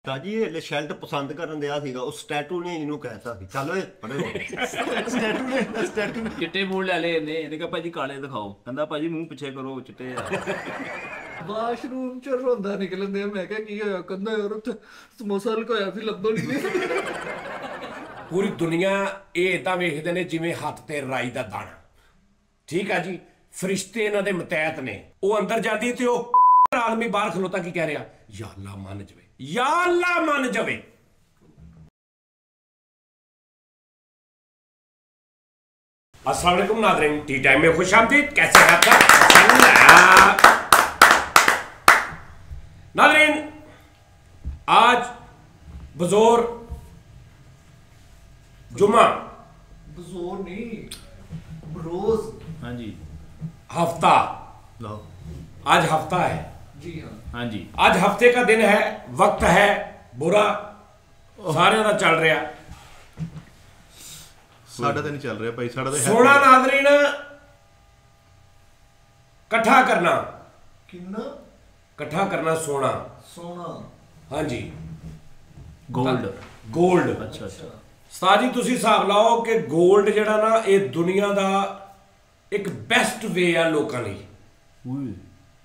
ਤਾਜੀ ਇਹ ਸ਼ੈਲਟ ਪਸੰਦ ਕਰਨ ਦਿਆ ਸੀਗਾ ਉਸ ਸਟੈਟੂ ਨੇ ਇਹਨੂੰ ਕਹਿਤਾ ਸੀ ਚੱਲ ਓਏ ਪੜੇ ਸਟੈਟੂ ਚਿੱਟੇ ਮੂੰਹ ਲੈ ਲਏ ਇਹਨੇ ਕਿਹਾ ਭਾਜੀ ਕਾਲੇ ਦਿਖਾਓ ਕਹਿੰਦਾ ਭਾਜੀ ਮੂੰਹ ਪਿੱਛੇ ਕਰੋ ਚਿੱਟੇ ਆ ਵਾਸ਼ਰੂਮ ਚ ਰੋਂਦਾ ਨਿਕਲਦੇ ਮੈਂ ਕਿਹਾ ਕੀ ਹੋਇਆ ਕਹਿੰਦਾ ਯਾਰ ਉੱਥੇ ਸਮੋਸਾ ਲੁਕਾਇਆ ਸੀ ਲੱਭਣ ਨਹੀਂ ਪੂਰੀ ਦੁਨੀਆ ਇਹ ਇਦਾਂ ਵੇਖਦੇ ਨੇ ਜਿਵੇਂ ਹੱਥ ਤੇ ਰਾਈ ਦਾ ਦਾਣਾ ਠੀਕ ਆ ਜੀ ਫਰਿਸ਼ਤੇ ਇਹਨਾਂ ਦੇ ਮਤੈਤ ਨੇ ਉਹ ਅੰਦਰ ਜਾਂਦੀ ਤੇ ਉਹ ਆਦਮੀ ਬਾਹਰ ਖਲੋਤਾ ਕੀ ਕਹਿ ਰਿਹਾ ਯਾ ਅੱਲਾ ਮੰਨ ਜਾਵੇ या अल्लाह मान जावे अस्सलाम वालेकुम नाज़रीन टी टाइम में खुश आमदीद कैसे हैं आप नाज़रीन आज बज़ोर जुमा बज़ोर नहीं रोज हाँ जी हफ्ता लो आज हफ्ता है जी हाँ हाँ जी आज हफ्ते का दिन है वक्त है बुरा सारे का चल रहा ਸਾਡਾ ਤਾਂ ਨਹੀਂ ਚੱਲ ਰਿਹਾ ਭਾਈ ਸਾਡਾ ਤਾਂ सोना नाज़रीन कट्ठा करना किन्ना कट्ठा करना सोना सोना हाँ जी गोल्ड गोल्ड अच्छा अच्छा उस्ताद जी तुसी हिसाब लाओ कि गोल्ड जिहड़ा ना ये दुनिया दा एक बेस्ट वे है लोकां लई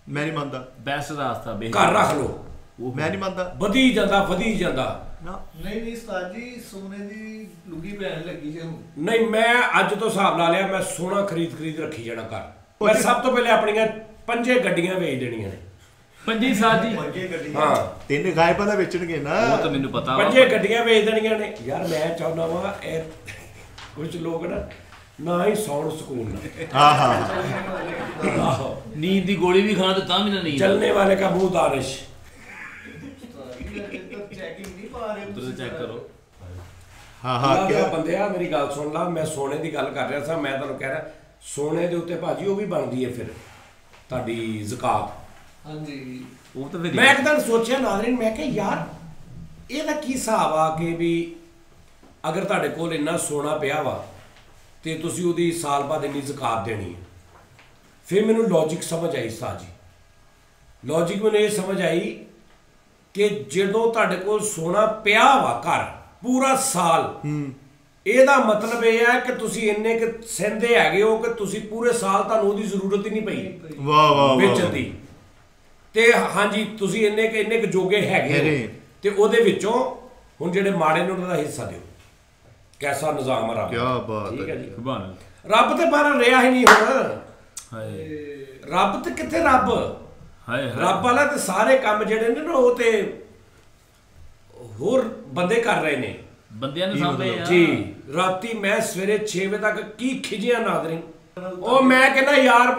ਮੈਂ ਨਹੀਂ ਮੰਨਦਾ बेस्ट रास्ता घर रख लो ਮੈਂ ਨਹੀਂ ਮੰਨਦਾ वधी जांदा ਨਾ नहीं नहीं उस्ताद जी सोने दी लुगी पहन लगी जे नहीं मैं अज तो हिसाब ला लिया मैं सोना खरीद रखी जाना घर मैं सब तो पहले अपनियां 5 गड्डियां बेच देनियां ने पंजी साथ जी हाँ ਤਿੰਨ ਗਾਇਬਾਂ ਦਾ ਵੇਚਣਗੇ ਨਾ वो तो मैंने पता 5 गड्डियां बेच देनियां ने यार मैं चाहना वा कुछ लोग ना ही सौण सुकून ਹਾਂ ਹਾਂ नींद की गोली भी खाना तो ता भी ना नींद चलने वाले का मुंह दानिश चेकिंग नहीं पा रहे उधर चेक करो ਹਾਂ ਹਾਂ क्या बंदे मेरी गल सुन ला मैं सोने की गल कर रहा था मैं तुहानू कह रहा सोने के उत्ते भाजी वो भी बनती है फिर तुहाडी ज़कात हाँ जी वो तो फिर मैं एक दिन सोचा नाज़रीन मैं कि यार ਇਹਦਾ ਕੀ ਹਿਸਾਬ ਆ ਕਿ ਵੀ ਅਗਰ ਤੁਹਾਡੇ ਕੋਲ ਇੰਨਾ ਸੋਨਾ ਪਿਆ ਵਾ ਤੇ ਤੁਸੀਂ ਉਹਦੀ ਸਾਲ ਬਾਅਦ ਇੰਨੀ ਜ਼ਕਾਤ ਦੇਣੀ ਹੈ ਫਿਰ ਮੈਨੂੰ ਲੌਜਿਕ ਸਮਝ ਆਈ ਸਾਜੀ ਲੌਜਿਕ ਮੈਨੂੰ ਇਹ ਸਮਝ ਆਈ ਕਿ ਜਦੋਂ ਤੁਹਾਡੇ ਕੋਲ ਸੋਨਾ ਪਿਆ ਵਾ ਘਰ ਪੂਰਾ ਸਾਲ ਇਹਦਾ ਮਤਲਬ ਇਹ ਹੈ ਕਿ ਤੁਸੀਂ ਇੰਨੇ ਕਿ ਸਹਿੰਦੇ ਹੈਗੇ ਹੋ ਕਿ ਤੁਸੀਂ ਪੂਰੇ ਸਾਲ ਤੁਹਾਨੂੰ ਉਹਦੀ ਜ਼ਰੂਰਤ ਹੀ ਨਹੀਂ ਪਈ ਵਾਹ ਵਾਹ ਵੇਚਣ ਦੀ ਤੇ ਹਾਂਜੀ ਤੁਸੀਂ ਇੰਨੇ ਕੁ ਜੋਗੇ ਹੈਗੇ ਹੋ ਤੇ ਉਹਦੇ ਵਿੱਚੋਂ ਹੁਣ ਜਿਹੜੇ ਮਾੜੇ ਨੇ ਉਹਨਾਂ ਦਾ ਹਿੱਸਾ ਦਿਓ कैसा निजाम रब क्या बात ठीक है जी सुभान अल्लाह रब ते बाहर रहा ही नहीं हुण हाय रब ते किथे रब हाय रब वाला ते सारे काम जेडे ने ना वो ते होर बंदे कर रहे ने बंदियां ने सामने जी राती मैं सवेरे 6 बजे तक की खिजिया नादरी ओ मैं कहना यार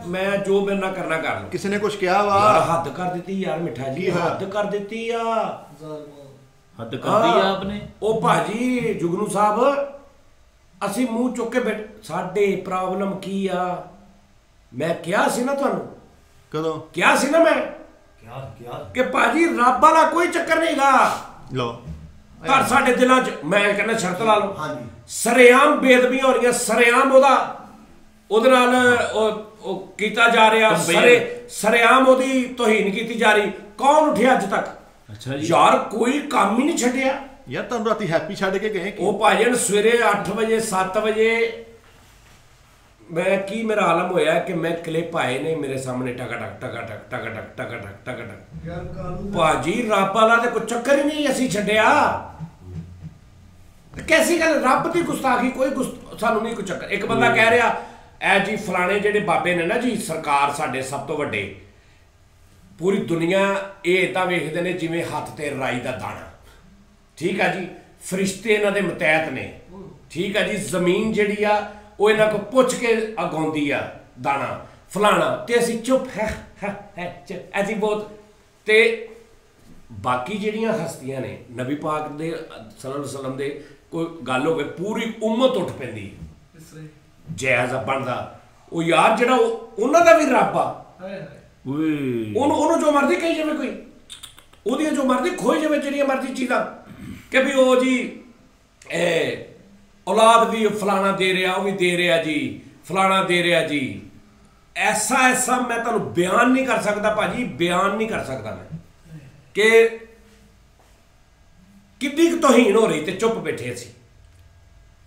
मैं जो मेरे ना करना कर लो ਕਿਸੇ ਨੇ ਕੁਝ ਕਿਹਾ ਵਾ यार हद कर दी यार मिठा जी हद कर दी आ हद कर दी आपने ਉਹ ਭਾਜੀ ਜੁਗਨੂ ਸਾਹਿਬ ਅਸੀਂ ਮੂੰਹ ਚੁੱਕ ਕੇ ਬੈਠ ਸਾਡੇ ਪ੍ਰੋਬਲਮ ਕੀ ਆ ਮੈਂ ਕਿਹਾ ਸੀ ਨਾ ਤੁਹਾਨੂੰ ਕਦੋਂ ਕਿਹਾ ਸੀ ਨਾ ਮੈਂ ਕਿ ਭਾਜੀ ਰੱਬ ਵਾਲਾ ਕੋਈ ਚੱਕਰ ਨਹੀਂਗਾ ਲਓ ਪਰ ਸਾਡੇ ਦਿਲਾਂ 'ਚ ਮੈਂ ਕਹਿੰਦਾ ਸ਼ਰਤ ਲਾ ਲਓ ਹਾਂਜੀ ਸਰੇਆਮ ਬੇਦਬੀਆਂ ਹੋ ਰਹੀਆਂ ਸਰੇਆਮ ਉਹਦੇ ਨਾਲ ਉਹ ਕੀਤਾ ਜਾ ਰਿਹਾ ਸਰੇਆਮ ਉਹਦੀ ਤੋਹੀਨ ਕੀਤੀ ਜਾ ਰਹੀ ਕੌਣ ਉੱਠਿਆ ਅੱਜ ਤੱਕ अच्छा जी यार कोई काम ही नहीं छड्डिया ਯਾਰ ਤੁਹਾਨੂੰ ਰਾਤੀ ਹੈਪੀ ਛੱਡ ਕੇ ਗਏ ਉਹ ਭਾਜਣ ਸਵੇਰੇ 8 ਵਜੇ 7 ਵਜੇ ਮੈਂ ਕੀ ਮੇਰਾ ਆਲਮ ਹੋਇਆ ਕਿ ਮੈਂ ਕਲਿੱਪ ਆਏ ਨੇ ਮੇਰੇ ਸਾਹਮਣੇ ਟਕ ਭਾਜੀ ਰੱਬ ਵਾਲਾ ਤੇ ਕੋਈ ਚੱਕਰ ਹੀ ਨਹੀਂ ਅਸੀਂ ਛੱਡਿਆ ਕੈਸੀ ਗੱਲ ਰੱਬ ਦੀ ਗੁਸਤਾਖੀ ਕੋਈ ਸਾਨੂੰ ਨਹੀਂ ਕੋਈ ਚੱਕਰ ਇੱਕ ਬੰਦਾ ਕਹਿ ਰਿਹਾ ਐ ਜੀ ਫਲਾਣੇ ਜਿਹੜੇ ਬਾਬੇ ਨੇ ਨਾ ਜੀ ਸਰਕਾਰ ਸਾਡੇ ਸਭ ਤੋਂ ਵੱਡੇ पूरी दुनिया ये इदा वेखते हैं जिमें हथ ते राई का दाना ठीक है जी फरिश्ते इन्हां दे मतैत ने ठीक है जी जमीन जिहड़ी आ वो इन्हां को पुछ के अगाउंदी आ दाना फलाना ते असीं चुप है ऐसी बहुत ते बाकी जिहड़ियां हस्तियां ने नबी पाक दे सल्लल्लाहु अलैहि वसल्लम दे कोई गल होवे पूरी उम्मत उठ पैंदी जायज़ बनदा वो यार जिहड़ा उन्हां दा भी रब आ ਉਹਨੂੰ ਜੋ ਮਰਜ਼ੀ ਕਹੀ ਜਾਵੇ ਕੋਈ ਉਹਦੀਆਂ ਜੋ ਮਰਜ਼ੀ ਖੋਈ ਜਾਵੇ ਜਿਹੜੀਆਂ ਮਰਜ਼ੀ ਚੀਜ਼ਾਂ ਕਿ ਵੀ ਉਹ ਜੀ ਔਲਾਦ ਵੀ ਫਲਾਣਾ ਦੇ ਰਿਹਾ ਉਹ ਵੀ ਦੇ ਰਿਹਾ ਜੀ ਫਲਾਣਾ ਦੇ ਰਿਹਾ ਜੀ ऐसा ऐसा मैं तुहानू बयान नहीं कर सकता भाजी, बयान नहीं कर सकता मैं कि ਕਿੰਨੀ ਕੁ ਤੋਹੀਨ ਹੋ ਰਹੀ ਤੇ ਚੁੱਪ ਬੈਠੇ ਸੀ,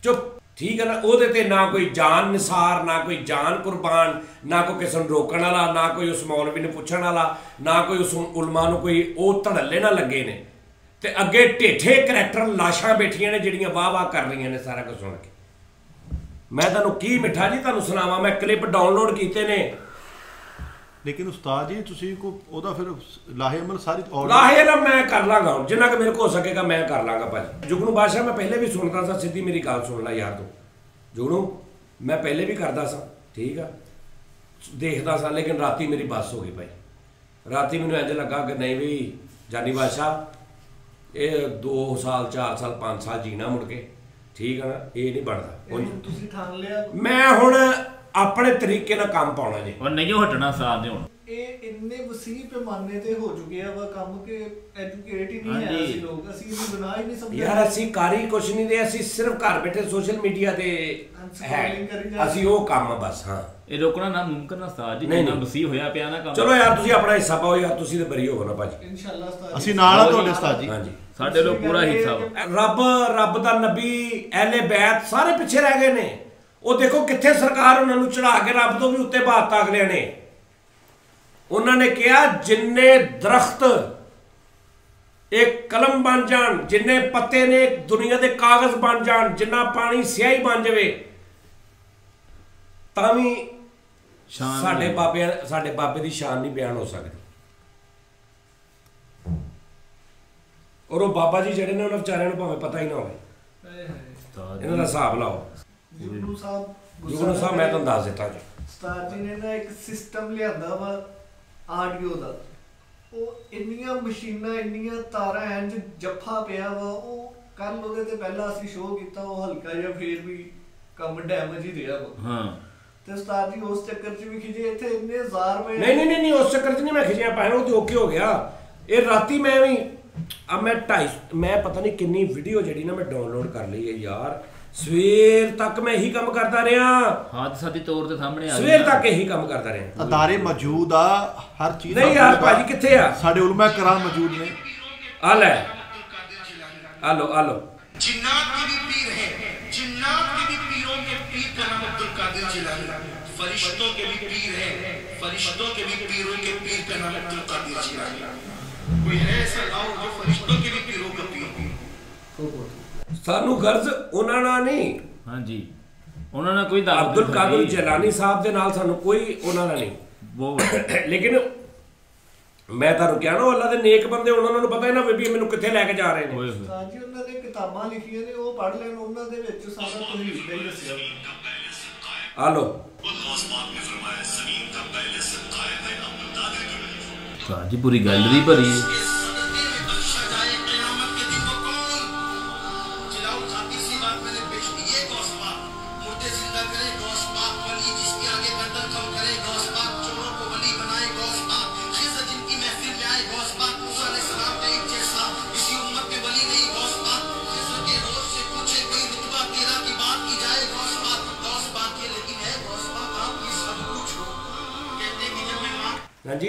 ਚੁੱਪ। ਠੀਕ ਹੈ ਨਾ, ਉਹਦੇ ਤੇ ਨਾ ਕੋਈ ਜਾਨ ਨਿਸਾਰ, ਨਾ ਕੋਈ ਜਾਨ ਕੁਰਬਾਨ, ਨਾ ਕੋਈ ਕਿਸੇ ਨੂੰ ਰੋਕਣ ਵਾਲਾ, ਨਾ ਕੋਈ ਉਸ ਮੌਲਵੀ ਨੂੰ ਪੁੱਛਣ ਵਾਲਾ, ਨਾ ਕੋਈ ਉਸ ਉਲਮਾ ਨੂੰ ਕੋਈ ਉਹ ਧੜੱਲੇ ਨਾ ਲੱਗੇ ਨੇ। ਤੇ ਅੱਗੇ ਢੇਠੇ ਕਰੈਕਟਰ ਲਾਸ਼ਾਂ ਬੈਠੀਆਂ ਨੇ ਜਿਹੜੀਆਂ ਵਾਹ ਵਾਹ ਕਰ ਰਹੀਆਂ ਨੇ ਸਾਰਾ ਕੁਝ ਸੁਣ ਕੇ। ਮੈਂ ਤੁਹਾਨੂੰ ਕੀ ਮਿੱਠਾ ਜੀ ਤੁਹਾਨੂੰ ਸੁਣਾਵਾਂ, ਮੈਂ ਕਲਿੱਪ ਡਾਊਨਲੋਡ ਕੀਤੇ ਨੇ। ਲੇਕਿਨ ਉਸਤਾਦ ਜੀ ਤੁਸੀਂ ਉਹਦਾ ਫਿਰ ਲਾਹੇ ਅਮਲ ਸਾਰੀ ਲਾਹੇ ਨਾ ਮੈਂ ਕਰ ਲਾਂਗਾ, ਹੁਣ ਜਿੰਨਾ ਕਿ ਮੇਰੇ ਕੋ ਹੋ ਸਕੇਗਾ ਮੈਂ ਕਰ ਲਾਂਗਾ ਭਾਜੀ। ਜੁਗਨੂ ਬਾਦਸ਼ਾਹ ਮੈਂ ਪਹਿਲੇ ਵੀ ਸੁਣਦਾ ਸਾਂ, ਸਿੱਧੀ ਮੇਰੀ ਗੱਲ ਸੁਣ ਲੈ ਯਾਰ ਤੂੰ ਜੁਗਨੂ, ਮੈਂ ਪਹਿਲੇ ਵੀ ਕਰਦਾ ਸਾਂ, ਠੀਕ ਆ, ਦੇਖਦਾ ਸਾਂ, ਲੇਕਿਨ ਰਾਤੀ ਮੇਰੀ ਬੱਸ ਹੋ ਗਈ ਭਾਈ। ਰਾਤੀ ਮੈਨੂੰ ਇੰਝ ਲੱਗਾ ਕਿ ਨਹੀਂ ਵੀ ਜਾਨੀ ਬਾਦਸ਼ਾਹ ਇਹ 2 ਸਾਲ 4 ਸਾਲ 5 ਸਾਲ ਜੀਣਾ ਮੁੜ ਕੇ, ਠੀਕ ਆ ਨਾ, ਇਹ ਨਹੀਂ ਬਣਦਾ। ਤੁਸੀਂ ਠਾਣ ਲਿਆ ਮੈਂ ਹੁਣ ਆਪਣੇ ਤਰੀਕੇ ਨਾਲ ਕੰਮ ਪਾਉਣਾ ਜੀ, ਉਹ ਨਹੀਂ ਹਟਣਾ ਸਾਥ ਦੇ ਹੁਣ। ਇਹ ਇੰਨੇ ਵਸੀਹ ਪੈਮਾਨੇ ਤੇ ਹੋ ਚੁੱਕੇ ਆ ਵਾ ਕੰਮ ਕਿ ਐਜੂਕੇਟ ਹੀ ਨਹੀਂ ਹੈ ਅਸੀਂ ਲੋਕ, ਅਸੀਂ ਇਹਨੂੰ ਬਣਾ ਹੀ ਨਹੀਂ ਸਕਦੇ ਯਾਰ। ਅਸੀਂ ਕਾਰੀ ਕੁਛ ਨਹੀਂ ਦੇ, ਅਸੀਂ ਸਿਰਫ ਘਰ ਬੈਠੇ ਸੋਸ਼ਲ ਮੀਡੀਆ ਤੇ ਹੈ, ਅਸੀਂ ਉਹ ਕੰਮ ਬਸ। ਹਾਂ, ਇਹ ਰੋਕਣਾ ਨਾ ਮੁਮਕਿਨ ਨਾ ਸਾਥ ਜੀ, ਨਹੀਂ, ਜਿੰਨਾ ਵਸੀਹ ਹੋਇਆ ਪਿਆ ਨਾ ਕੰਮ। ਚਲੋ ਯਾਰ ਤੁਸੀਂ ਆਪਣਾ ਹਿੱਸਾ ਪਾਓ ਯਾਰ, ਤੁਸੀਂ ਤੇ ਬਰੀ ਹੋਵੋ ਨਾ ਭਾਜੀ। ਇਨਸ਼ਾਅੱਲਾ ਉਸਤਾਦ ਅਸੀਂ ਨਾਲ ਆ ਤੁਹਾਡੇ ਉਸਤਾਦ ਜੀ। ਹਾਂਜੀ, ਸਾਡੇ ਲੋਕ ਪੂਰਾ ਹਿੱਸਾ ਵਾ। ਰੱਬ ਦਾ ਨਬੀ, ਅਹਿਲੇ ਬੈਤ ਸਾਰੇ ਪਿੱਛੇ ਰਹਿ ਗਏ ਨੇ। ਉਹ ਦੇਖੋ ਕਿੱਥੇ ਸਰਕਾਰ ਉਹਨਾਂ ਨੂੰ ਚੜਾ ਕੇ ਰੱਬ ਤੋਂ ਵੀ ਉੱਤੇ ਬਾਤ ਅਗਲਿਆਂ ਨੇ। ਉਹਨਾਂ ਨੇ ਕਿਹਾ ਜਿੰਨੇ ਦਰਖਤ ਇੱਕ ਕਲਮ ਬਣ ਜਾਣ, ਜਿੰਨੇ ਪੱਤੇ ਨੇ ਦੁਨੀਆ ਦੇ ਕਾਗਜ਼ ਬਣ ਜਾਣ, ਜਿੰਨਾ ਪਾਣੀ ਸਿਆਹੀ ਬਣ ਜਾਵੇ, ਤਾਂ ਵੀ ਸਾਡੇ ਬਾਬੇ ਦੀ ਸ਼ਾਨ ਨਹੀਂ ਬਿਆਨ ਹੋ ਸਕਦੀ। ਔਰ ਉਹ ਬਾਬਾ ਜੀ ਜਿਹੜੇ ਨੇ ਉਹਨਾਂ ਵਿਚਾਰਿਆਂ ਨੂੰ ਭਾਵੇਂ ਪਤਾ ਹੀ ਨਾ ਹੋਵੇ, ਇਹਨਾਂ ਦਾ ਹਿਸਾਬ ਲਾਓ। ਜੁਗਨੂ ਸਾਹਿਬ ਮੈਂ ਤੁਹਾਨੂੰ ਦੱਸ ਦਿੱਤਾ ਜੀ, ਉਸਤਾਦ ਜੀ ਨੇ ਨਾ ਇੱਕ ਸਿਸਟਮ ਲਿਆਂਦਾ ਵਾ ਆਡੀਓ ਦਾ। ਉਹ ਇੰਨੀਆਂ ਮਸ਼ੀਨਾਂ, ਇੰਨੀਆਂ ਤਾਰਾਂ ਐਂ ਜੱਫਾ ਪਿਆ ਵਾ। ਉਹ ਕੱਲ ਉਹਦੇ ਤੇ ਪਹਿਲਾਂ ਅਸੀਂ ਸ਼ੋਅ ਕੀਤਾ, ਉਹ ਹਲਕਾ ਜਿਹਾ ਫੇਰ ਵੀ ਕੰਮ ਡੈਮੇਜ ਹੀ ਰਿਹਾ ਵਾ। ਹਾਂ, ਤੇ ਉਸਤਾਦ ਜੀ ਉਸ ਚੱਕਰ 'ਚ ਵੀ ਖਿਜੇ, ਇੱਥੇ ਇੰਨੇ ਹਜ਼ਾਰ ਰੁਪਏ। ਨਹੀਂ ਉਸ ਚੱਕਰ 'ਚ ਨਹੀਂ ਮੈਂ ਖਿਜਿਆ ਪਾਇਆ, ਉਹ ਤੇ ਓਕੇ ਹੋ ਗਿਆ। ਇਹ ਰਾਤੀ ਮੈਂ ਵੀ ਮੈਂ ਪਤਾ ਨਹੀਂ ਕਿੰਨੀ ਵੀਡੀਓ ਜਿਹੜੀ ਨਾ ਮੈਂ ਡਾਊਨਲੋਡ ਕਰ ਲਈ ਹੈ ਯਾਰ। ਸਵੇਰ ਤੱਕ ਮੈਂ ਇਹੀ ਕੰਮ ਕਰਦਾ ਰਿਹਾ, ਹਾਦਸਾ ਦੀ ਤੌਰ ਤੇ ਸਾਹਮਣੇ ਆ ਗਿਆ। ਸਵੇਰ ਤੱਕ ਇਹੀ ਕੰਮ ਕਰਦਾ ਰਿਹਾ। ਅਦਾਰੇ ਮੌਜੂਦ ਆ, ਹਰ ਚੀਜ਼ ਨਹੀਂ ਯਾਰ ਭਾਜੀ ਕਿੱਥੇ ਆ? ਸਾਡੇ ਉਲਮਾ ਕਰਾਮ ਮੌਜੂਦ ਨੇ। ਆ ਲੈ, ਆ ਲੋ जिन्नात के भी पीर हैं, जिन्नात के भी पीरों के पीर का नाम अब्दुल कादिर जिलानी। फरिश्तों के भी पीर हैं, फरिश्तों के भी पीरों के पीर का नाम अब्दुल कादिर जिलानी। कोई है ऐसा लाओ जो फरिश्तों के भी पीरों का पीर। ਸਾਨੂੰ ਗਰਜ਼ ਉਹਨਾਂ ਨਾਲ ਨਹੀਂ, ਹਾਂਜੀ, ਉਹਨਾਂ ਨਾਲ ਕੋਈ ਦਾਅਵਾ ਅਬਦੁਲ ਕਾਦਰ ਜਿਲਾਨੀ ਸਾਹਿਬ ਦੇ ਨਾਲ ਸਾਨੂੰ ਕੋਈ ਉਹਨਾਂ ਨਾਲ ਨਹੀਂ। ਬਹੁਤ ਲੇਕਿਨ ਮੈਂ ਤੁਹਾਨੂੰ ਕਿਹਾ ਨਾ, ਅੱਲਾ ਦੇ ਨੇਕ ਬੰਦੇ ਉਹਨਾਂ ਨੂੰ ਪਤਾ ਹੀ ਨਾ ਵੀ ਮੈਨੂੰ ਕਿੱਥੇ ਲੈ ਕੇ ਜਾ ਰਹੇ ਨੇ। ਉਸਤਾਦ ਜੀ ਉਹਨਾਂ ਨੇ ਕਿਤਾਬਾਂ ਲਿਖੀਆਂ ਨੇ, ਉਹ ਪੜ੍ਹ ਲੈਣ, ਉਹਨਾਂ ਦੇ ਵਿੱਚ ਸਾਰਾ ਤੌਹੀਦ ਦਾ ਹੀ ਦੱਸਿਆ। ਆ ਲੋ ਸਾਥ ਜੀ, ਪੂਰੀ ਗੈਲਰੀ ਭਰੀ ਹੈ। ਹਾਂਜੀ,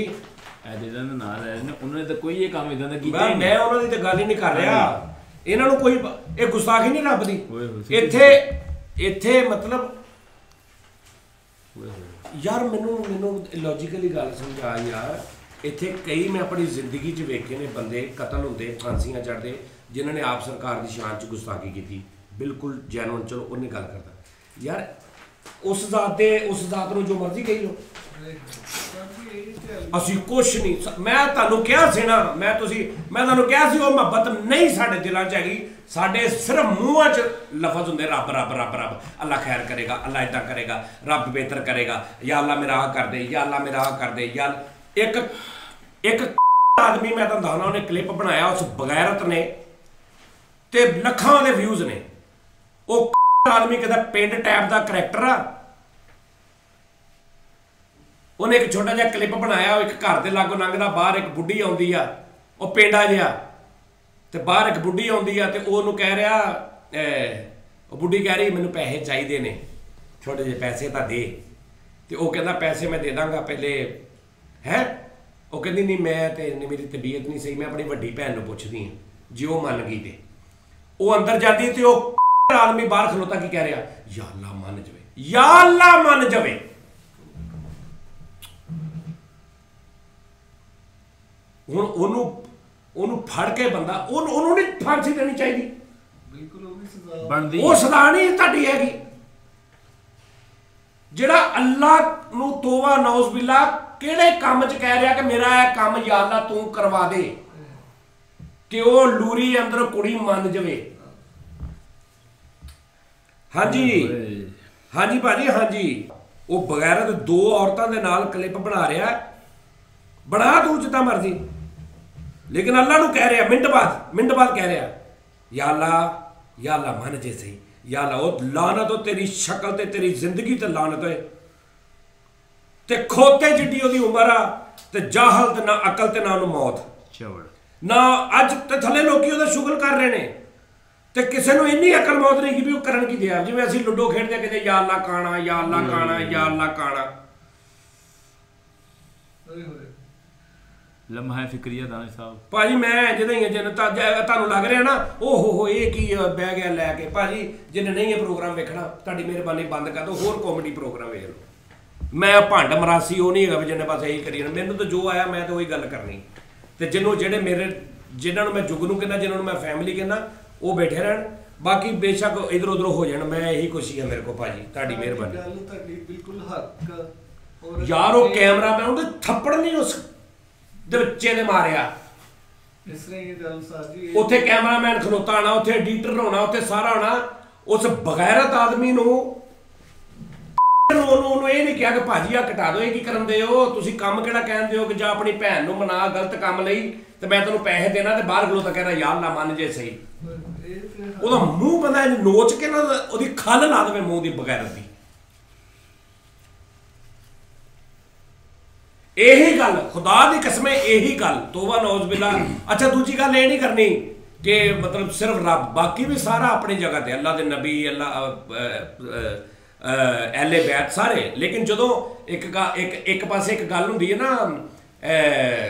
ਜਿਹਨਾਂ ਦੇ ਨਾਲ ਰਹੇ ਨੇ ਉਹਨਾਂ ਨੇ ਤਾਂ ਕੋਈ ਇਹ ਕੰਮ ਇਦਾਂ ਦਾ ਕੀਤਾ ਹੀ ਮੈਂ ਉਹਨਾਂ ਦੀ ਤਾਂ ਗੱਲ ਹੀ ਨਹੀਂ ਕਰ ਰਿਹਾ। ਇਹਨਾਂ ਨੂੰ ਕੋਈ ਇਹ ਗੁਸਤਾਖੀ ਨਹੀਂ ਰੱਬ ਦੀ। ਇੱਥੇ ਮਤਲਬ ਯਾਰ ਮੈਨੂੰ ਲੌਜੀਕਲੀ ਗੱਲ ਸਮਝਾ ਯਾਰ। ਇੱਥੇ ਕਈ ਮੈਂ ਆਪਣੀ ਜ਼ਿੰਦਗੀ 'ਚ ਵੇਖੇ ਨੇ ਬੰਦੇ ਕਤਲ ਹੁੰਦੇ, ਫਾਂਸੀਆਂ ਚੜ੍ਹਦੇ, ਜਿਨ੍ਹਾਂ ਨੇ ਆਪ ਸਰਕਾਰ ਦੀ ਸ਼ਾਨ 'ਚ ਗੁਸਤਾਖੀ ਕੀਤੀ। ਬਿਲਕੁਲ ਜੈਨੂਨ, ਚਲੋ ਉਹਨੇ ਗੱਲ ਕਰਦਾ ਯਾਰ। ਉਸ ਜ਼ਾਤ ਨੂੰ ਜੋ ਮਰਜ਼ੀ ਕਹੀ ਲਓ, ਅਸੀਂ ਕੁਛ ਨਹੀਂ। ਮੈਂ ਤੁਹਾਨੂੰ ਕਿਹਾ ਸੀ ਨਾ, ਮੈਂ ਤੁਹਾਨੂੰ ਕਿਹਾ ਸੀ ਉਹ ਮੁਹੱਬਤ ਨਹੀਂ ਸਾਡੇ ਦਿਲਾਂ 'ਚ ਹੈਗੀ। ਸਾਡੇ ਸਿਰਫ ਮੂੰਹਾਂ 'ਚ ਲਫ਼ਜ਼ ਹੁੰਦੇ ਰੱਬ ਰੱਬ ਰੱਬ ਰੱਬ, ਅੱਲਾ ਖੈਰ ਕਰੇਗਾ, ਅੱਲਾ ਇੱਦਾਂ ਕਰੇਗਾ, ਰੱਬ ਬਿਹਤਰ ਕਰੇਗਾ, ਯਾ ਅੱਲਾ ਮੇਰਾ ਆਹ ਕਰ ਦੇ, ਯਾ ਅੱਲਾ ਮੇਰਾ ਆਹ ਕਰ ਦੇ। ਯਾਰ ਇੱਕ ਆਦਮੀ ਮੈਂ ਤੁਹਾਨੂੰ ਦੱਸਣਾ, ਉਹਨੇ ਕਲਿੱਪ ਬਣਾਇਆ ਉਸ ਬਗੈਰਤ ਨੇ, ਤੇ ਲੱਖਾਂ ਦੇ ਵਿਊਜ਼ ਨੇ। ਉਹ ਆਦਮੀ ਕਹਿੰਦਾ ਪਿੰਡ ਟੈਪ ਦਾ ਕਰੈਕਟਰ ਆ। ਉਹਨੇ ਇੱਕ ਛੋਟਾ ਜਿਹਾ ਕਲਿੱਪ ਬਣਾਇਆ, ਉਹ ਇੱਕ ਘਰ ਦੇ ਲਾਗੋਂ ਲੰਘਦਾ, ਬਾਹਰ ਇੱਕ ਬੁੱਢੀ ਆਉਂਦੀ ਆ, ਉਹ ਪਿੰਡਾ ਜਿਹਾ, ਤੇ ਬਾਹਰ ਇੱਕ ਬੁੱਢੀ ਆਉਂਦੀ ਆ, ਤੇ ਉਹਨੂੰ ਕਹਿ ਰਿਹਾ, ਉਹ ਬੁੱਢੀ ਕਹਿ ਰਹੀ ਮੈਨੂੰ ਪੈਸੇ ਚਾਹੀਦੇ ਨੇ, ਛੋਟੇ ਜਿਹੇ ਪੈਸੇ ਤਾਂ ਦੇ। ਤੇ ਉਹ ਕਹਿੰਦਾ ਪੈਸੇ ਮੈਂ ਦੇ ਦਾਂਗਾ, ਪਹਿਲੇ ਹੈ। ਉਹ ਕਹਿੰਦੀ ਨਹੀਂ, ਮੈਂ ਤੇ ਮੇਰੀ ਤਬੀਅਤ ਨਹੀਂ ਸਹੀ, ਮੈਂ ਆਪਣੀ ਵੱਡੀ ਭੈਣ ਨੂੰ ਪੁੱਛਦੀ ਹਾਂ, ਜੇ ਉਹ ਮੰਨ ਗਈ ਤੇ ਉਹ ਅੰਦਰ ਜਾਂਦੀ ਤੇ ਉਹ ਆਦਮੀ ਬਾਹਰ ਖਲੋਤਾ ਕੀ ਕਹਿ ਰਿਹਾ, ਯਾ ਅੱਲਾ ਮੰਨ ਜਾਵੇ, ਯਾ ਅੱਲਾ ਮੰਨ ਜਾਵੇ। ਹੁਣ ਉਹਨੂੰ ਫੜ ਕੇ ਬੰਦਾ ਉਹਨੂੰ ਨਹੀਂ ਫਾਂਸੀ ਦੇਣੀ ਚਾਹੀਦੀ, ਬਿਲਕੁਲ ਉਹ ਵੀ ਸਜ਼ਾ ਬਣਦੀ ਉਹ ਸਜ਼ਾ ਨਹੀਂ ਤੁਹਾਡੀ ਹੈਗੀ। ਜਿਹੜਾ ਅੱਲਾ ਨੂੰ ਤੋਬਾ ਨੌਜ਼ ਬਿੱਲਾ ਕਿਹੜੇ ਕੰਮ 'ਚ ਕਹਿ ਰਿਹਾ ਕਿ ਮੇਰਾ ਇਹ ਕੰਮ ਯਾ ਅੱਲਾ ਤੂੰ ਕਰਵਾ ਦੇ, ਕਿ ਉਹ ਲੂਰੀ ਅੰਦਰ ਕੁੜੀ ਮੰਨ ਜਾਵੇ। ਹਾਂਜੀ ਹਾਂਜੀ ਭਾਜੀ ਹਾਂਜੀ, ਉਹ ਬਗੈਰਤ 2 ਔਰਤਾਂ ਦੇ ਨਾਲ ਕਲਿੱਪ ਬਣਾ ਰਿਹਾ, ਬਣਾ ਤੂੰ ਜਿੱਦਾਂ ਮਰਜ਼ੀ, ਲੇਕਿਨ ਅੱਲਾ ਨੂੰ ਕਹਿ ਰਿਹਾ ਮਿੰਟ ਬਾਅਦ ਕਹਿ ਰਿਹਾ ਯਾ ਅੱਲਾ ਮੰਨ ਜੇ ਸਹੀ, ਯਾ ਅੱਲਾ ਉਹ ਲਾਨਤ ਹੋ ਤੇਰੀ ਸ਼ਕਲ ਤੇ ਤੇਰੀ ਜ਼ਿੰਦਗੀ ਤੇ ਲਾਨਤ ਹੋਏ, ਤੇ ਖੋਤੇ ਜਿੱਡੀ ਉਹਦੀ ਉਮਰ ਆ, ਤੇ ਜਾਹਲ ਤੇ ਨਾ ਅਕਲ ਤੇ ਨਾ ਉਹਨੂੰ ਮੌਤ ਚਵੜ ਨਾ। ਅੱਜ ਤੇ ਥੱਲੇ ਲੋਕੀ ਉਹਦਾ ਸ਼ੁਗਲ ਕਰ ਰਹੇ ਨੇ, ਤੇ ਕਿਸੇ ਨੂੰ ਇੰਨੀ ਅਕਲ ਮੌਤ ਨਹੀਂ ਕਿ ਵੀ ਉਹ ਕਰਨ ਕੀ ਦਿਆ। ਜਿਵੇਂ ਅਸੀਂ ਲੁੱਡੋ ਖੇਡਦੇ ਕਿਤੇ ਯਾ ਅੱਲਾ ਕਾਣਾ, ਯਾ ਅੱਲਾ ਕਾਣਾ, ਯਾ ਅੱਲਾ ਕਾਣਾ। ਲਮਹਾ ਫਿਕਰੀਆ ਦਾਨਿਸ਼ ਸਾਹਿਬ ਭਾਜੀ ਮੈਂ ਜਦੋਂ ਹੀ ਜਨਤਾ ਤੁਹਾਨੂੰ ਲੱਗ ਰਿਹਾ ਨਾ ਓਹ ਇਹ ਕੀ ਬਹਿ ਗਿਆ ਲੈ ਕੇ, ਭਾਜੀ ਜਿਹਨੇ ਨਹੀਂ ਇਹ ਪ੍ਰੋਗਰਾਮ ਵੇਖਣਾ ਤੁਹਾਡੀ ਮਿਹਰਬਾਨੀ ਬੰਦ ਕਰ ਦਿਓ, ਹੋਰ ਕਾਮੇਡੀ ਪ੍ਰੋਗਰਾਮ ਵੇਖ ਲਓ। ਮੈਂ ਭੰਡ ਮਰਾਸੀ ਉਹ ਨਹੀਂ ਹੈਗਾ ਵੀ ਜਿਹਨੇ ਬਸ ਇਹੀ ਕਰੀ, ਮੈਨੂੰ ਤਾਂ ਜੋ ਆਇਆ ਮੈਂ ਤਾਂ ਉਹੀ ਗੱਲ ਕਰਨੀ। ਤੇ ਜਿਹਨਾਂ ਨੂੰ ਮੈਂ ਜੁਗ ਨੂੰ ਕਹਿੰਦਾ, ਜਿਹਨਾਂ ਨੂੰ ਮੈਂ ਫੈਮਿਲੀ ਕਹਿੰਦਾ, ਉਹ ਬੈਠੇ ਰਹਿਣ, ਬਾਕੀ ਬੇਸ਼ੱਕ ਇਧਰ ਉਧਰ ਹੋ ਜਾਣ, ਮੈਂ ਇਹੀ ਖੁਸ਼ੀ ਹੈ ਮੇਰੇ ਕੋਲ ਭਾਜੀ, ਤੁਹਾਡੀ ਮਿਹਰਬਾਨੀ। ਗੱਲ ਤੁਹਾਡੀ ਬਿਲਕੁਲ ਹੱਕ। ਯਾਰ ਉਹ ਕੈਮਰਾ ਮੈਂ ਉਹਦੇ ਥੱਪੜ ਨਹੀਂ ਉਸ ਦੇ ਬੱਚੇ ਨੇ ਮਾਰਿਆ, ਇਸ ਤਰ੍ਹਾਂ ਹੀ ਗੱਲ ਸਾਜੀ। ਉੱਥੇ ਕੈਮਰਾਮੈਨ ਖਲੋਤਾ ਹੋਣਾ, ਉੱਥੇ ਐਡੀਟਰ ਹੋਣਾ, ਉੱਥੇ ਸਾਰਾ ਹੋਣਾ। ਉਸ ਬਗੈਰਤ ਆਦਮੀ ਨੂੰ ਉਹਨੂੰ ਇਹ ਨਹੀਂ ਕਿਹਾ ਕਿ ਭਾਜੀ ਆ ਕਟਾ ਦਿਓ, ਇਹ ਕੀ ਕਰਨ ਦੇ ਹੋ ਤੁਸੀਂ, ਕੰਮ ਕਿਹੜਾ ਕਹਿੰਦੇ ਹੋ ਕਿ ਜਾਂ ਆਪਣੀ ਭੈਣ ਨੂੰ ਮਨਾ ਗਲਤ ਕੰਮ ਲਈ ਤੇ ਮੈਂ ਤੈਨੂੰ ਪੈਸੇ ਦੇਣਾ, ਤੇ ਬਾਹਰ ਖਲੋਤਾ ਕਹਿਣਾ ਯਾਰ ਅੱਲਾ ਮੰਨ ਜੇ ਸਹੀ। ਉਹਦਾ ਮੂੰਹ ਬੰਦਾ ਨੋਚ ਕੇ ਨਾ ਉਹਦੀ ਖੱਲ ਲਾ ਦੇਵੇ ਮੂੰਹ ਦੀ ਬਗੈਰਤ ਦੀ। ਇਹੀ ਗੱਲ ਖੁਦਾ ਦੀ ਕਸਮੇ, ਇਹੀ ਗੱਲ ਤੋਬਾ ਨੌਜ਼ ਬਿੱਲਾ। ਅੱਛਾ ਦੂਜੀ ਗੱਲ ਇਹ ਨਹੀਂ ਕਰਨੀ ਕਿ ਮਤਲਬ ਸਿਰਫ ਰੱਬ, ਬਾਕੀ ਵੀ ਸਾਰਾ ਆਪਣੀ ਜਗ੍ਹਾ ਤੇ, ਅੱਲਾ ਦੇ ਨਬੀ, ਅੱਲਾ ਅਹਿਲੇ ਬੈਤ ਸਾਰੇ। ਲੇਕਿਨ ਜਦੋਂ ਇੱਕ ਪਾਸੇ ਇੱਕ ਗੱਲ ਹੁੰਦੀ ਹੈ ਨਾ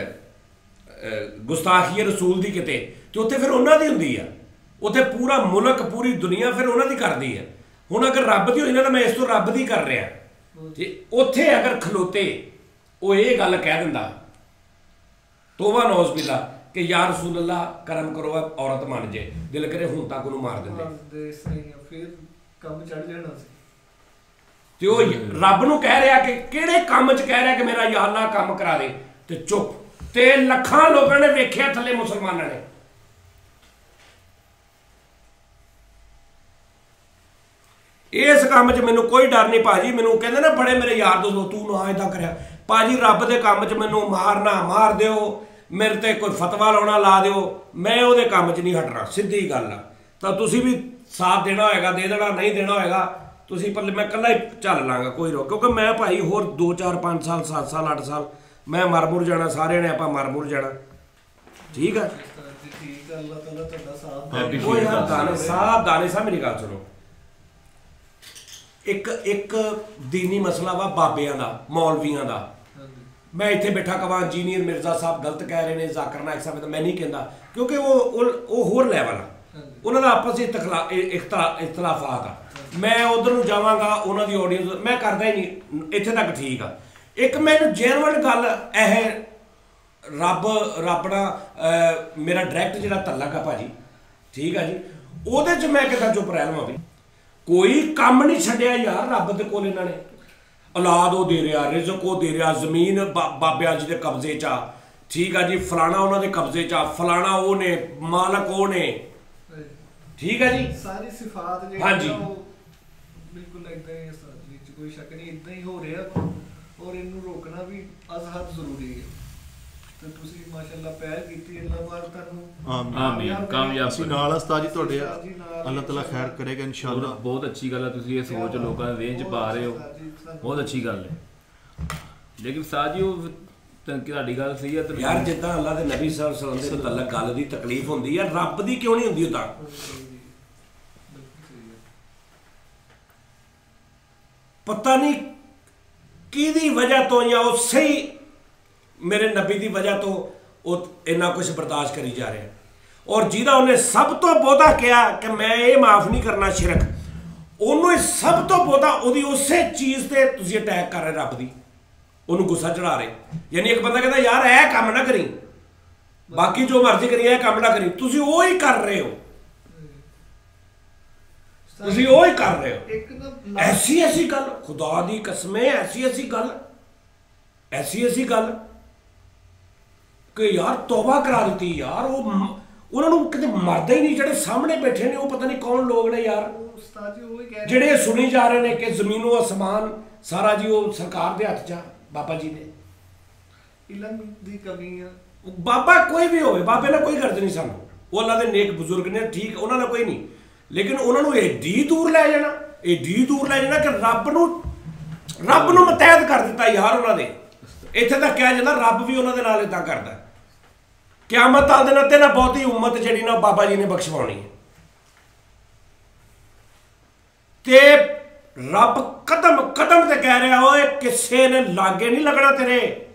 ਗੁਸਤਾਖੀ ਰਸੂਲ ਦੀ ਕਿਤੇ, ਤੇ ਉੱਥੇ ਫਿਰ ਉਹਨਾਂ ਦੀ ਹੁੰਦੀ ਆ, ਉੱਥੇ ਪੂਰਾ ਮੁਲਕ ਪੂਰੀ ਦੁਨੀਆ ਫਿਰ ਉਹਨਾਂ ਦੀ ਕਰਦੀ ਹੈ। ਹੁਣ ਅਗਰ ਰੱਬ ਦੀ ਹੋਈ ਨਾ ਤਾਂ ਮੈਂ ਇਸ ਤੋਂ ਰੱਬ ਦੀ ਕਰ ਰਿਹਾ, ਤੇ ਉੱਥੇ ਅਗਰ ਖਲੋਤੇ ਉਹ ਇਹ ਗੱਲ ਕਹਿ ਦਿੰਦਾ ਤੋਬਾ ਨੌਜ਼ ਬਿੱਲਾ ਕਿ ਯਾ ਰਸੂਲ ਅੱਲਾ ਕਰਮ ਕਰੋ ਔਰਤ ਮੰਨ ਜੇ, ਦਿਲ ਕਰੇ ਹੁਣ ਤੱਕ ਉਹਨੂੰ ਮਾਰ ਦਿੰਦੇ, ਫਿਰ ਕੰਮ ਚੜ ਜਾਣਾ ਸੀ। ਤੇ ਉਹ ਰੱਬ ਨੂੰ ਕਹਿ ਰਿਹਾ ਕਿ ਕਿਹੜੇ ਕੰਮ 'ਚ ਕਹਿ ਰਿਹਾ ਕਿ ਮੇਰਾ ਯਾ ਅੱਲਾ ਕੰਮ ਕਰਾ ਦੇ, ਤੇ ਚੁੱਪ। ਤੇ ਲੱਖਾਂ ਲੋਕਾਂ ਨੇ ਵੇਖਿਆ ਥੱਲੇ ਮੁਸਲਮਾਨਾਂ ਨੇ। ਇਸ ਕੰਮ 'ਚ ਮੈਨੂੰ ਕੋਈ ਡਰ ਨਹੀਂ ਭਾਜੀ। ਮੈਨੂੰ ਕਹਿੰਦੇ ਨਾ ਬੜੇ ਮੇਰੇ ਯਾਰ ਦੋਸਤ, ਤੂੰ ਨਾ ਏਦਾਂ ਕਰਿਆ ਭਾਜੀ, ਰੱਬ ਦੇ ਕੰਮ 'ਚ ਮੈਨੂੰ ਮਾਰਨਾ ਮਾਰ ਦਿਓ, ਮੇਰੇ ਤੇ ਕੋਈ ਫਤਵਾ ਲਾਉਣਾ ਲਾ ਦਿਓ, ਮੈਂ ਉਹਦੇ ਕੰਮ 'ਚ ਨਹੀਂ ਹਟਣਾ, ਸਿੱਧੀ ਗੱਲ ਆ। ਤਾਂ ਤੁਸੀਂ ਵੀ ਸਾਥ ਦੇਣਾ ਹੋਏਗਾ ਦੇ ਦੇਣਾ, ਨਹੀਂ ਦੇਣਾ ਹੋਏਗਾ ਤੁਸੀਂ ਪਰ ਮੈਂ ਇਕੱਲਾ ਹੀ ਚੱਲ ਲਾਂਗਾ, ਕੋਈ ਰੋਕ। ਕਿਉਂਕਿ ਮੈਂ ਭਾਈ ਹੋਰ 2 4 5 ਸਾਲ 7 ਸਾਲ 8 ਸਾਲ ਮੈਂ ਮਰ ਮੁਰ ਜਾਣਾ, ਸਾਰਿਆਂ ਨੇ ਆਪਾਂ ਮਰ ਮੁਰ ਜਾਣਾ, ਠੀਕ ਆ। ਠੀਕ ਆ, ਅੱਲਾਹ ਤਾਲਾ ਤੁਹਾਡਾ ਸਾਥ Happy ਦੇ। ਉਹ ਯਾਰ ਦਾਨੇ ਸਾਹਿਬ ਮੇਰੀ ਗੱਲ ਸੁਣੋ, ਇੱਕ ਦੀਨੀ ਮਸਲਾ ਵਾ ਬਾਬਿਆਂ ਦਾ, ਮੌਲਵੀਆਂ ਦਾ। ਮੈਂ ਇੱਥੇ ਬੈਠਾ ਕਵਾਂ ਇੰਜੀਨੀਅਰ ਮਿਰਜ਼ਾ ਸਾਹਿਬ ਗਲਤ ਕਹਿ ਰਹੇ ਨੇ, ਜ਼ਾਕਰ ਨਾਇਕ ਸਾਹਿਬ, ਮੈਂ ਨਹੀਂ ਕਹਿੰਦਾ, ਕਿਉਂਕਿ ਉਹ ਹੋਰ ਲੈਵਲ ਆ, ਉਹਨਾਂ ਦਾ ਆਪਸ ਵਿੱਚ ਇਖਤਲਾਫਾਤ ਆ। ਮੈਂ ਉਧਰ ਨੂੰ ਜਾਵਾਂਗਾ, ਉਹਨਾਂ ਦੀ ਆਡੀਅנס ਮੈਂ ਕਰਦਾ ਹੀ ਨਹੀਂ, ਇੱਥੇ ਤੱਕ ਠੀਕ ਆ। ਇੱਕ ਮੈਨੂੰ ਜੈਨੂਅਨ ਗੱਲ ਇਹ ਰੱਬ ਨਾਲ ਮੇਰਾ ਡਾਇਰੈਕਟ ਜਿਹੜਾ ਤਲਕ ਆ ਭਾਜੀ, ਠੀਕ ਆ ਜੀ, ਉਹਦੇ 'ਚ ਮੈਂ ਕਿੱਦਾਂ ਚੁੱਪ ਰਹਿ ਲਵਾਂ ਵੀ? ਕੋਈ ਕੰਮ ਨਹੀਂ ਛੱਡਿਆ ਯਾਰ ਰੱਬ ਦੇ ਕੋਲ। ਇਹਨਾਂ ਨੇ ਔਲਾਦ ਉਹ ਦੇ ਰਿਹਾ, ਰਿਜ਼ਕ ਉਹ ਦੇ ਰਿਹਾ, ਜ਼ਮੀਨ ਬਾਬਿਆਂ ਜੀ ਦੇ ਕਬਜ਼ੇ 'ਚ ਆ, ਠੀਕ ਆ ਜੀ, ਫਲਾਣਾ ਉਹਨਾਂ ਦੇ ਕਬਜ਼ੇ 'ਚ ਆ, ਫਲਾਣਾ ਉਹ ਨੇ, ਮਾਲਕ ਉਹ ਨੇ, ਠੀਕ ਹੈ ਜੀ। ਸਾਰੀ ਸਿਫਾਤ ਜਿਹੜੀ ਹਾਂਜੀ ਬਿਲਕੁਲ ਇਦਾਂ ਹੀ ਹੈ, ਵਿੱਚ ਕੋਈ ਸ਼ੱਕ ਨਹੀਂ, ਇਦਾਂ ਹੀ ਹੋ ਰਿਹਾ। ਔਰ ਇਹਨੂੰ ਰੋਕਣਾ ਵੀ ਅਜ਼ਹਦ ਜ਼ਰੂਰੀ ਹੈ। ਤੇ ਤੁਸੀਂ ਮਾਸ਼ਾਅੱਲਾ ਪਹਿਲ ਕੀਤੀ, ਅੱਲਾਹ ਪਾਕ ਤੁਹਾਨੂੰ ਆਮੀਨ ਕਾਮਯਾਬ। ਅਸੀਂ ਨਾਲ ਉਸਤਾਦ ਜੀ ਤੁਹਾਡੇ, ਅੱਲਾਹ ਤਾਲਾ ਖੈਰ ਕਰੇਗਾ ਇਨਸ਼ਾਅੱਲਾ। ਬਹੁਤ ਅੱਛੀ ਗੱਲ ਹੈ, ਤੁਸੀਂ ਇਹ ਸੋਚ ਲੋਕਾਂ ਦੇ ਵੇਂਚ ਪਾ ਰਹੇ ਹੋ, ਬਹੁਤ ਅੱਛੀ ਗੱਲ ਹੈ। ਲੇਕਿਨ ਸਾਜੀ ਉਹ ਤੁਹਾਡੀ ਗੱਲ ਸਹੀ ਹੈ ਯਾਰ, ਜਿੱਦਾਂ ਅੱਲਾਹ ਦੇ ਨਬੀ ਸੱਲੱਲਾਹੁ ਅਲੈਹਿ ਵਸੱਲਮ ਦੇ ਮੁਤੱਲਕ ਗੱਲ ਦੀ ਤਕਲੀਫ ਹੁੰਦੀ ਹੈ, ਰੱਬ ਦੀ ਕਿਉਂ ਨਹੀਂ ਹੁੰਦੀ? ਉਦਾਂ ਪਤਾ ਨਹੀਂ ਕਿਹਦੀ ਵਜ੍ਹਾ ਤੋਂ, ਜਾਂ ਉਹ ਸਹੀ ਮੇਰੇ ਨਬੀ ਦੀ ਵਜ੍ਹਾ ਤੋਂ ਉਹ ਇੰਨਾ ਕੁਝ ਬਰਦਾਸ਼ਤ ਕਰੀ ਜਾ ਰਿਹਾ। ਔਰ ਜਿਹਦਾ ਉਹਨੇ ਸਭ ਤੋਂ ਬਹੁਤਾ ਕਿਹਾ ਕਿ ਮੈਂ ਇਹ ਮਾਫ ਨਹੀਂ ਕਰਨਾ ਸ਼ਿਰਕ, ਉਹਨੂੰ ਇਹ ਸਭ ਤੋਂ ਬਹੁਤਾ ਉਹਦੀ ਉਸੇ ਚੀਜ਼ ਤੇ ਤੁਸੀਂ ਅਟੈਕ ਕਰ ਰਹੇ ਰੱਬ ਦੀ, ਉਹਨੂੰ ਗੁੱਸਾ ਚੜਾ ਰਹੇ। ਯਾਨੀ ਇੱਕ ਬੰਦਾ ਕਹਿੰਦਾ ਯਾਰ ਇਹ ਕੰਮ ਨਾ ਕਰੀ, ਬਾਕੀ ਜੋ ਮਰਜ਼ੀ ਕਰੀ ਇਹ ਕੰਮ ਨਾ ਕਰੀ, ਤੁਸੀਂ ਉਹ ਹੀ ਕਰ ਰਹੇ ਹੋ, ਤੁਸੀਂ ਉਹ ਹੀ ਕਰ ਰਹੇ ਹੋ। ਇੱਕ ਨਾ ਐਸੀ ਗੱਲ, ਖੁਦਾ ਦੀ ਕਸਮੇ ਐਸੀ ਗੱਲ ਕਿ ਯਾਰ ਤੌਬਾ ਕਰਾ ਦਿੱਤੀ ਯਾਰ। ਉਹਨਾਂ ਨੂੰ ਕਿਤੇ ਮਰਦਾ ਹੀ ਨਹੀਂ, ਜਿਹੜੇ ਸਾਹਮਣੇ ਬੈਠੇ ਨੇ ਉਹ ਪਤਾ ਨਹੀਂ ਕੌਣ ਲੋਕ ਨੇ ਯਾਰ, ਉਸਤਾਦ ਜੀ ਉਹ ਹੀ ਕਹਿ ਰਹੇ ਜਿਹੜੇ ਸੁਣੀ ਜਾ ਰਹੇ ਨੇ ਕਿ ਜ਼ਮੀਨੋ ਅਸਮਾਨ ਸਾਰਾ ਜੀ ਉਹ ਸਰਕਾਰ ਦੇ ਹੱਥ 'ਚ ਆ, ਬਾਬਾ ਜੀ ਦੇ। ਇਲਮ ਦੀ ਕਮੀ ਆ। ਬਾਬਾ ਕੋਈ ਵੀ ਹੋਵੇ, ਬਾਬੇ ਨਾਲ ਕੋਈ ਗਰਜ ਨਹੀਂ ਸਾਨੂੰ, ਉਹ ਅੱਲਾ ਦੇ ਨੇਕ ਬਜ਼ੁਰਗ ਨੇ, ਠੀਕ, ਉਹਨਾਂ ਨਾਲ ਕੋਈ ਨਹੀਂ, ਲੇਕਿਨ ਉਹਨਾਂ ਨੂੰ ਏਡੀ ਦੂਰ ਲੈ ਜਾਣਾ ਕਿ ਰੱਬ ਨੂੰ ਮੁਤਹਿਦ ਕਰ ਦਿੱਤਾ ਯਾਰ ਉਹਨਾਂ ਦੇ। ਇੱਥੇ ਤੱਕ ਕਿਹਾ ਜਾਂਦਾ ਰੱਬ ਵੀ ਉਹਨਾਂ ਦੇ ਨਾਲ ਇਦਾਂ ਕਰਦਾ। ਕਿਆਮਤ ਵਾਲੇ ਦਿਨ ਤੇ ਨਾ ਬਹੁਤੀ ਉਮਤ ਜਿਹੜੀ ਨਾ ਬਾਬਾ ਜੀ ਨੇ ਬਖਸ਼ਵਾਉਣੀ ਹੈ, ਤੇ ਰੱਬ ਕਦਮ ਤੇ ਕਹਿ ਰਿਹਾ ਓਏ ਕਿਸੇ ਨੇ ਲਾਗੇ ਨਹੀਂ ਲੱਗਣਾ, ਤੇਰੇ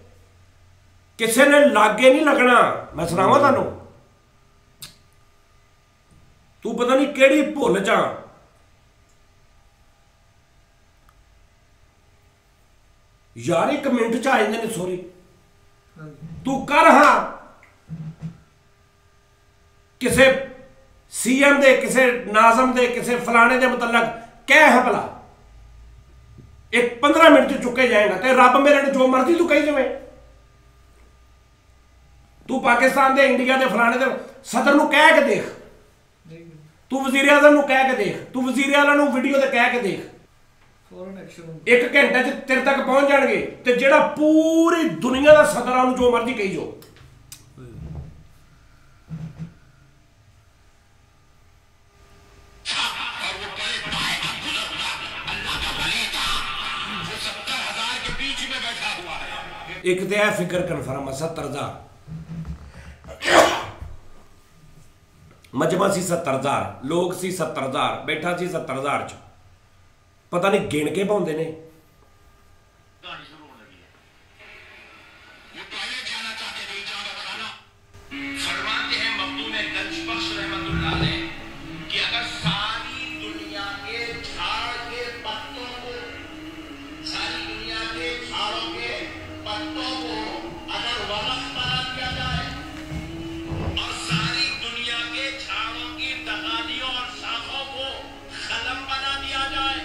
ਕਿਸੇ ਨੇ ਲਾਗੇ ਨਹੀਂ ਲੱਗਣਾ। ਮੈਂ ਸੁਣਾਵਾਂ ਤੁਹਾਨੂੰ, ਤੂੰ ਪਤਾ ਨਹੀਂ ਕਿਹੜੀ ਭੁੱਲ ਜਾ, ਯਾਰ 1 ਮਿੰਟ ਚ ਆ ਜਾਂਦੇ ਨੇ ਸੋਰੀ, ਤੂੰ ਕਰ ਹਾਂ ਕਿਸੇ ਸੀਐਮ ਦੇ, ਕਿਸੇ ਨਾਜ਼ਮ ਦੇ, ਕਿਸੇ ਫਲਾਣੇ ਦੇ ਮੁਤਲਕ ਕਹਿ ਹੈ ਭਲਾ, 15 ਮਿੰਟ ਚ ਚੁੱਕੇ ਜਾਏਗਾ, ਤੇ ਰੱਬ ਮੇਰੇ ਨੂੰ ਜੋ ਮਰਜ਼ੀ ਤੂੰ ਕਹੀ ਜਾਵੇਂ। ਤੂੰ ਪਾਕਿਸਤਾਨ ਦੇ, ਇੰਡੀਆ ਦੇ, ਫਲਾਣੇ ਦੇ ਸਦਰ ਨੂੰ ਕਹਿ ਕੇ ਦੇਖ, ਤੂੰ ਵਜ਼ੀਰ ਆਜ਼ਮ ਨੂੰ ਕਹਿ ਕੇ ਦੇਖ, ਤੂੰ ਵਜ਼ੀਰ ਆਲਾ ਨੂੰ ਵੀਡੀਓ ਤੇ ਕਹਿ ਕੇ ਦੇਖ, ਫੌਰਨ ਐਕਸ਼ਨ 1 ਘੰਟੇ ਚ ਤੇਰੇ ਤੱਕ ਪਹੁੰਚ ਜਾਣਗੇ। ਤੇ ਜਿਹੜਾ ਪੂਰੀ ਦੁਨੀਆ ਦਾ ਸਦਰ ਆ ਉਹਨੂੰ ਜੋ ਮਰਜ਼ੀ ਕਹੀ ਜਾਓ। ਇੱਕ ਤੇ ਇਹ ਫਿਕਰ ਕਨਫਰਮ 70,000 ਮਜਮਾ ਸੀ, 70,000 ਲੋਕ ਸੀ, 70,000 ਬੈਠਾ ਸੀ, 70,000 ਚ ਪਤਾ ਨਹੀਂ ਗਿਣ ਕੇ ਪਾਉਂਦੇ ਨੇ। फरमाते हैं मखदूम गंजबख्श रहमतुल्लाह अलैह कि अगर सारी दुनिया के झाड़ के पत्तों को, सारी दुनिया के झाड़ों के पत्तों को अगर वरख बना दिया जाए और सारी दुनिया के झाड़ों की टहनियों और शाखों को कलम बना दिया जाए,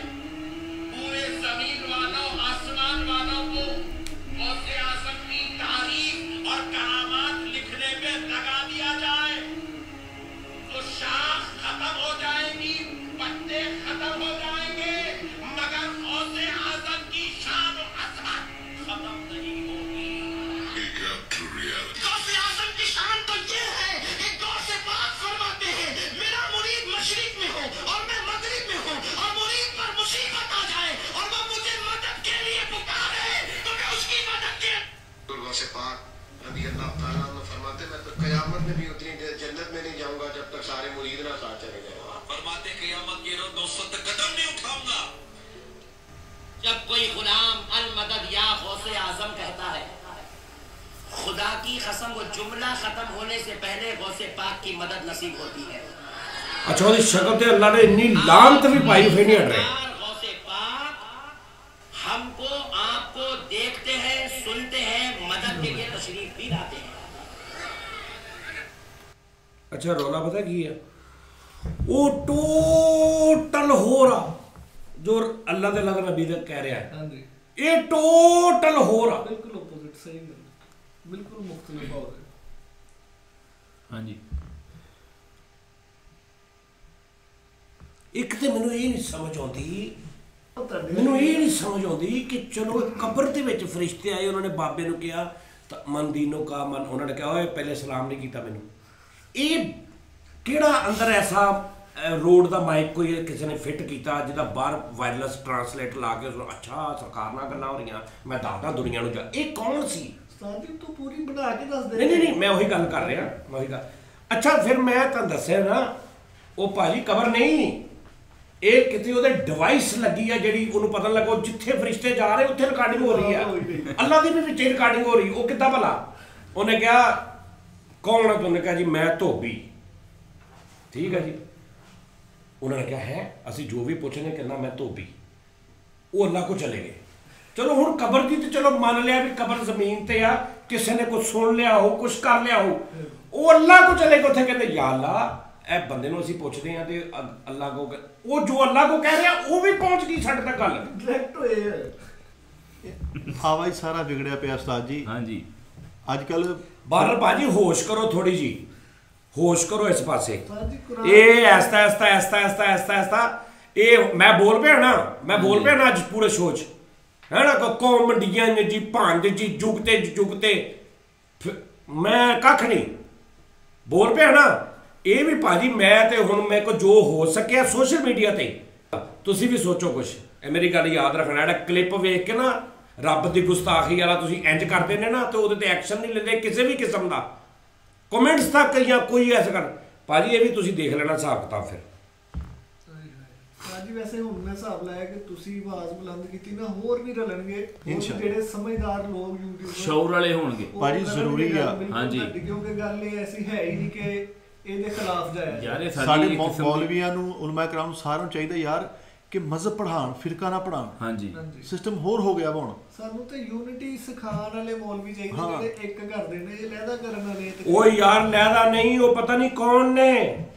पूरे जमीन वालों आसमान वालों को गौसे आज़म की तारीफ और करामात लिखने पे लगा दिया जाए, तो शाख खत्म हो जाएगी, पत्ते खत्म हो जाएंगे, मगर गौसे आज़म की शान और अज़मत खत्म नहीं होगी। गौसे आज़म की शान तो ये है कि गौसे पाक फरमाते हैं मेरा मुरीद मशरिक में हो और मैं मगरिब में हूँ, और मुरीद पर मुसीबत आ जाए और वो मुझे मदद के लिए पुकारे तो मैं उसकी मदद के गौसे पाक रज़ी अल्लाह तआला अन्हु फरमाते मैं तो क़यामत में भी उतनी देर जन्नत में नहीं जाऊंगा जब तक सारे मुरीद ना साथ चले जाएं। फरमाते क़यामत के रोज़ 900 तक कदम नहीं उठाऊंगा। जब कोई गुलाम अल मदद या गौसे आज़म कहता है, खुदा की कसम वो जुमला खत्म होने से पहले गौसे पाक की मदद नसीब होती है। अच्छा ਉਹਦੀ ਸ਼ਕਲ ਤੇ ਅੱਲਾ ਨੇ ਇੰਨੀ ਲਾਨਤ ਵੀ ਪਾਈ ਹੋਈ ਨਹੀਂ ਹਟ ਰਹੀ। गौसे पाक हमको आपको देखते हैं, सुनते हैं, मदद के लिए तशरीफ भी लाते हैं। ਅੱਛਾ ਰੌਲਾ ਪਤਾ ਕੀ ਹੈ, ਉਹ ਟੋਟਲ ਹੋਰ ਆ ਜੋ ਅੱਲਾ ਦੇ ਅੱਲਾ ਦੇ ਨਬੀ ਦਾ ਕਹਿ ਰਿਹਾ ਹੈ, ਹਾਂਜੀ ਇਹ ਟੋਟਲ ਹੋਰ ਆ। ਬਿਲਕੁਲ ਆਪੋਜ਼ਿਟ, ਸਹੀ ਗੱਲ, ਬਿਲਕੁਲ ਮੁਖਤਲਿਫ ਹੋ ਰਿਹਾ। ਹਾਂਜੀ। ਇੱਕ ਤੇ ਮੈਨੂੰ ਇਹ ਨਹੀਂ ਸਮਝ ਆਉਂਦੀ, ਕਿ ਚਲੋ ਕਬਰ ਦੇ ਵਿੱਚ ਫਰਿਸ਼ਤੇ ਆਏ, ਉਹਨਾਂ ਨੇ ਬਾਬੇ ਨੂੰ ਕਿਹਾ ਤਾਂ ਮਨ ਦੀਨੋ ਕਾ ਮਨ, ਉਹਨਾਂ ਨੇ ਕਿਹਾ ਓਏ ਪਹਿਲੇ ਸਲਾਮ ਨਹੀਂ ਕੀਤਾ ਮੈਨੂੰ। ਇਹ ਕਿਹੜਾ ਅੰਦਰ ਐਸਾ ਰੋਡ ਦਾ ਮਾਈਕ ਕੋਈ ਕਿਸੇ ਨੇ ਫਿੱਟ ਕੀਤਾ ਜਿਹਦਾ ਬਾਹਰ ਵਾਇਰਲੈਸ ਟਰਾਂਸਲੇਟ ਲਾ ਕੇ ਅੱਛਾ ਸਰਕਾਰ ਨਾਲ ਗੱਲਾਂ ਹੋ ਰਹੀਆਂ, ਮੈਂ ਦੱਸਦਾ ਦੁਨੀਆ ਨੂੰ ਜਾ, ਇਹ ਕੌਣ ਸੀ? ਉਸਤਾਦ ਜੀ ਤੂੰ ਪੂਰੀ ਬਣਾ ਕੇ ਦੱਸ ਦੇ। ਨਹੀਂ ਮੈਂ ਉਹੀ ਗੱਲ ਕਰ ਰਿਹਾ, ਮੈਂ ਉਹੀ ਗੱਲ। ਅੱਛਾ ਫਿਰ ਮੈਂ ਤੁਹਾਨੂੰ ਦੱਸਿਆ ਨਾ, ਉਹ ਭਾਜੀ ਕਬਰ ਨਹੀਂ, ਇਹ ਕਿਤੇ ਉਹਦੇ ਡਿਵਾਈਸ ਲੱਗੀ ਆ ਜਿਹੜੀ ਉਹਨੂੰ ਪਤਾ ਲੱਗਾ ਜਿੱਥੇ ਫਰਿਸ਼ਤੇ ਜਾ ਰਹੇ ਉੱਥੇ ਰਿਕਾਰਡਿੰਗ ਹੋ ਰਹੀ ਆ, ਅੱਲਾ ਦੀ ਵੀ ਵਿੱਚ ਰਿਕਾਰਡਿੰਗ ਹੋ ਰਹੀ। ਉਹ ਕਿੱਦਾਂ ਭਲਾ? ਉਹਨੇ ਕਿਹਾ ਕੌਣ ਹੈ? ਉਹਨੇ ਕਿਹਾ ਜੀ ਮੈਂ ਧੋਬੀ। ਠੀਕ ਹੈ ਜੀ। ਉਹਨਾਂ ਨੇ ਕਿਹਾ ਹੈ ਅਸੀਂ ਜੋ ਵੀ ਪੁੱਛਣੇ ਕਹਿੰਦਾ ਮੈਂ ਧੋਬੀ। ਉਹ ਅੱਲਾ ਕੋ ਚਲੇ ਗਏ। ਚਲੋ ਹੁਣ ਕਬਰ ਦੀ ਤੇ ਚਲੋ ਮੰਨ ਲਿਆ ਵੀ ਕਬਰ ਜ਼ਮੀਨ ਤੇ ਆ, ਕਿਸੇ ਨੇ ਕੁਝ ਸੁਣ ਲਿਆ ਹੋ, ਕੁਝ ਕਰ ਲਿਆ ਹੋ। ਉਹ ਅੱਲਾ ਕੋ ਚਲੇ ਗਏ, ਉੱਥੇ ਕਹਿੰਦੇ ਯਾ ਅੱਲਾ ਇਹ ਬੰਦੇ ਨੂੰ ਅਸੀਂ ਪੁੱਛਦੇ ਆ ਤੇ ਅੱਲਾ ਕੋ, ਉਹ ਜੋ ਅੱਲਾ ਕੋ ਕਹਿ ਰਿਹਾ ਉਹ ਵੀ ਪਹੁੰਚ ਗਈ ਸਾਡੇ ਤੱਕ ਗੱਲ। ਡਾਇਰੈਕਟ ਹੋਏ ਹਵਾ ਹੀ ਸਾਰਾ ਵਿਗੜਿਆ ਪਿਆ ਉਸਤਾਦ ਜੀ। ਹਾਂਜੀ ਅੱਜ ਕੱਲ ਬਾਹਰ ਭਾਜੀ ਹੋਸ਼ ਕਰੋ, ਥੋੜੀ ਜੀ ਹੋਸ਼ ਕਰੋ ਇਸ ਪਾਸੇ। ਸਾਜੀ ਕੁਰਾਨ ਇਹ ਐਸਤਾ ਇਹ ਮੈਂ ਬੋਲ ਪਿਆ ਨਾ, ਮੈਂ ਬੋਲ ਪਿਆ ਨਾ ਅੱਜ ਪੂਰੇ ਸ਼ੋਅ 'ਚ, ਹੈ ਨਾ। ਕੌਮ ਮੰਡੀਆਂ ਨੇ ਜੀ, ਭੰਜ ਜੀ, ਜੁਗਤੇ ਮੈਂ ਕੱਖ ਨਹੀਂ ਬੋਲ ਪਿਆ ਨਾ। ਇਹ ਵੀ ਭਾਜੀ ਮੈਂ ਤੇ ਹੁਣ ਮੇਰੇ ਕੋ ਜੋ ਹੋ ਸਕਿਆ ਸੋਸ਼ਲ ਮੀਡੀਆ ਤੇ, ਤੁਸੀਂ ਵੀ ਸੋਚੋ ਕੁਛ। ਇਹ ਮੇਰੀ ਗੱਲ ਯਾਦ ਰੱਖਣਾ, ਜਿਹੜਾ ਕਲਿੱਪ ਵੇਖ ਕੇ ਨਾ ਰੱਬ ਦੀ ਗੁਸਤਾਖੀ ਵਾਲਾ ਤੁਸੀਂ ਇੰਜ ਕਰਦੇ ਨੇ ਨਾ, ਤੇ ਉਹਦੇ ਤੇ ਐਕਸ਼ਨ ਨਹੀਂ ਲੈਂਦੇ ਕਿਸੇ ਵੀ ਕਿਸਮ ਦਾ, ਕਮੈਂਟਸ ਤੱਕ ਜਾਂ ਕੋਈ ਐਸਾ ਕਰ ਭਾਜੀ। ਇਹ ਵੀ ਤੁਸੀਂ ਦੇਖ ਲੈਣਾ ਹਿਸਾਬ ਕਿਤਾਬ ਫਿਰ। ਸਾਜੀ ਵੈਸੇ ਹੁਣ ਮੈਂ ਹਿਸਾਬ ਲਾਇਆ ਕਿ ਤੁਸੀਂ ਆਵਾਜ਼ ਬੁਲੰਦ ਕੀਤੀ ਨਾ, ਹੋਰ ਵੀ ਰਲਣਗੇ, ਹੋਰ ਇੰਸ਼ਾ ਜਿਹੜੇ ਸਮਝਦਾਰ ਲੋਕ YouTube ਸ਼ੌਰ ਵਾਲੇ ਹੋਣਗੇ ਭਾਜੀ, ਜ਼ਰੂਰੀ ਆ। ਹਾਂਜੀ। ਕਿਉਂਕਿ ਗੱਲ ਇਹ ਐਸੀ ਹੈ ਹੀ ਨਹੀਂ ਕਿ ਇਹਦੇ ਖਿਲਾਫ ਜਾਇਆ ਯਾਰ ਜਾਏ। ਇਹ ਸਾਡੇ ਸਾਡੀ ਇੱਕ ਕਿਸਮ ਦੀ ਮੌਲਵੀਆਂ ਨੂੰ, ਉਲਮਾ ਕਰਾਮ ਨੂੰ ਸਾਰਿਆਂ ਨੂੰ ਚਾਹੀਦਾ ਯਾਰ ਕਿ ਮਜ਼ਹਬ ਪੜ੍ਹਾਉਣ, ਫਿਰਕਾ ਨਾ ਪੜ੍ਹਾਉਣ। ਹਾਂਜੀ ਹਾਂਜੀ। ਸਿਸਟਮ ਹੋਰ ਹੋ ਗਿਆ ਵਾ ਹੁਣ। ਸਾਨੂੰ ਤੇ ਯੂਨਿਟੀ ਸਿਖਾਉਣ ਵਾਲੇ ਮੌਲਵੀ ਚਾਹੀਦੇ ਹਾਂ। ਜਿਹੜੇ ਇੱਕ ਕਰਦੇ ਨੇ, ਇਹ ਲਹਿਦਾ ਕਰਨ ਵਾਲੇ ਤੇ ਉਹ ਯਾਰ ਲੈਦਾ ਨਹੀਂ, ਉਹ ਪਤਾ ਨਹੀਂ ਕੌਣ ਨੇ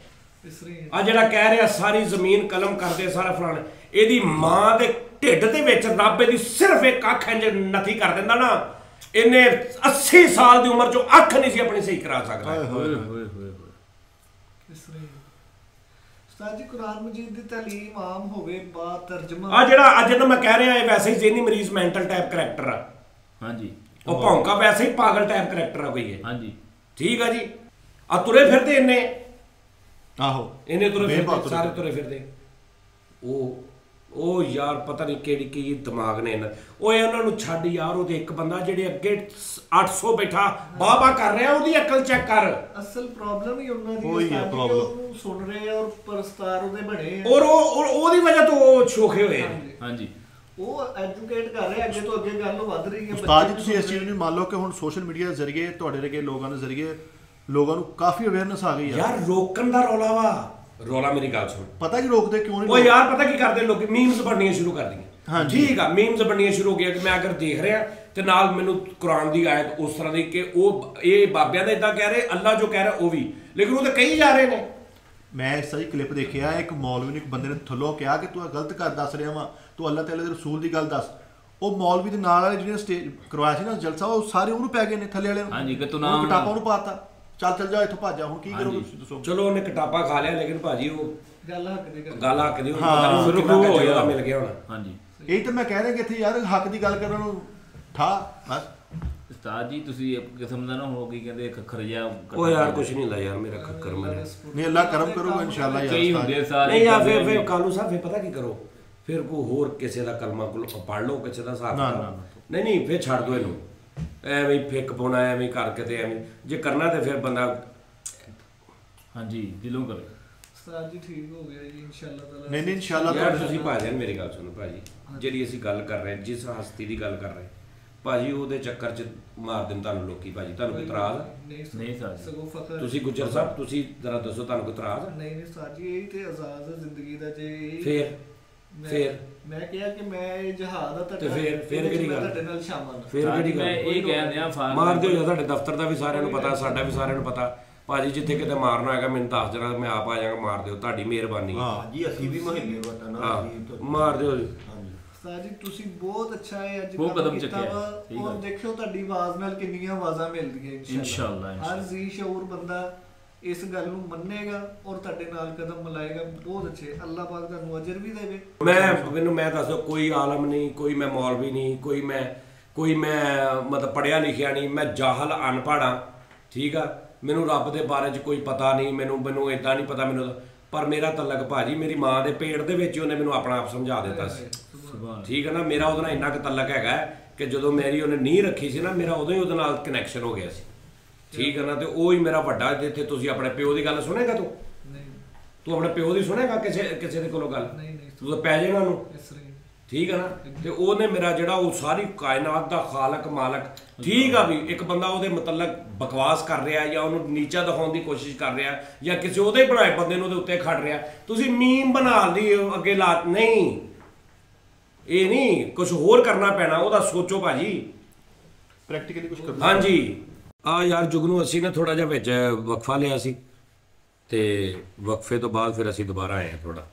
ਇਸ ਤਰ੍ਹਾਂ ਆ ਜਿਹੜਾ ਕਹਿ ਰਿਹਾ ਸਾਰੀ ਜ਼ਮੀਨ ਕਲਮ ਕਰਦੇ ਸਾਰਾ ਫਲਾਣਾ। ਇਹਦੀ ਮਾਂ ਦੇ ਢਿੱਡ ਦੇ ਵਿੱਚ ਰੱਬ ਇਹਦੀ ਸਿਰਫ ਇੱਕ ਅੱਖ ਇੰਜ ਨਥੀ ਕਰ ਦਿੰਦਾ ਨਾ, ਇਹਨੇ 80 ਸਾਲ ਦੀ ਉਮਰ 'ਚੋਂ ਅੱਖ ਨਹੀਂ ਸੀ ਆਪਣੀ ਸਹੀ ਕਰਾ ਸਕਦਾ। ਹੋਏ ਹੋਏ ਹੋਏ ਇਸ ਤਰ੍ਹਾਂ ਉਸਤਾਦ ਜੀ ਕੁਰਾਨ ਮਜੀਦ ਦੀ ਤਾਲੀਮ ਆਮ ਹੋਵੇ, ਬਾ ਤਰਜਮਾ। ਆ ਜਿਹੜਾ ਅੱਜ ਨੂੰ ਮੈਂ ਕਹਿ ਰਿਹਾ ਇਹ ਵੈਸੇ ਹੀ ਜ਼ਹਿਨੀ ਮਰੀਜ਼ ਮੈਂਟਲ ਟਾਈਪ ਕਰੈਕਟਰ ਆ। ਹਾਂਜੀ ਉਹ ਭੌਂਕਾ ਵੈਸੇ ਹੀ ਪਾਗਲ ਟਾਈਪ ਕਰੈਕਟਰ ਆ ਕੋਈ ਇਹ। ਹਾਂਜੀ ਠੀਕ ਆ ਜੀ। ਆ ਤੁਰੇ ਫਿਰਦੇ ਇਹਨੇ ਆਹੋ ਤੁਰੇ ਬੇਬਾਕ ਫਿਰਦੇ, ਸਾਰੇ ਤੁਰੇ ਫਿਰਦੇ। ਉਹ ਯਾਰ ਪਤਾ ਨਹੀਂ ਕਿਹੜੀ ਕੀ ਦਿਮਾਗ ਨੇ ਇਹਨਾਂ। ਓਏ ਉਹਨਾਂ ਨੂੰ ਛੱਡ ਯਾਰ, ਉਹਦੇ ਇੱਕ ਬੰਦਾ ਜਿਹੜੇ ਅੱਗੇ 800 ਬੈਠਾ ਬਾਬਾ ਕਰ ਰਿਹਾ, ਉਹਦੀ ਅਕਲ ਚੈੱਕ ਕਰ। ਅਸਲ ਪ੍ਰੋਬਲਮ ਹੀ ਉਹਨਾਂ ਦੀ ਉਹੀ ਆ ਹੈ, problem। ਉਹਨੂੰ ਸੁਣ ਰਹੇ ਆ ਔਰ ਪਰਸਤਾਰ ਉਹਦੇ ਬਣੇ ਆ। ਔਰ ਉਹਦੀ ਵਜ੍ਹਾ ਤੋਂ ਉਹ ਸ਼ੋਖੇ ਹੋਏ ਆ। ਹਾਂਜੀ। ਹਾਂਜੀ ਉਹ ਐਜੂਕੇਟ ਕਰ ਰਹੇ, ਅੱਗੇ ਤੋਂ ਅੱਗੇ ਗੱਲ ਵੱਧ ਰਹੀ ਹੈ। ਉਸਤਾਦ ਜੀ ਤੁਸੀਂ ਇਸ ਚੀਜ਼ ਨੂੰ ਮੰਨ ਲਓ ਕਿ ਹੁਣ ਸੋਸ਼ਲ ਮੀਡੀਆ ਦੇ ਜ਼ਰੀਏ ਤੁਹਾਡੇ ਵਰਗੇ ਲੋਕਾਂ ਦੇ ਜ਼ਰੀਏ ਲੋਕਾਂ ਨੂੰ ਕਾਫੀ ਅਵੇਅਰਨੈਸ ਆ ਗਈ ਯਾਰ ਰੋਕਣ ਦਾ ਰੌਲਾ ਵਾ। ਰੌਲਾ ਮੇਰੀ ਗੱਲ ਸੁਣ। ਪਤਾ ਕਿ ਰੋਕਦੇ ਕਿਉਂ ਨਹੀਂ ਉਹ ਯਾਰ ਪਤਾ ਕੀ ਕਰਦੇ ਲੋਕ, ਮੀਮਸ ਬਣਨੀਆਂ ਸ਼ੁਰੂ ਕਰ ਦੀਆਂ। ਹਾਂਜੀ। ਠੀਕ ਆ, ਮੀਮਸ ਬਣਨੀਆਂ ਸ਼ੁਰੂ ਹੋ ਗਿਆ ਕਿ ਮੈਂ ਅਗਰ ਦੇਖ ਰਿਹਾ ਤੇ ਨਾਲ ਮੈਨੂੰ ਕੁਰਾਨ ਦੀ ਆਇਤ ਉਸ ਤਰ੍ਹਾਂ ਦੀ ਕਿ ਉਹ ਇਹ ਬਾਬਿਆਂ ਦਾ ਇਦਾਂ ਕਹਿ ਰਹੇ, ਅੱਲਾ ਜੋ ਕਹਿ ਰਿਹਾ ਉਹ ਵੀ, ਲੇਕਿਨ ਉਹ ਤਾਂ ਕਹੀ ਜਾ ਰਹੇ ਨੇ। ਮੈਂ ਇਸ ਤਰ੍ਹਾਂ ਕਲਿੱਪ ਦੇਖਿਆ, ਇੱਕ ਮੌਲਵੀ ਨੇ ਇੱਕ ਬੰਦੇ ਨੇ ਥੱਲੋਂ ਕਿਹਾ ਕਿ ਤੂੰ ਇਹ ਗਲਤ ਕਰ ਦੱਸ ਰਿਹਾ ਵਾ, ਤੂੰ ਅੱਲਾਹ ਤਾਲਾ ਦੇ ਰਸੂਲ ਦੀ ਗੱਲ ਦੱਸ। ਉਹ ਮੌਲਵੀ ਦੇ ਨਾਲ ਵਾਲੇ ਜਿਹਨੇ ਸਟੇਜ ਕਰਵਾਇਆ ਸੀ ਨਾ ਜਲਸਾ, ਉਹ ਸਾਰੇ ਉਹਨੂੰ ਪੈ ਗਏ ਨੇ ਥੱਲੇ ਵਾਲੇ ਨੂੰ। ਹਾਂਜੀ ਕਿ ਤੂੰ ਉਹਨੂੰ ਨਾ ਕਟਾਪਾ ਉਹਨੂੰ ਪਾਤਾ, ਚੱਲ ਜਾ ਇੱਥੋਂ ਭੱਜ ਜਾ। ਹੁਣ ਕੀ ਕਰੋਗੇ ਤੁਸੀਂ ਦੱਸੋ। ਚਲੋ ਉਹਨੇ ਕਟਾਪਾ ਖਾ ਲਿਆ, ਲੇਕਿਨ ਭਾਜੀ ਉਹ ਗੱਲ ਹੱਕ ਦੀ ਗੱਲ। ਗੱਲ ਹੱਕ ਦੀ ਹੋਣੀ, ਹਾਂ, ਪਤਾ ਨਹੀਂ ਫਿਰ ਕਿੰਨਾ ਉਹ ਕੁ ਹੋਇਆ। ਜਗ੍ਹਾ ਮਿਲ ਗਿਆ ਹੋਣਾ। ਹਾਂਜੀ ਇਹ ਤਾਂ ਮੈਂ ਕਹਿ ਰਿਹਾ ਕਿ ਇੱਥੇ ਯਾਰ ਹੱਕ ਦੀ ਗੱਲ ਕਰਨ ਨੂੰ ਠਾ ਬਸ। ਉਸਤਾਦ ਜੀ ਤੁਸੀਂ ਇੱਕ ਕਿਸਮ ਦਾ ਨਾ ਹੋ ਕੀ ਕਹਿੰਦੇ ਖੱਖਰ ਜਿਹਾ ਉਹ ਯਾਰ ਕੁਝ ਨਹੀਂ ਹੁੰਦਾ ਯਾਰ, ਮੇਰਾ ਖੱਕਰ ਮੇਰਾ ਨਹੀਂ ਅੱਲਾ ਕਰਮ ਕਰੂਗਾ ਇਨਸ਼ਾਅੱਲਾ ਯਾਰ। ਕਈ ਹੁੰਦੇ ਸਾਰੇ ਨਹੀਂ ਯਾਰ ਫਿਰ ਕਾਲੂ ਸਾਹਿਬ ਫਿਰ ਪਤਾ ਕੀ ਕਰੋ, ਫਿਰ ਕੋਈ ਹੋਰ ਕਿਸੇ ਦਾ ਕਲਮਾ ਪੜ ਲਓ, ਕਿਸੇ ਦਾ ਹਿਸਾਬ ਨਾ, ਕਿਤਾਬ। ਨਹੀਂ ਫਿਰ ਛੱਡ ਦਿਓ ਇਹਨੂੰ, ਐਵੇਂ ਹੀ ਫਿੱਕ ਪਾਉਣਾ ਐਵੇਂ ਕਰਕੇ ਤੇ ਐਵੇਂ ਜੇ ਕਰਨਾ ਤੇ ਫਿਰ ਬੰਦਾ ਹਾਂਜੀ ਦਿਲੋਂ ਕਰੇ। ਉਸਤਾਦ ਜੀ ਠੀਕ ਹੋ ਗਿਆ ਜੀ ਇਨਸ਼ਾਅੱਲਾ ਤਾਲਾ। ਨਹੀਂ ਇਨਸ਼ਾਅੱਲਾ ਯਾਰ ਤੁਸੀਂ ਭਾਜੀ ਮੇਰੀ ਗੱਲ ਸੁਣੋ ਭਾਜੀ, ਜਿਹੜੀ ਅਸੀਂ ਗੱਲ ਕਰ ਰਹੇ ਜਿਸ ਹਸਤੀ ਦੀ ਗੱਲ ਕਰ ਰਹੇ ਭਾਜੀ, ਉਹਦੇ ਚੱਕਰ 'ਚ ਮਾਰ ਦੇਣ ਤੁਹਾਨੂੰ ਲੋਕੀ ਭਾਜੀ। ਤੁਹਾਨੂੰ ਕੋਈ ਇਤਰਾਜ਼? ਨਹੀਂ ਸਾਜੀ। ਸਗੋਂ ਫਖਰ। ਤੁਸੀਂ ਗੁੱਜਰ ਸਾਹਿਬ ਤੁਸੀਂ ਜ਼ਰਾ ਦੱਸੋ ਤੁਹਾਨੂੰ ਕੋਈ ਇਤਰਾਜ਼? ਨਹੀਂ ਸਾਜੀ, ਇਹ ਤੇ ਆਜ਼ਾਦ ਹੈ ਜ਼ਿੰਦਗੀ ਦਾ। ਜੇ ਫਿਰ ਮੈਂ ਕਿਹਾ ਕਿ ਮੈਂ ਇਹ ਜਹਾਦ ਆ ਤੇ ਫਿਰ ਕਿਹੜੀ ਗੱਲ? ਤੁਹਾਡੇ ਨਾਲ ਸ਼ਾਮਲ। ਫਿਰ ਕਿਹੜੀ ਮੈਂ ਗੱਲ? ਇਹ ਕਹਿੰਦੇ ਆ ਮਾਰ ਦਿਓ, ਤੁਹਾਡੇ ਦਫ਼ਤਰ ਦਾ ਵੀ ਸਾਰਿਆਂ ਨੂੰ ਪਤਾ, ਸਾਡਾ ਵੀ ਸਾਰਿਆਂ ਨੂੰ ਪਤਾ ਭਾਜੀ। ਜਿੱਥੇ ਕਿਤੇ ਮਾਰਨਾ ਹੈਗਾ ਮੈਨੂੰ ਦੱਸ ਦੇਣਾ, ਮੈਂ ਆਪ ਆ ਜਾਵਾਂਗਾ, ਮਾਰ ਦਿਓ, ਤੁਹਾਡੀ ਮਿਹਰਬਾਨੀ। ਹਾਂ ਜੀ ਅਸੀਂ ਵੀ ਮੁਹੱਲੇ ਵਟਾ ਨਾ ਹਾਂ ਮਾਰ ਦਿਓ ਜੀ। ਹਾਂਜੀ ਉਸਤਾਦ ਜੀ ਤੁਸੀਂ ਬਹੁਤ ਅੱਛਾ ਹੈ ਅੱਜ ਬਹੁਤ ਕਦਮ ਕੀਤਾ ਚੁੱਕਿਆ, ਵਾ। ਠੀਕ ਔਰ ਆ। ਦੇਖਿਓ ਤੁਹਾਡੀ ਆਵਾਜ਼ ਨਾਲ ਕਿੰਨੀਆਂ ਆਵਾਜ਼ਾਂ ਮਿਲਦੀਆਂ ਇਨਸ਼ਾਅੱਲਾ। ਹਰ ਜੀ ਸ਼ਊਰ ਬੰਦਾ ਇਸ ਗੱਲ ਨੂੰ ਮੰਨੇਗਾ ਔਰ ਤੁਹਾਡੇ ਨਾਲ ਕਦਮ ਮਿਲਾਏਗਾ। ਬਹੁਤ ਅੱਛੇ, ਅੱਲਾਹ ਪਾਕ ਤੁਹਾਨੂੰ ਅਜਰ ਵੀ ਦੇਵੇ। ਮੈਂ ਦੱਸੋ, ਕੋਈ ਆਲਮ ਨਹੀਂ, ਕੋਈ ਮੈਂ ਮੌਲਵੀ ਨਹੀਂ, ਕੋਈ ਮੈਂ ਮਤਲਬ ਪੜਿਆ ਲਿਖਿਆ ਨਹੀਂ, ਮੈਂ ਜਾਹਲ ਅਨਪੜ੍ਹ। ਠੀਕ ਆ, ਮੈਨੂੰ ਰੱਬ ਦੇ ਬਾਰੇ 'ਚ ਕੋਈ ਪਤਾ ਨਹੀਂ, ਮੈਨੂੰ ਇਦਾਂ ਨਹੀਂ ਪਤਾ ਮੈਨੂੰ। ਪਰ ਮੇਰਾ ਤਲਕ ਭਾਜੀ ਮੇਰੀ ਮਾਂ ਦੇ ਪੇਟ ਦੇ ਵਿੱਚ ਉਹਨੇ ਮੈਨੂੰ ਆਪਣਾ ਆਪ ਸਮਝਾ ਦਿੱਤਾ ਸੀ। ਠੀਕ ਹੈ ਨਾ, ਮੇਰਾ ਉਹਦੇ ਨਾਲ ਇੰਨਾ ਕੁ ਤਲਕ ਹੈਗਾ ਕਿ ਜਦੋਂ ਮੇਰੀ ਉਹਨੇ ਨੀਂਹ ਰੱਖੀ ਸੀ ਨਾ, ਮੇਰਾ ਉਦੋਂ ਹੀ ਉਹਦੇ ਨਾਲ ਕਨੈਕਸ਼ਨ ਹੋ ਗਿਆ ਸੀ। ਠੀਕ ਹੈ ਨਾ, ਤੇ ਉਹ ਹੀ ਮੇਰਾ ਵੱਡਾ। ਜਿੱਥੇ ਤੁਸੀਂ ਆਪਣੇ ਪਿਓ ਦੀ ਗੱਲ ਸੁਣੇਗਾ, ਤੂੰ ਆਪਣੇ ਪਿਓ ਦੀ ਸੁਣੇਗਾ ਕਿਸੇ ਦੇ ਕੋਲੋਂ ਗੱਲ? ਤੂੰ ਤਾਂ ਪੈ ਜਾਏਗਾ ਉਹਨੂੰ। ਠੀਕ ਹੈ ਨਾ। ਤੇ ਉਹਨੇ ਮੇਰਾ ਜਿਹੜਾ ਉਹ ਸਾਰੀ ਕਾਇਨਾਤ ਦਾ ਖਾਲਕ ਮਾਲਕ, ਠੀਕ ਆ ਵੀ ਇੱਕ ਬੰਦਾ ਉਹਦੇ ਮਤਲਬ ਬਕਵਾਸ ਕਰ ਰਿਹਾ ਜਾਂ ਉਹਨੂੰ ਨੀਚਾ ਦਿਖਾਉਣ ਦੀ ਕੋਸ਼ਿਸ਼ ਕਰ ਰਿਹਾ ਜਾਂ ਕਿਸੇ ਉਹਦੇ ਬਣਾਏ ਬੰਦੇ ਨੂੰ ਉਹਦੇ ਉੱਤੇ ਖੜ ਰਿਹਾ, ਤੁਸੀਂ ਮੀਮ ਬਣਾ ਲਈ ਅੱਗੇ ਲਾ, ਨਹੀਂ ਇਹ ਨਹੀਂ, ਕੁਝ ਹੋਰ ਕਰਨਾ ਪੈਣਾ, ਉਹਦਾ ਸੋਚੋ ਭਾਜੀ, ਪ੍ਰੈਕਟੀਕਲੀ ਕੁਝ ਕਰਨਾ। ਹਾਂਜੀ ਆ ਯਾਰ ਜੁਗਨੂ ਅਸੀਂ ਨਾ ਥੋੜਾ ਜਿਹਾ ਵਿੱਚ ਵਕਫਾ ਲਿਆ ਸੀ ਤੇ ਵਕਫੇ ਤੋਂ ਬਾਅਦ ਫਿਰ ਅਸੀਂ ਦੁਬਾਰਾ ਆਏ ਹਾਂ ਥੋੜਾ।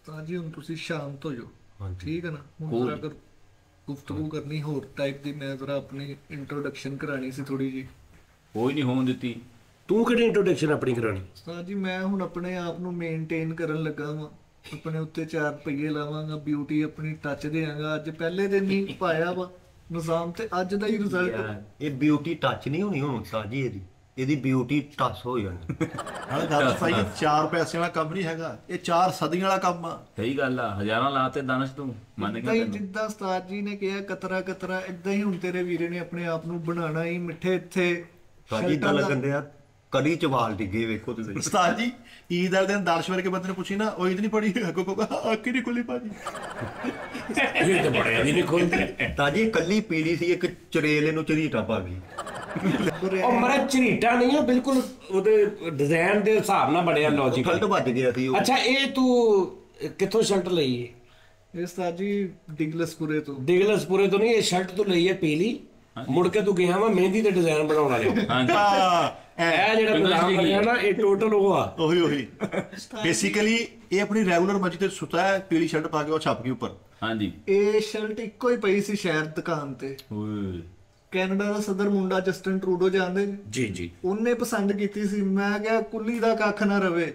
ਤਾਂ ਜੀ ਹੁਣ ਤੁਸੀਂ ਸ਼ਾਂਤ ਹੋ ਜਾਓ, ਠੀਕ ਹੈ ਨਾ। ਹੁਣ ਜ਼ਰਾ ਅਗਰ ਗੁਫ਼ਤਗੂ ਕਰਨੀ ਹੋਰ ਟਾਈਪ ਦੀ, ਮੈਂ ਜ਼ਰਾ ਆਪਣੀ ਇੰਟਰੋਡਕਸ਼ਨ ਕਰਾਣੀ ਸੀ ਥੋੜੀ ਜੀ। ਕੋਈ ਨਹੀਂ ਹੋਣ ਦਿੱਤੀ। ਤੂੰ ਕਿਹੜੀ ਇੰਟਰੋਡਕਸ਼ਨ ਆਪਣੀ ਕਰਾਣੀ? ਤਾਂ ਜੀ ਮੈਂ ਹੁਣ ਆਪਣੇ ਆਪ ਨੂੰ ਮੇਨਟੇਨ ਕਰਨ ਲੱਗਾ ਵਾਂ, ਆਪਣੇ ਉੱਤੇ 4 ਪਹੀਏ ਲਾਵਾਂਗਾ, ਬਿਊਟੀ ਆਪਣੀ ਟੱਚ ਦੇਵਾਂਗਾ। ਅੱਜ ਪਹਿਲੇ ਦਿਨ ਹੀ ਪਾਇਆ ਵਾ ਨਿਜ਼ਾਮ ਤੇ ਅੱਜ ਦਾ ਹੀ ਰਿਜ਼ਲਟ। ਇਹ ਬਿਊਟੀ ਟੱਚ ਨਹੀਂ ਹੋਣੀ ਹੁਣ ਸਾਜੀ, ਇਹਦੀ ਬਿਊਟੀ ਟੱਚ ਹੋ ਜਾਣੀ। ਹਾਂ ਗੱਲ ਸਹੀ, 4 ਪੈਸੇ ਵਾਲਾ ਕੰਮ ਨਹੀਂ ਹੈਗਾ, ਇਹ 4 ਸਦੀਆਂ ਵਾਲਾ ਕੰਮ ਆ। ਸਹੀ ਗੱਲ ਆ, ਹਜ਼ਾਰਾਂ ਲਾਤੇ ਦਾਨਸ਼ ਤੂੰ ਮੰਨ ਏਦਾਂ ਹੀ ਗਿਆ। ਜਿੱਦਾਂ ਉਸਤਾਦ ਜੀ ਨੇ ਕਿਹਾ ਕਤਰਾ ਕਤਰਾ, ਇਦਾਂ ਹੀ ਹੁਣ ਤੇਰੇ ਵੀਰੇ ਨੇ ਆਪਣੇ ਆਪ ਨੂੰ ਬਣਾਉਣਾ ਹੀ ਮਿੱਠੇ ਇੱਥੇ ਸਾਜੀ ਤਾਂ ਲੱਗਣ ਦਿਆ ਕੜੀ ਚ ਵਾਲ ਡਿੱਗੇ, ਵੇਖੋ ਤੁਸੀਂ। ਉਸਤਾਦ ਜੀ ਈਦ ਵਾਲੇ ਦਿਨ ਦਾਨਸ਼ਵਰ ਕੇ ਬੰਦੇ ਨੇ ਪੁੱਛੀ ਨਾ, ਉਹ ਈਦ ਨਹੀਂ ਪੜੀ, ਅੱਗੋਂ ਕਹੂਗਾ ਅੱਖੀ ਨਹੀਂ ਖੁੱਲੀ ਭਾਜੀ। ਇਹ ਤੇ ਬੜਿਆ ਦੀ ਨਹੀਂ ਖੁੱਲਦੀ। ਤਾਜੀ ਕੱਲੀ ਪੀਲੀ ਸੀ, ਇੱਕ ਚਰੇਲੇ ਨੂੰ ਝਰੀਟਾ ਪਾ ਗਈ। ਉਹ ਮਰਾ ਝਰੀਟਾ ਨਹੀਂ ਆ, ਬਿਲਕੁਲ ਉਹਦੇ ਡਿਜ਼ਾਈਨ ਦੇ ਹਿਸਾਬ ਨਾਲ ਬੜਿਆ ਫਲਟ ਲੌਜੀਕਲ। ਵੱਜ ਗਿਆ ਸੀ ਉਹ। ਅੱਛਾ ਇਹ ਤੂੰ ਕਿੱਥੋਂ ਸ਼ਰਟ ਲਈ ਹੈ? ਇਹ ਉਸਤਾਦ ਜੀ ਡਿਗਲਸਪੁਰੇ ਤੋਂ। ਡਿਗਲਸਪੁਰੇ ਤੋਂ ਨਹੀਂ, ਇਹ ਸ਼ਰਟ ਤੋਂ ਲਈ ਹੈ ਪੀਲੀ। ਮੁੜ ਕੇ ਤੂੰ ਗਿਆ ਵਾ ਮਹਿੰਦੀ ਦੇ ਡਿਜ਼ਾਈਨ ਬਣਾਉਣ ਵਾਲੇ। ਇਹ ਜਿਹੜਾ ਨਾਮ ਬਣਿਆ ਨਾ, ਇਹ ਟੋਟਲ ਉਹ ਆ। ਉਹੀ ਬੇਸਿਕਲੀ ਇਹ ਆਪਣੀ ਰੈਗੂਲਰ ਮੰਜੀ ਤੇ ਸੁੱਤਾ ਹੈ, ਪੀਲੀ ਸ਼ਰਟ ਪਾ ਕੇ ਉਹ ਛੱਪ ਗਈ ਉੱਪਰ। ਹਾਂਜੀ ਇਹ ਸ਼ਰਟ ਇੱਕੋ ਹੀ ਪਈ ਸੀ ਸ਼ਹਿਰ ਦੁਕਾਨ ਤੇ। ਓਏ ਕੈਨੇਡਾ ਦਾ ਸਦਰ ਮੁੰਡਾ ਜਸਟਨ ਟਰੂਡੋ ਜਾਣਦੇ ਨੇ? ਜੀ ਜੀ। ਉਹਨੇ ਪਸੰਦ ਕੀਤੀ ਸੀ। ਮੈਂ ਕਿਹਾ ਕੁੱਲੀ ਦਾ ਕੱਖ ਨਾ ਰਵੇ,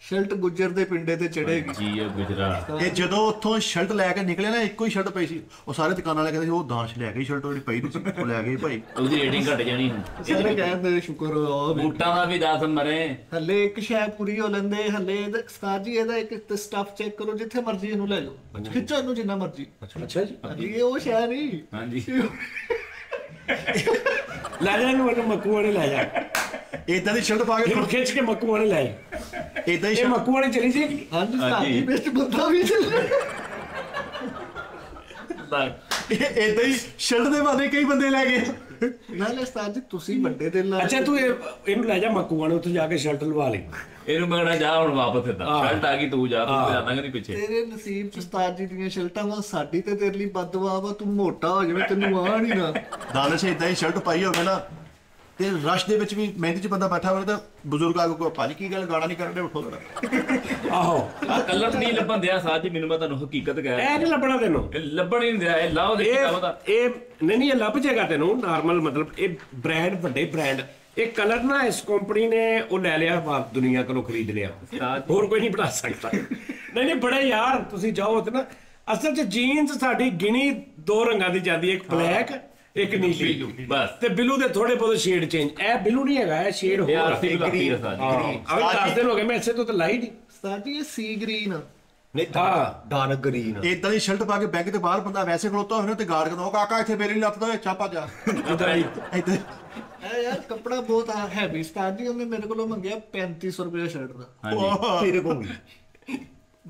ਸ਼ਰਟ ਗੁੱਜਰ ਦੇ ਪਿੰਡੇ ਤੇ ਚੜੇਗੀ। ਜੀ ਇਹ ਗੁਜਰਾਤ। ਇਹ ਜਦੋਂ ਉੱਥੋਂ ਸ਼ਰਟ ਲੈ ਕੇ ਨਿਕਲੇ ਨਾ, ਇੱਕੋ ਹੀ ਸ਼ਰਟ ਪਈ ਸੀ। ਉਹ ਸਾਰੇ ਦੁਕਾਨਾਂ ਵਾਲੇ ਕਹਿੰਦੇ ਸੀ ਉਹ ਦਾਨਸ਼ ਲੈ ਗਈ ਸ਼ਰਟ, ਉਹਦੀ ਪਈ ਨਹੀਂ ਸੀ, ਉਹ ਲੈ ਗਈ ਭਾਈ। ਉਹਦੀ ਰੇਟਿੰਗ ਘਟ ਜਾਣੀ ਹੁਣ। ਸਾਰੇ ਕਹਿੰਦੇ ਸ਼ੁਕਰ ਆ ਬੂਟਾਂ ਦਾ ਵੀ 10 ਮਰੇ। ਹੱਲੇ ਇੱਕ ਸ਼ੈ ਪੂਰੀ ਹੋ ਲੈਂਦੇ। ਹੱਲੇ ਉਸਤਾਦ ਜੀ ਇਹਦਾ ਇੱਕ ਸਟਫ ਚੈੱਕ ਕਰੋ, ਜਿੱਥੇ ਮਰਜ਼ੀ ਇਹਨੂੰ ਲੈ ਜਾਓ, ਖਿੱਚੋ ਇਹਨੂੰ ਜਿੰਨਾ ਮਰਜ਼ੀ। ਅੱਛਾ ਜੀ। ਹਾਂਜੀ ਇਹ ਉਹ ਸ਼ੈ ਨਹੀਂ। ਹਾਂਜੀ ਲੈ ਜਾ ਇਹਨੂੰ ਮੱਕੂ ਵਾਲੇ ਲੈ ਜਾ, ਇਦਾਂ ਦੀ ਸ਼ਰਟ ਪਾ ਕੇ ਇਹਨੂੰ ਖਿੱਚ ਕੇ ਮੱਕੂ ਵਾਲੇ ਲੈ ਜਾ। ਇਦਾਂ ਹੀ ਇਹ ਮੱਕੂ ਵਾਲੀ ਚਲੀ ਸੀ। ਹਾਂਜੀ ਉਸਤਾਦ ਜੀ ਵਿੱਚ ਬੰਦਾ ਵੀ ਚੱਲੇ। ਇਦਾਂ ਹੀ ਸ਼ਰਟ ਦੇ ਬਾਰੇ ਕਈ ਬੰਦੇ ਲੈ ਗਏ। ਨਾਲੇ ਉਸਤਾਦ ਜੀ ਤੁਸੀਂ ਵੱਡੇ ਦਿਲ ਨਾਲ। ਅੱਛਾ ਤੂੰ ਇਹਨੂੰ ਲੈ ਜਾ ਮੱਕੂ ਵਾਲੇ, ਉੱਥੇ ਜਾ ਕੇ ਸ਼ਰਟ ਲਵਾ ਲਈ। ਇਹਨੂੰ ਮੈਂ ਕਹਿਣਾ ਜਾ ਹੁਣ ਵਾਪਸ ਇੱਦਾਂ, ਸ਼ਰਟ ਆ ਗਈ ਤੂੰ ਜਾ, ਤੂੰ ਜਾਣਾਂਗੇ ਨਹੀਂ ਪਿੱਛੇ। ਤੇਰੇ ਨਸੀਬ ਚ ਉਸਤਾਦ ਜੀ ਦੀਆਂ ਸ਼ਰਟਾਂ ਵਾ, ਸਾਡੀ ਤੇ ਤੇਰੇ ਲਈ ਬਦਦੁਆ ਵਾ। ਤੂੰ ਮੋਟਾ ਹੋ ਜਾਵੇਂ, ਤੈਨੂੰ ਆਣ ਹੀ ਨਾ। ਦਾਨਸ਼ ਇਦਾਂ ਹੀ ਸ਼ਰਟ ਪਾਈ ਹੋਵੇ ਨਾ, ਤੇ ਰਸ਼ ਦੇ ਵਿੱਚ ਵੀ ਮਹਿੰਦੀ 'ਚ ਬੰਦਾ ਬੈਠਾ ਹੋਵੇ ਤਾਂ ਬਜ਼ੁਰਗ ਆਗੂ ਕੋ ਭਾਜੀ ਕੀ ਗੱਲ ਗਾਣਾ ਨਹੀਂ ਕਰਦੇ, ਉਠੋ ਜਰਾ। ਆਹੋ ਆ ਕਲਰ ਨਹੀਂ ਲੱਭਣ ਦਿਆ ਸਾਜ ਜੀ, ਮੈਨੂੰ ਮੈਂ ਤੁਹਾਨੂੰ ਹਕੀਕਤ ਕਹਿ ਰਿਹਾ। ਇਹ ਨਹੀਂ ਲੱਭਣਾ ਤੈਨੂੰ, ਇਹ ਲੱਭਣ ਹੀ ਨਹੀਂ ਦਿਆ। ਇਹ ਲਾਓ ਦੇ ਉਹਦਾ। ਇਹ ਨਹੀਂ ਇਹ ਲੱਭ ਜਾਏਗਾ ਤੈਨੂੰ ਨਾਰਮਲ। ਮਤਲਬ ਇਹ ਬ੍ਰਾਂਡ, ਵੱਡੇ ਬ੍ਰਾਂਡ, ਇਹ ਕਲਰ ਨਾ ਇਸ ਕੰਪਨੀ ਨੇ ਉਹ ਲੈ ਲਿਆ, ਬਾਪ ਦੁਨੀਆ ਕੋਲੋਂ ਖਰੀਦ ਲਿਆ, ਹੋਰ ਕੋਈ ਨਹੀਂ ਬਣਾ ਸਕਦਾ। ਨਹੀਂ ਬੜੇ ਯਾਰ ਤੁਸੀਂ ਜਾਓ ਤੇ ਨਾ, ਅਸਲ 'ਚ ਜੀਨਸ ਸਾਡੀ ਗਿਣੀ 2 ਰੰਗਾਂ ਦੀ ਜਾਂਦੀ ਹੈ, ਇੱਕ ਬਲੈਕ ਇੱਕ ਨੀਲੀ, ਬਸ। ਤੇ ਬਲੂ ਦੇ ਥੋੜੇ ਬਹੁਤ ਸ਼ੇਡ ਚੇਂਜ। ਇਹ ਬਲੂ ਨਹੀਂ ਹੈਗਾ, ਇਹ ਸ਼ੇਡ ਹੋਰ ਆ। ਆਰਤੀ ਗੁਲਾਬੀ ਆ ਸਾਜ ਜੀ। ਅਭੀ 10 ਦਿਨ ਹੋ ਗਏ ਮੈਂ ਇਸੇ ਤੋਂ ਤਾਂ ਲਾਈ ਨਹੀਂ। ਉਸਤਾਦ ਜੀ ਇਹ ਸੀ ਗ੍ਰੀਨ ਆ। ਨਹੀਂ ਡਾਰਕ ਗ੍ਰੀਨ। ਇਦਾਂ ਦੀ ਸ਼ਰਟ ਪਾ ਕੇ ਬੈਂਕ ਦੇ ਬਾਹਰ ਬੰਦਾ ਵੈਸੇ ਖਲੋਤਾ ਹੋਵੇ ਨਾ, ਤੇ ਗਾਰਡ ਕਹਿੰਦਾ ਉਹ ਕਾਕਾ ਇੱਥੇ ਮੇਰੇ ਨਹੀਂ ਲੱਤਦਾ, ਚਾਪਾ ਜਾ। ਇਦਾਂ ਇਹ ਯਾਰ ਕੱਪੜਾ ਬਹੁਤ ਹੈਵੀ। ਉਸਤਾਦ ਜੀ ਉਹਨੇ ਮੇਰੇ ਕੋਲੋਂ ਮੰਗਿਆ 3500 ਰੁਪਏ ਸ਼ਰਟ ਦਾ। ਤੇਰੇ ਕੋਲ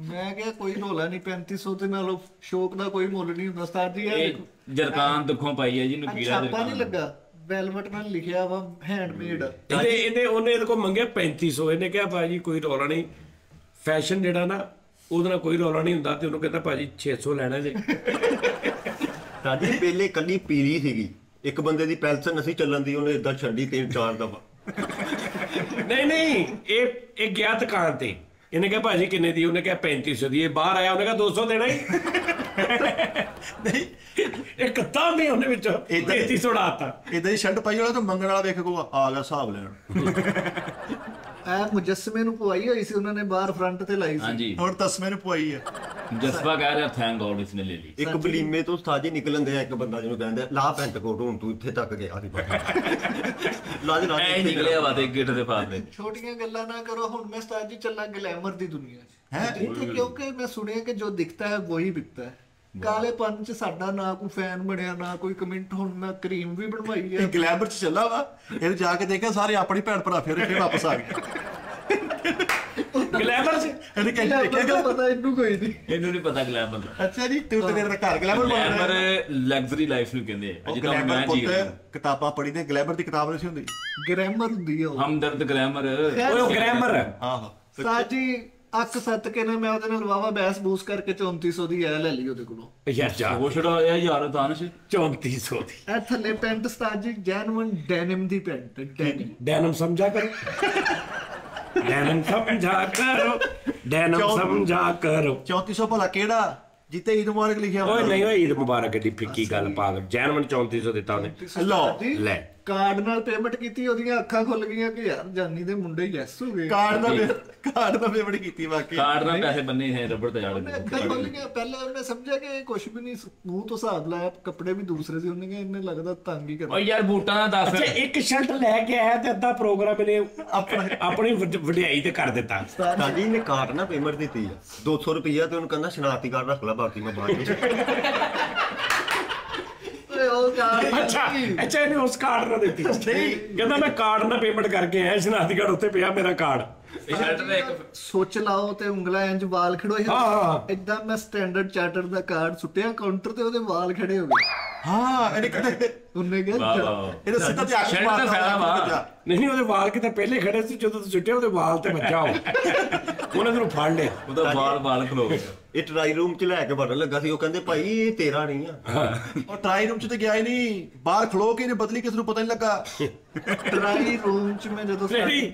ਮੈਂ ਕਿਹਾ ਕੋਈ ਰੋਲਾ ਨਹੀਂ, 3500 ਦੇ ਨਾਲ ਸ਼ੌਕ ਦਾ ਕੋਈ ਮੁੱਲ ਨਹੀਂ ਹੁੰਦਾ। ਉਸਤਾਦ ਜੀ ਇਹ ਜਰਕਾਨ ਦੁੱਖੋਂ ਪਾਈ ਹੈ ਜੀ, ਨੂੰ ਕੀੜਾ ਛਾਪਾ ਨਹੀਂ ਲੱਗਾ, ਵੈਲਵਟ ਨਾਲ ਲਿਖਿਆ ਵਾ, ਹੈਂਡਮੇਡ। ਉਹਨੇ ਇਹਦੇ ਕੋਲ ਮੰਗਿਆ 3500। ਇਹਨੇ ਕਿਹਾ ਭਾਜੀ ਕੋਈ ਰੌਲਾ ਨਹੀਂ, ਫੈਸ਼ਨ ਜਿਹੜਾ ਨਾ ਉਹਦੇ ਨਾਲ ਕੋਈ ਰੌਲਾ ਨਹੀਂ ਹੁੰਦਾ। ਤੇ ਉਹਨੂੰ ਕਹਿੰਦਾ ਭਾਜੀ 600 ਲੈਣਾ ਜੇ। ਸਾਡੀ ਪਹਿਲੇ ਕੱਲੀ ਪੀਲੀ ਸੀਗੀ, ਇੱਕ ਬੰਦੇ ਦੀ ਪੈਲਸਨ ਅਸੀਂ ਚੱਲਣ ਦੀ, ਉਹਨੇ ਇਦਾਂ ਛੱਡੀ 3-4 ਦਫਾ। ਨਹੀਂ ਇਹ ਗਿਆ ਦੁਕਾਨ ਤੇ, ਇਹਨੇ ਕਿਹਾ ਭਾਜੀ ਕਿੰਨੇ ਦੀ? ਉਹਨੇ ਕਿਹਾ 3500 ਦੀ। ਇਹ ਬਾਹਰ ਆਇਆ, ਉਹਨੇ ਕਿਹਾ 200 ਦੇਣਾ ਹੀ ਨਹੀਂ। ਇਹ ਕੱਤਾ ਨਹੀਂ ਉਹਨੇ ਵਿੱਚੋਂ 3500 ਉਡਾਤਾ। ਇਦਾਂ ਦੀ ਸ਼ਰਟ ਪਾਈ ਹੋਣਾ ਤਾਂ ਮੰਗਣ ਵਾਲਾ ਵੇਖ ਕੋ ਆ ਗਿਆ ਹਿਸਾਬ ਲੈਣ। ਇਹ ਮੁਜੱਸਮੇ ਨੂੰ ਪਵਾਈ ਹੋਈ ਸੀ ਉਹਨਾਂ ਨੇ, ਬਾਹਰ ਫਰੰਟ ਤੇ ਲਾਈ ਸੀ। ਹਾਂਜੀ ਹੁਣ ਤਸਮੇ ਨੂੰ ਪਵਾਈ ਆ। ਜਸਪਾ ਕਹਿ ਰਿਹਾ ਥੈਂਕ ਗॉड ਇਸਨੇ ਲੈ ਲਈ। ਇੱਕ ਬਲੀਮੇ ਤੋਂ ਸਾਜੀ ਨਿਕਲਣ ਦੇ ਇੱਕ ਬੰਦਾ ਜਿਹਨੂੰ ਕਹਿੰਦਾ ਲਾ ਪੈਂਟ ਕੋਟ, ਹੁਣ ਤੂੰ ਇੱਥੇ ਤੱਕ ਗਿਆ ਸੀ ਲਾ ਦੇ ਐ ਨਿਕਲਿਆ ਵਾ ਤੇ ਗਿੱਟ ਦੇ ਫਾਸਲੇ। ਛੋਟੀਆਂ ਗੱਲਾਂ ਨਾ ਕਰੋ। ਹੁਣ ਮੈਂ ਉਸਤਾਦ ਜੀ ਚੱਲਾਂ ਗਲੈਮਰ ਦੀ ਦੁਨੀਆ 'ਚ, ਕਿਉਂਕਿ ਮੈਂ ਸੁਣਿਆ ਕਿ ਜੋ ਦਿਖਤਾ ਹੈ ਵਹੀ ਬਿਕਤਾ ਹੈ। ਕਾਲੇਪਨ 'ਚ ਸਾਡਾ ਨਾ ਕੋਈ ਫੈਨ ਬਣਿਆ, ਨਾ ਕੋਈ ਕਮੈਂਟ। ਹੁਣ ਮੈਂ ਕਰੀਮ ਵੀ ਬਣਵਾਈ ਹੈ। ਗਲੈਮਰ 'ਚ ਚੱਲਾ ਵਾ, ਇਹਨੂੰ ਜਾ ਕੇ ਦੇਖਿਆ ਸਾਰੇ ਆਪਣੀ ਭੈਣ ਭਰਾ ਫਿਰ ਵਾਪਸ ਆ ਗਏ। ਗਲੈਮਰ ਚ ਇਹਨੇ ਕਹਿੰਦੇ ਦੇਖਿਆ ਮੈਨੂੰ ਪਤਾ ਇਹਨੂੰ ਕੋਈ ਨਹੀਂ। ਇਹਨੂੰ ਨਹੀਂ ਪਤਾ ਗਲੈਮਰ ਅੱਛਾ ਜੀ ਤੂੰ ਤੇ ਤੇਰਾ ਘਰ ਗਲੈਮਰ ਬਣ ਰਿਹਾ ਗਲੈਮਰ ਲਗਜ਼ਰੀ ਲਾਈਫ ਨੂੰ ਕਹਿੰਦੇ ਆ ਉਹ ਜਿੱਦਾਂ ਗਲੈਮਰ ਮੈਂ ਜੀ ਪੁੱਤ ਕਿਤਾਬਾਂ ਪੜ੍ਹੀ ਨੇ ਗਲੈਮਰ ਦੀ ਕਿਤਾਬ ਨਹੀਂ ਸੀ ਹੁੰਦੀ ਗ੍ਰਾਮਰ ਹੁੰਦੀ ਆ ਉਹ। ਹਮਦਰਦ ਗਲੈਮਰ ਓਏ ਉਹ ਗ੍ਰਾਮਰ ਆਹੋ ਉਸਤਾਦ ਜੀ ਅੱਖ ਸੱਤ ਕੇ ਨੇ ਮੈਂ ਉਹਦੇ ਨਾਲ ਵਾਵਾ ਬਹਿਸ ਬੂਸ ਕਰਕੇ 3400 ਦੀ ਐ ਲੈ ਲਈ ਉਹਦੇ ਕੋਲੋਂ। ਯਾਰ ਜਾ ਉਹ ਛੜਾ ਇਹ ਯਾਰ ਤਾਨਸ਼ 3400 ਦੀ ਇਹ ਥੱਲੇ ਪੈਂਟ ਉਸਤਾਦ ਜੀ ਜੈਨੂਇਨ ਡੈਨਿਮ ਦੀ ਪੈਂਟ ਡੈਨਿਮ। ਡੈਨਮ ਸਮਝਾ ਕਰੋ ਡੈਨਮ ਸਮਝਾ ਕਰੋ ਡੈਨਮ ਸਮਝਾ ਕਰੋ 3400 ਭਲਾ ਕਿਹੜਾ ਜਿੱਤੇ ਈਦ ਮੁਬਾਰਕ ਲਿਖਿਆ ਓਏ ਨਹੀਂ ਓਏ ਈਦ ਮੁਬਾਰਕ ਏਡੀ ਫਿੱਕੀ ਗੱਲ ਪਾਗਲ ਜੈਨਮਨ 3400 ਦਿੱਤਾ ਉਹਨੇ ਲਓ ਜੀ ਲੈ ਕਾਰਡ ਨਾਲ ਪੇਮੈਂਟ ਕੀਤੀ ਉਹਦੀਆਂ ਅੱਖਾਂ ਖੁੱਲ ਗਈਆਂ ਕਿ ਯਾਰ ਜਾਨੀ ਦੇ ਮੁੰਡੇ ਯੈਸ ਹੋ ਗਏ। ਕਾਰਡ ਦਾ ਪੇਮੈਂਟ ਕੀਤੀ ਬਾਕੀ ਕਾਰਡ ਨਾਲ ਪੈਸੇ ਬੰਨੇ ਹੈ ਰਬੜ ਤੇ ਉਹਨੇ ਅੱਖਾਂ ਖੁੱਲ ਗਈਆਂ। ਪਹਿਲਾਂ ਉਹਨੇ ਸਮਝਿਆ ਕਿ ਇਹ ਕੁਝ ਵੀ ਨਹੀਂ, ਮੂੰਹ ਤੋਂ ਹਿਸਾਬ ਲਾਇਆ, ਕੱਪੜੇ ਵੀ ਦੂਸਰੇ ਸੀ। ਉਹਨੇ ਕਿਹਾ ਇਹਨੇ ਲੱਗਦਾ ਤੰਗ ਹੀ ਓ ਕਰਨਾ। ਯਾਰ ਬੂਟਾਂ ਦਾ ਦੱਸ ਅੱਛਾ ਇੱਕ ਸ਼ਰਟ ਲੈ ਕੇ ਆਇਆ ਤੇ ਅੱਧਾ ਪ੍ਰੋਗਰਾਮ ਇਹਨੇ ਆਪਣੀ ਵਡਿਆਈ ਤੇ ਕਰ ਦਿੱਤਾ। ਸਾਜੀ ਨੇ ਕਾਰਡ ਨਾ ਪੇਮੈਂਟ ਦਿੱਤੀ ਆ 200 ਰੁਪਈਆ ਤੇ ਉਹਨੂੰ ਕਹਿੰਦਾ ਸ਼ਨਾਖਤੀ ਕਾਰਡ ਰੱਖ ਲੈ ਬਾਕੀ ਮੈਂ ਬਾਅਦ ਵਿੱਚ ਓਏ ਉਹ ਕਾਰਡ ਅੱਛਾ ਇਹਨੇ ਉਸ ਕਾਰਡ ਨਾਲ ਦਿੱਤੀ ਕਹਿੰਦਾ ਮੈਂ ਕਾਰਡ ਨਾਲ ਪੇਮੈਂਟ ਕਰਕੇ ਆਇਆ ਸ਼ਨਾਖਤੀ ਕਾਰਡ ਉੱਤੇ ਪਿਆ ਮੇਰਾ ਕਾਰਡ। ਇਹ ਸ਼ਰਟ ਦਾ ਇੱਕ ਸੋਚ ਲਾਓ ਤੇ ਉਂਗਲਾਂ ਇੰਜ ਵਾਲ ਖੜੋਏ ਹਾਂ। ਇਦਾਂ ਮੈਂ ਸਟੈਂਡਰਡ ਚਾਰਟਰ ਦਾ ਕਾਰਡ ਸੁੱਟਿਆ ਕਾਊਂਟਰ ਤੇ ਉਹਦੇ ਵਾਲ ਖੜੇ ਹੋ ਗਏ। ਹਾਂ ਇਹਨੇ ਕਹਿੰਦੇ ਉਹਨੇ ਵਾਹ ਕਿਹਾ ਵਾਹ ਇਹਨੇ ਸਿੱਧਾ ਤੇ ਅੱਖ ਸ਼ਰਟ ਦਾ ਫਾਇਦਾ ਵਾ ਨਹੀਂ ਉਹਦੇ ਵਾਲ ਕਿਤੇ ਪਹਿਲੇ ਖੜੇ ਸੀ ਜਦੋਂ ਤੂੰ ਸੁੱਟਿਆ ਉਹਦੇ ਵਾਲ ਤੇ ਵੱਜਾ ਉਹਨੇ ਤੈਨੂੰ ਫੜ ਲਿਆ। ਉਹਦਾ ਬਾਲ ਖਲੋ ਗਿਆ ਇਹ ਟਰਾਈ ਰੂਮ ਚ ਲੈ ਕੇ ਵੜਨ ਲੱਗਾ ਸੀ। ਉਹ ਕਹਿੰਦੇ ਭਾਈ ਇਹ ਤੇਰਾ ਨਹੀਂ ਆ। ਉਹ ਟਰਾਈ ਰੂਮ ਚ ਤੇ ਗਿਆ ਹੀ ਨਹੀਂ, ਬਾਹਰ ਖਲੋ ਕੇ ਇਹਨੇ ਬਦਲੀ ਕਿਸ ਨੂੰ ਪਤਾ ਨਹੀਂ ਲੱਗਾ। ਟਰਾਈ ਰੂਮ ਚ ਮੈਂ ਜਦੋਂ ਨਹੀਂ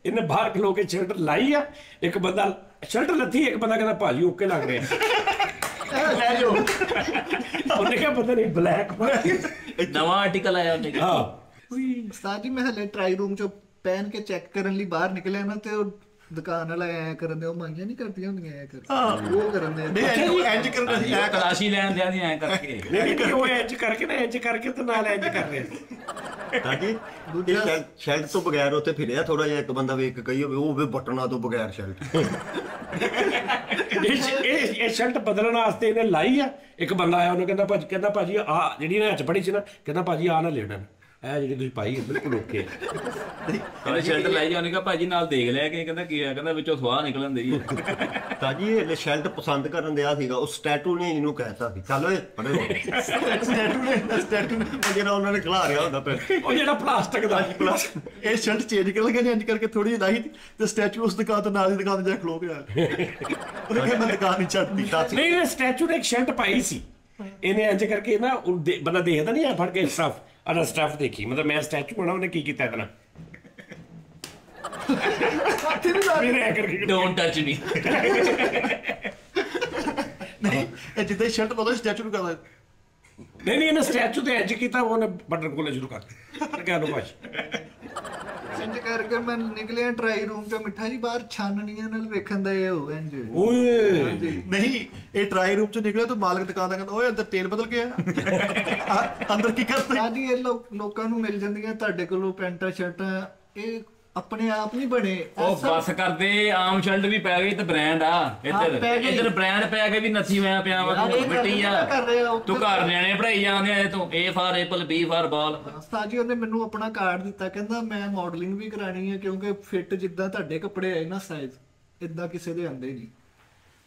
ਇਹਨੇ ਬਾਹਰ ਖਲੋ ਕੇ ਸ਼ਰਟ ਲਾਈ ਆ, ਇੱਕ ਬੰਦਾ ਸ਼ਰਟ ਲੱਥੀ, ਇੱਕ ਬੰਦਾ ਕਹਿੰਦਾ ਭਾਜੀ ਓਕੇ ਲੱਗ ਰਿਹਾ ਲੈ ਜਾਓ। ਉਹਨੇ ਕਿਹਾ ਪਤਾ ਨਹੀਂ ਬਲੈਕ ਨਵਾਂ ਆਰਟੀਕਲ ਆਇਆ ਉਹਨੇ ਹਾਂ ਉਸਤਾਦ ਜੀ ਮੈਂ ਹਲੇ ਟਰਾਈ ਰੂਮ ਚੋਂ ਪਹਿਨ ਕੇ ਚੈੱਕ ਕਰਨ ਲਈ ਬਾਹਰ ਨਿਕਲਿਆ ਨਾ ਤੇ ਉਹ ਦੁਕਾਨ ਵਾਲਾ ਐ ਕਰਨ ਦੇ, ਉਹ ਮੰਗੀਆਂ ਨਹੀਂ ਕਰਦੀਆਂ ਹੁੰਦੀਆਂ ਐ ਕਰ ਉਹ ਕਰਨ ਦੇ। ਨਹੀਂ ਇੰਜ ਕਰਨਾ ਸੀ ਐ ਕਰ ਤਲਾਸ਼ੀ ਲੈਣ ਦਿਆਂ ਦੀ ਐ ਕਰਕੇ ਨਹੀਂ ਉਹ ਇੰਜ ਕਰਕੇ ਨਾ ਇੰਜ ਕਰਕੇ ਤੇ ਨਾਲ ਇੰਜ ਕਰ ਰਿਹਾ ਸਾਜੀ ਇਹ ਸ਼ਰਟ ਤੋਂ ਬਗੈਰ ਉੱਥੇ ਫਿਰਿਆ ਥੋੜਾ ਜਿਹਾ। ਇੱਕ ਬੰਦਾ ਵੇਖ ਕੇ ਕਹੀ ਹੋਵੇ ਉਹ ਵੀ ਬਟਨਾਂ ਤੋਂ ਬਗੈਰ ਸ਼ਰਟ। ਇਹ ਸ਼ਰਟ ਬਦਲਣ ਵਾਸਤੇ ਇਹਨੇ ਲਾਈ ਆ। ਇੱਕ ਬੰਦਾ ਆਇਆ ਉਹਨੇ ਕਹਿੰਦਾ ਭਾਜੀ ਆ ਜਿਹੜੀ ਇਹਨੇ ਹੱਥ ਫੜੀ ਸੀ ਨਾ, ਕਹਿੰਦਾ ਭਾਜੀ ਆ ਨਾ ਲੈਣਾ, ਇਹ ਜਿਹੜੀ ਤੁਸੀਂ ਪਾਈ ਹੈ ਬਿਲਕੁਲ ਓਕੇ। ਉਹਨੇ ਸ਼ਰਟ ਲਾਈ ਉਹਨੇ ਕਿਹਾ ਭਾਜੀ ਨਾਲ ਦੇਖ ਲਿਆ ਕਿ ਕਹਿੰਦਾ ਕੀ ਆ, ਕਹਿੰਦਾ ਵਿੱਚੋਂ ਸਵਾਹ ਨਿਕਲਣ ਦੀ ਹੈ। ਸਾਜੀ ਇਹ ਸ਼ਰਟ ਪਸੰਦ ਕਰਨ ਦਿਆ ਸੀਗਾ। ਉਹ ਸਟੈਟੂ ਨੇ ਇਹਨੂੰ ਕਹਿਤਾ ਸੀ ਚੱਲ ਓਏ ਪੜੇ ਸਟੈਟੂ ਨੇ ਜਿਹੜਾ ਉਹਨਾਂ ਨੇ ਖਿਲਾ ਰਿਹਾ ਹੁੰਦਾ ਫਿਰ ਉਹ ਜਿਹੜਾ ਪਲਾਸਟਿਕ ਦਾ ਇਹ ਸ਼ਰਟ ਚੇਂਜ ਕਰ ਲਗੇ ਨੇ ਇੰਜ ਕਰਕੇ ਥੋੜੀ ਜਿਹੀ ਲਾਈ ਤੇ ਸਟੈਚੂ ਉਸ ਦੁਕਾਨ ਤੋਂ ਨਾਲ ਦੀ ਦੁਕਾਨ ਤੇ ਜਾ ਖਲੋ ਗਿਆ। ਉਹਨੇ ਕਿਹਾ ਮੈਂ ਦੁਕਾਨ ਨਹੀਂ ਛੱਡਦੀ। ਨਹੀਂ ਇਹ ਸਟੈਚੂ ਨੇ ਇੱਕ ਸ਼ਰਟ ਪਾਈ ਸੀ, ਇਹਨੇ ਇੰਜ ਕਰਕੇ ਨਾ ਬੰਦਾ ਦੇਖਦਾ ਨਹੀਂ ਆ ਫੜ ਕੇ ਸਟਫ ਅਨਾ ਸਟਫ ਦੇਖੀ, ਮਤਲਬ ਮੈਂ ਸਟੈਚੂ ਬਣਾ ਉਹਨੇ ਕੀ ਕੀਤਾ ਇਹਦੇ ਨਾਲ ਮੇਰੇ ਐ ਕਰਕੇ ਡੋਂਟ ਟੱਚ ਮੀ। ਨਹੀਂ ਇਹ ਜਿੱਦਾਂ ਸ਼ਰਟ ਪਾਉਂਦਾ ਸਟੈਚੂ ਨੂੰ ਕਰਦਾ ਨਹੀਂ ਇਹਨੇ ਸਟੈਚੂ ਤੇ ਇੰਜ ਕੀਤਾ, ਉਹਨੇ ਬਟਨ ਕੋਲੇ ਸ਼ੁਰੂ ਕਰ ਦਿੱਤਾ। ਕਿਹਾ ਨੂੰ ਭਾਜੀ ਇੰਜ ਕਰਕੇ ਮੈਂ ਨਿਕਲਿਆ ਟਰਾਈ ਰੂਮ ਚੋਂ। ਮਿੱਠਾ ਜੀ ਬਾਹਰ ਛਾਨਣੀਆਂ ਨਾਲ ਵੇਖਣ ਦਾ ਇਹ ਹੋ ਇੰਜ ਓਏ ਨਹੀਂ ਇਹ ਟਰਾਈ ਰੂਮ ਚੋਂ ਨਿਕਲਿਆ ਤਾਂ ਮਾਲਕ ਦੁਕਾਨ ਦਾ ਕਹਿੰਦਾ ਓਏ ਅੰਦਰ ਤੇਲ ਬਦਲ ਗਿਆ ਅੰਦਰ ਕੀ ਕਰਦਾ। ਸਾਡੀ ਇਹ ਲੋਕਾਂ ਨੂੰ ਮਿਲ ਜਾਂਦੀਆਂ ਤੁਹਾਡੇ ਕੋਲੋਂ ਪੈਂਟਾਂ ਸ਼ਰਟਾਂ, ਇਹ ਆਪਣੇ ਆਪ ਨਹੀਂ ਬਣੇ। ਉਹ ਬਸ ਕਰਦੇ ਆਮ ਸ਼ਰਟ ਵੀ ਪੈ ਗਈ ਤੇ ਬ੍ਰਾਂਡ ਆ ਇੱਧਰ ਬ੍ਰਾਂਡ ਪੈ ਕੇ ਵੀ ਨੱਥੀ ਹੋਇਆ ਪਿਆ ਵਾ ਤੂੰ ਮਿੱਟੀ ਆ ਤੂੰ ਘਰ ਨਿਆਣੇ ਪੜਾਈ ਜਾਂਦੇ ਆ ਤੂੰ A for apple B for ball. ਉਸਤਾਦ ਜੀ ਉਹਨੇ ਮੈਨੂੰ ਆਪਣਾ ਕਾਰਡ ਦਿੱਤਾ, ਕਹਿੰਦਾ ਮੈਂ ਮਾਡਲਿੰਗ ਵੀ ਕਰਾਣੀ ਹੈ ਕਿਉਂਕਿ ਫਿੱਟ ਜਿੱਦਾਂ ਤੁਹਾਡੇ ਕੱਪੜੇ ਆਏ ਨਾ ਸਾਈਜ਼ ਇਦਾਂ ਕਿਸੇ ਦੇ ਆਂਦੇ ਨਹੀਂ।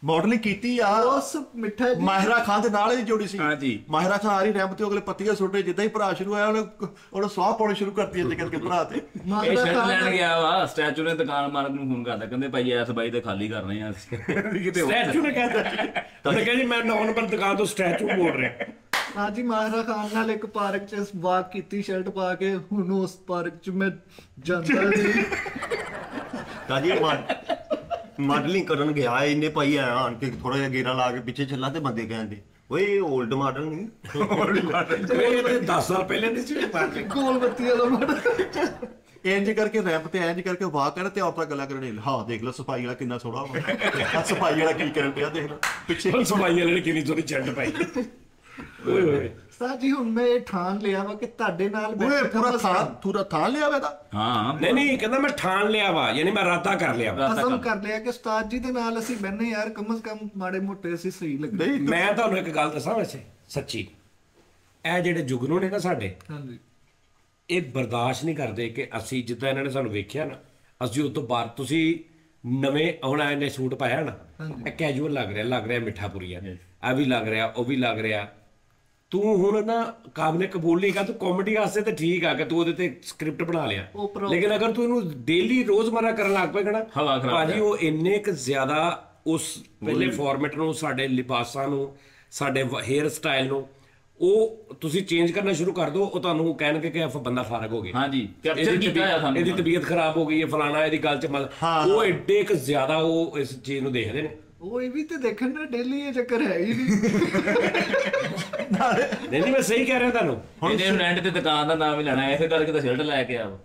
ਮਾਡਲਿੰਗ ਕੀਤੀ ਆ ਉਸ ਮਿੱਠਾ ਜੀ ਮਾਹਿਰਾ ਖਾਨ ਦੇ ਨਾਲ ਹੀ ਜੋੜੀ ਸੀ। ਹਾਂਜੀ ਮਾਹਿਰਾ ਖਾਨ ਆ ਰਹੀ ਰੈਂਪ ਤੇ ਅਗਲੇ ਪੱਤੀਆਂ ਸੁੱਟੇ, ਜਿੱਦਾਂ ਹੀ ਭਰਾ ਸ਼ੁਰੂ ਹੋਇਆ ਉਹਨੇ ਸਵਾਹ ਪਾਉਣੀ ਸ਼ੁਰੂ ਕਰਤੀ ਇੰਜ ਕਰਕੇ ਭਰਾ ਤੇ। ਇਹ ਸ਼ਰਟ ਲੈਣ ਗਿਆ ਵਾ ਸਟੈਚੂ ਨੇ ਦੁਕਾਨ ਮਾਲਕ ਨੂੰ ਫੋਨ ਕਰਦਾ, ਕਹਿੰਦੇ ਭਾਈ ਐਸ ਬਾਈ ਤੇ ਖਾਲੀ ਕਰਨੇ ਆ ਸਟੈਚੂ ਨੇ ਕਹਿੰਦਾ ਉਹਨੇ ਕਹਿੰਦੀ ਮੈਂ 9 ਨੰਬਰ ਦੁਕਾਨ ਤੋਂ ਸਟੈਚੂ ਮੋੜ ਰਿਹਾ। ਹਾਂਜੀ ਮਾਹਿਰਾ ਖਾਨ ਨਾਲ ਇੱਕ ਪਾਰਕ 'ਚ ਵਾਕ ਕੀਤੀ ਸ਼ਰਟ ਪਾ ਕੇ। ਹੁਣ ਉਸ ਪਾਰਕ 'ਚ ਮੈਂ ਜਾਂਦਾ ਨਹੀਂ। ਸਾਜੀ ਮਾਡਲਿੰਗ ਕਰਨ ਗਿਆ ਇਹਨੇ ਭਾਈ ਆ ਆਣ ਕੇ ਥੋੜਾ ਜਿਹਾ ਗੇਰਾ ਲਾ ਕੇ ਪਿੱਛੇ ਚੱਲਾ ਤੇ ਬੰਦੇ ਕਹਿੰਦੇ ਓਏ 올ਡ ਮਾਡਲ ਨਹੀਂ ਇਹ ਤੇ 10 ਸਾਲ ਪਹਿਲੇ ਨਹੀਂ ਸੀ ਪਾਰਟੀ। ਗੋਲ ਬੱਤੀ ਵਾਲਾ ਮਾਡਲ। ਇੰਜ ਕਰਕੇ ਰੈਂਪ ਤੇ ਇੰਜ ਕਰਕੇ ਵਾਕ ਕਰ ਤੇ ਆਪਣਾ ਗੱਲਾਂ ਕਰਨੇ। ਹਾਂ ਦੇਖ ਲਓ ਸਫਾਈ ਵਾਲਾ ਕਿੰਨਾ ਸੋਹਣਾ ਵਾ, ਸਫਾਈ ਵਾਲਾ ਕੀ ਕਰਨ ਪਿਆ ਦੇਖ ਲਓ ਪਿੱਛੇ ਸਫਾਈ ਵਾਲੇ ਨੇ ਕਿੰਨੀ ਸੋਹਣੀ ਚੰਡ ਪਾਈ। ਓਏ ਹੋਏ ਸਾਜੀ ਹੁਣ ਮੈਂ ਇਹ ਠਾਣ ਲਿਆ ਵਾ ਕਿ ਤੁਹਾਡੇ ਨਾਲ ਓਏ ਪੂਰਾ ਥਾਂ ਲਿਆ ਵੇ ਤਾਂ। ਹਾਂ ਨਹੀਂ ਕਹਿੰਦਾ ਮੈਂ ਠਾਣ ਲਿਆ ਵਾ, ਯਾਨੀ ਮੈਂ ਇਰਾਦਾ ਕਰ ਲਿਆ ਵਾ। ਕਸਮ ਕਰ ਲਿਆ ਕਿ ਉਸਤਾਦ ਜੀ ਦੇ ਨਾਲ ਅਸੀਂ ਬੰਨੇ ਯਾਰ ਕਮ ਸੇ ਕਮ ਮਾੜੇ ਮੋਟੇ ਅਸੀਂ ਸਹੀ ਲੱਗਦੇ। ਮੈਂ ਤੁਹਾਨੂੰ ਇੱਕ ਗੱਲ ਦੱਸਾਂ ਵੈਸੇ ਸੱਚੀ, ਇਹ ਜਿਹੜੇ ਜੁਗਨੂ ਨੇ ਨਾ ਸਾਡੇ, ਹਾਂਜੀ ਇਹ ਬਰਦਾਸ਼ਤ ਨਹੀਂ ਕਰਦੇ ਕਿ ਅਸੀਂ ਜਿੱਦਾਂ ਇਹਨਾਂ ਨੇ ਸਾਨੂੰ ਵੇਖਿਆ ਨਾ ਅਸੀਂ ਉਸ ਤੋਂ ਬਾਅਦ ਤੁਸੀਂ ਨਵੇਂ ਹੁਣ ਆਏ ਨੇ ਸੂਟ ਪਾਇਆ ਨਾ, ਇਹ ਕੈਜੂਅਲ ਲੱਗ ਰਿਹਾ ਮਿੱਠਾਪੁਰੀਆ, ਆ ਵੀ ਲੱਗ ਰਿਹਾ, ਉਹ ਵੀ ਲੱਗ ਰਿਹਾ। ਤੂੰ ਹੁਣ ਨਾ ਕਾਬਲੇ ਕਬੂਲ ਨਹੀਂ ਕਰ, ਤੂੰ ਕਾਮੇਡੀ ਵਾਸਤੇ ਤੇ ਠੀਕ ਆ ਕਿ ਤੂੰ ਉਹਦੇ ਤੇ ਸਕ੍ਰਿਪਟ ਬਣਾ ਲਿਆ, ਲੇਕਿਨ ਅਗਰ ਤੂੰ ਇਹਨੂੰ ਡੇਲੀ ਰੋਜ਼ਮਰਾ ਕਰਨ ਲੱਗ ਪਏਗਾ ਨਾ ਭਾਜੀ, ਉਹ ਇੰਨੇ ਕੁ ਜ਼ਿਆਦਾ ਉਸ ਪਹਿਲੇ ਫਾਰਮੈਟ ਨੂੰ, ਸਾਡੇ ਲਿਬਾਸਾਂ ਨੂੰ, ਸਾਡੇ ਹੇਅਰ ਸਟਾਈਲ ਨੂੰ ਉਹ ਤੁਸੀਂ ਚੇਂਜ ਕਰਨਾ ਸ਼ੁਰੂ ਕਰ ਦਿਓ, ਉਹ ਤੁਹਾਨੂੰ ਕਹਿਣਗੇ ਕਿ ਬੰਦਾ ਫਾਰਗ ਹੋ ਗਿਆ, ਹਾਂਜੀ ਕੈਪਚਰ ਕੀਤਾ ਆ ਸਾਨੂੰ, ਇਹਦੀ ਤਬੀਅਤ ਖਰਾਬ ਹੋ ਗਈ ਹੈ, ਫਲਾਣਾ, ਇਹਦੀ ਗੱਲ 'ਚ ਉਹ ਐਡੇ ਕੁ ਜ਼ਿਆਦਾ ਉਹ ਇਸ ਚੀਜ਼ ਨੂੰ ਦੇਖਦੇ ਨੇ। ਉਹ ਇਹ ਵੀ ਤੇ ਦੇਖਣ ਨਾ ਡੇਲੀ ਇਹ ਚੱਕਰ ਹੈ ਹੀ ਨਹੀਂ ਮੈਂ ਸਹੀ ਕਹਿ ਰਿਹਾ ਤੁਹਾਨੂੰ। ਇਹਨੇ ਫਰੈਂਡ ਤੇ ਦੁਕਾਨ ਦਾ ਨਾਮ ਹੀ ਲੈਣਾ, ਇਸੇ ਕਰਕੇ ਤਾਂ ਸ਼ਰਟ ਲੈ ਕੇ ਆਓ।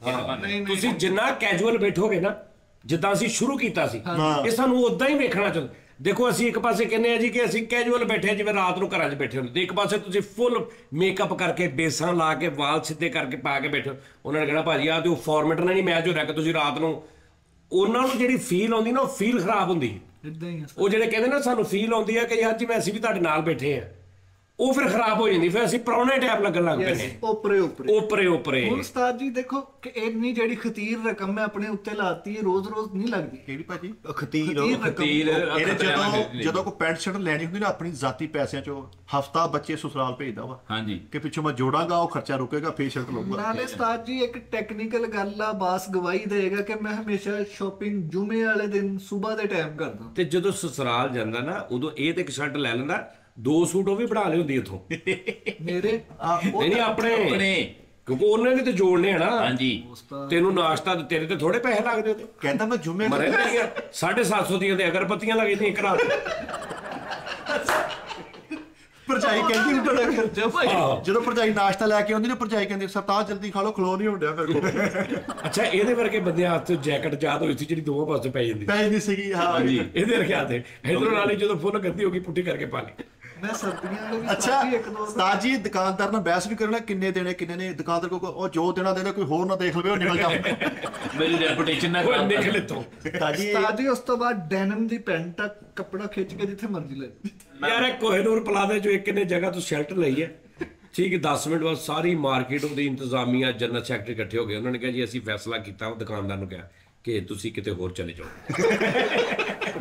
ਤੁਸੀਂ ਜਿੰਨਾ ਕੈਜੂਅਲ ਬੈਠੋਗੇ ਨਾ, ਜਿੱਦਾਂ ਅਸੀਂ ਸ਼ੁਰੂ ਕੀਤਾ ਸੀ, ਇਹ ਸਾਨੂੰ ਉਦਾਂ ਹੀ ਵੇਖਣਾ ਚਾਹੁੰਦੇ। ਦੇਖੋ ਅਸੀਂ ਇੱਕ ਪਾਸੇ ਕਹਿੰਦੇ ਆ ਜੀ ਕਿ ਅਸੀਂ ਕੈਜੂਅਲ ਬੈਠੇ, ਜਿਵੇਂ ਰਾਤ ਨੂੰ ਘਰਾਂ 'ਚ ਬੈਠੇ ਹੁੰਦੇ, ਤੇ ਇੱਕ ਪਾਸੇ ਤੁਸੀਂ ਫੁੱਲ ਮੇਕਅਪ ਕਰਕੇ, ਬੇਸਾਂ ਲਾ ਕੇ, ਵਾਲ ਸਿੱਧੇ ਕਰਕੇ ਪਾ ਕੇ ਬੈਠੇ, ਉਹਨਾਂ ਨੇ ਕਹਿਣਾ ਭਾਜੀ ਆਹ ਤੇ ਉਹ ਫਾਰਮੈਟ ਨਾਲ ਨਹੀਂ ਮੈਚ ਹੋ ਰਿਹਾ ਕਿ ਤੁਸੀਂ ਰਾਤ ਨੂੰ, ਉਹਨਾਂ ਨੂੰ ਜਿਹੜੀ ਫੀਲ ਆਉਂਦੀ ਨਾ, ਉਹ ਫੀਲ ਖਰਾਬ ਹੁੰਦੀ। ਉਹ ਜਿਹੜੇ ਕਹਿੰਦੇ ਨਾ ਸਾਨੂੰ ਫੀਲ ਆਉਂਦੀ ਹੈ ਕਿ ਯਾਰ ਜਿਵੇਂ ਅਸੀਂ ਵੀ ਤੁਹਾਡੇ ਨਾਲ ਬੈਠੇ ਆ, ਉਹ ਫਿਰ ਖਰਾਬ ਹੋ ਜਾਂਦੀ, ਫਿਰ ਅਸੀਂ ਪੁਰਾਣੇ ਟਾਈਪ ਲੱਗਣ ਲੱਗ ਪਏ ਨੇ, ਓਪਰੇ। ਹੁਣ ਉਸਤਾਦ ਜੀ ਦੇਖੋ ਕਿ ਇੰਨੀ ਜਿਹੜੀ ਖਤੀਰ ਰਕਮ ਮੈਂ ਆਪਣੇ ਉੱਤੇ ਲਾਤੀ ਹੈ, ਰੋਜ਼ ਨਹੀਂ ਲੱਗਦੀ। ਕਿਹੜੀ ਭਾਜੀ? ਖਤੀਰ ਜਦੋਂ ਕੋਈ ਪੈਂਟ ਸ਼ਰਟ ਲੈਣੀ ਹੁੰਦੀ ਨਾ ਆਪਣੀ ਜ਼ਾਤੀ ਪੈਸਿਆਂ ਚੋਂ, ਹਫਤਾ ਬੱਚੇ ਸਸੁਰਾਲ ਭੇਜਦਾ ਵਾ, ਹਾਂਜੀ, ਕਿ ਪਿੱਛੋਂ ਮੈਂ ਜੋੜਾਂਗਾ, ਉਹ ਖਰਚਾ ਰੁਕੇਗਾ, ਫੇਰ ਸ਼ਰਟ ਲਊਗਾ। ਨਾਲੇ ਉਸਤਾਦ ਜੀ ਇੱਕ ਟੈਕਨੀਕਲ ਗੱਲ ਆ, ਬਾਸ ਗਵਾਹੀ ਦੇਗਾ ਕਿ ਮੈਂ ਹਮੇਸ਼ਾ ਸ਼ਾਪਿੰਗ ਜੁਮੇ ਵਾਲੇ ਦਿਨ ਸਵੇਰ ਦੇ ਟਾਈਮ ਕਰਦਾ, ਤੇ ਜਦੋਂ ਸਸੁਰਾਲ ਜਾਂਦਾ ਨਾ ਉਦੋਂ ਇਹ ਤੇ ਇੱਕ ਸ਼ਰਟ ਲੈ ਲੈਂਦਾ, 2 ਸੂਟ ਉਹ ਵੀ ਬਣਾ ਲਏ ਹੁੰਦੀ ਉਥੋਂ ਮੇਰੇ ਨਹੀਂ ਆਪਣੇ, ਕਿਉਂਕਿ ਉਹਨੇ ਵੀ ਤੇ ਜੋੜਨੇ ਆ ਨਾ। ਹਾਂਜੀ, ਤੈਨੂੰ ਨਾਸ਼ਤਾ ਤੇਰੇ ਤੇ ਥੋੜੇ ਪੈਸੇ ਲੱਗਦੇ ਤੇ ਕਹਿੰਦਾ ਮੈਂ ਜੁਮੇ 750 ਦੀਆਂ ਤੇ ਅਗਰਬੱਤੀਆਂ ਲੱਗਦੀਆਂ ਇੱਕ ਰਾਤ। ਭਰਜਾਈ ਕਹਿੰਦੀ ਬੜਾ ਖਰਚਾ ਭਾਈ, ਜਦੋਂ ਭਰਜਾਈ ਨਾਸ਼ਤਾ ਲੈ ਕੇ ਆਉਂਦੀ ਨਾ, ਭਰਜਾਈ ਕਹਿੰਦੀ ਸਰਤਾਜ ਜਲਦੀ ਖਾ ਲਓ, ਖਲੋ ਨਹੀਂ ਹੁੰਦਿਆ ਮੇਰੇ ਕੋਲ। ਅੱਛਾ, ਇਹਦੇ ਵਰਗੇ ਬੰਦੇ ਹੱਥ ਚ ਜੈਕਟ ਯਾਦ ਹੋਈ ਸੀ ਜਿਹੜੀ ਦੋਵਾਂ ਪਾਸੇ ਪੈ ਜਾਂਦੀ ਨਹੀਂ ਸੀਗੀ। ਹਾਂ ਜੀ, ਇਹਦੇ ਰਖਿਆ ਤੇ ਇਧਰੋਂ ਨਾਲੇ ਜਦੋਂ ਫੁੱਲ ਗੰਦੀ ਹੋ ਗਈ ਪੁੱਠੀ ਕਰਕੇ ਪਾ ਲਈ। ਮੈਂ ਸਰਦੀਆਂ ਵਾਲੇ ਵੀ ਅੱਛਾ ਇੱਕ ਦੋ ਉਸਤਾਦ ਜੀ, ਦੁਕਾਨਦਾਰ ਨਾਲ ਬਹਿਸ ਵੀ ਕਰਨਾ, ਕਿੰਨੇ ਦੇਣੇ ਕਿੰਨੇ ਨੇ, ਦੁਕਾਨਦਾਰ ਕੋ ਉਹ ਜੋ ਦੇਣਾ ਦੇਣਾ, ਕੋਈ ਹੋਰ ਨਾ ਦੇਖ ਲਵੇ, ਉਹ ਨਿਕਲ ਜਾ। ਮੇਰੀ ਰੈਪੂਟੇਸ਼ਨ ਨਾ ਉਹ ਨਿਕਲ ਇੱਥੋਂ। ਉਸਤਾਦ ਜੀ ਉਸ ਤੋਂ ਬਾਅਦ ਡੈਨਮ ਦੀ ਪੈਂਟ ਕੱਪੜਾ ਖਿੱਚ ਕੇ ਜਿੱਥੇ ਮਰਜ਼ੀ ਲੈ। ਯਾਰ ਇਹ ਕੋਹਿਨੂਰ ਪਲਾਜ਼ੇ ਚੋਂ ਇੱਕ ਨੇ ਜਗ੍ਹਾ ਤੋਂ ਸ਼ਰਟ ਲਈ ਹੈ, ਠੀਕ ਹੈ, 10 ਮਿੰਟ ਬਾਅਦ ਸਾਰੀ ਮਾਰਕੀਟ ਉਹਦੀ ਇੰਤਜ਼ਾਮੀਆ, ਜਨਰਲ ਸੈਕਟਰੀ ਇਕੱਠੇ ਹੋ ਗਏ, ਉਹਨਾਂ ਨੇ ਕਿਹਾ ਜੀ ਅਸੀਂ ਫੈਸਲਾ ਕੀਤਾ, ਉਹ ਦੁਕਾਨਦਾਰ ਨੂੰ ਕਿਹਾ ਕਿ ਤੁਸੀਂ ਕਿਤੇ ਹੋਰ ਚਲੇ ਜਾਓ।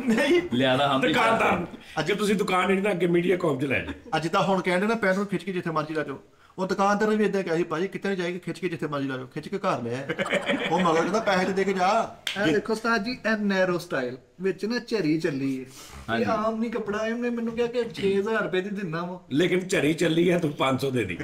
ਨਹੀਂ ਲਿਆਦਾ ਹਮ ਦੁਕਾਨਦਾਰ ਅੱਗੇ ਤੁਸੀਂ ਦੁਕਾਨ ਨਹੀਂ ਨਾ, ਅੱਗੇ ਮੀਡੀਆ ਕਾਮ ਚ ਲੈ ਜਾਓ। ਅੱਜ ਤਾਂ ਹੁਣ ਕਹਿੰਦੇ ਨਾ ਪੈਨ ਨੂੰ ਖਿੱਚ ਕੇ ਜਿੱਥੇ ਮਰਜ਼ੀ ਲੈ ਜਾਓ, ਉਹ ਦੁਕਾਨਦਾਰ ਨੇ ਵੀ ਇਦਾਂ ਕਿਹਾ ਸੀ, ਭਾਜੀ ਕਿਤੇ ਨਹੀਂ ਜਾਏਗੀ, ਖਿੱਚ ਕੇ ਜਿੱਥੇ ਮਰਜ਼ੀ ਲੈ ਜਾਓ, ਖਿੱਚ ਕੇ ਘਰ ਲੈ। ਉਹ ਮਗਰ ਕਹਿੰਦਾ ਪੈਸੇ ਤੇ ਦੇ ਕੇ ਜਾ। ਇਹ ਦੇਖੋ ਉਸਤਾਦ ਜੀ, ਇਹ ਨੈਰੋ ਸਟਾਈਲ ਵਿੱਚ ਨਾ ਝਰੀ ਚੱਲੀ ਹੈ, ਇਹ ਆਮ ਨਹੀਂ ਕੱਪੜਾ। ਇਹਨੇ ਮੈਨੂੰ ਕਿਹਾ ਕਿ 6000 ਰੁਪਏ ਦੀ ਦਿੰਦਾ ਵਾ, ਲੇਕਿਨ ਝਰੀ ਚੱਲੀ ਹੈ, ਤੂੰ 500 ਦੇ ਦੀ।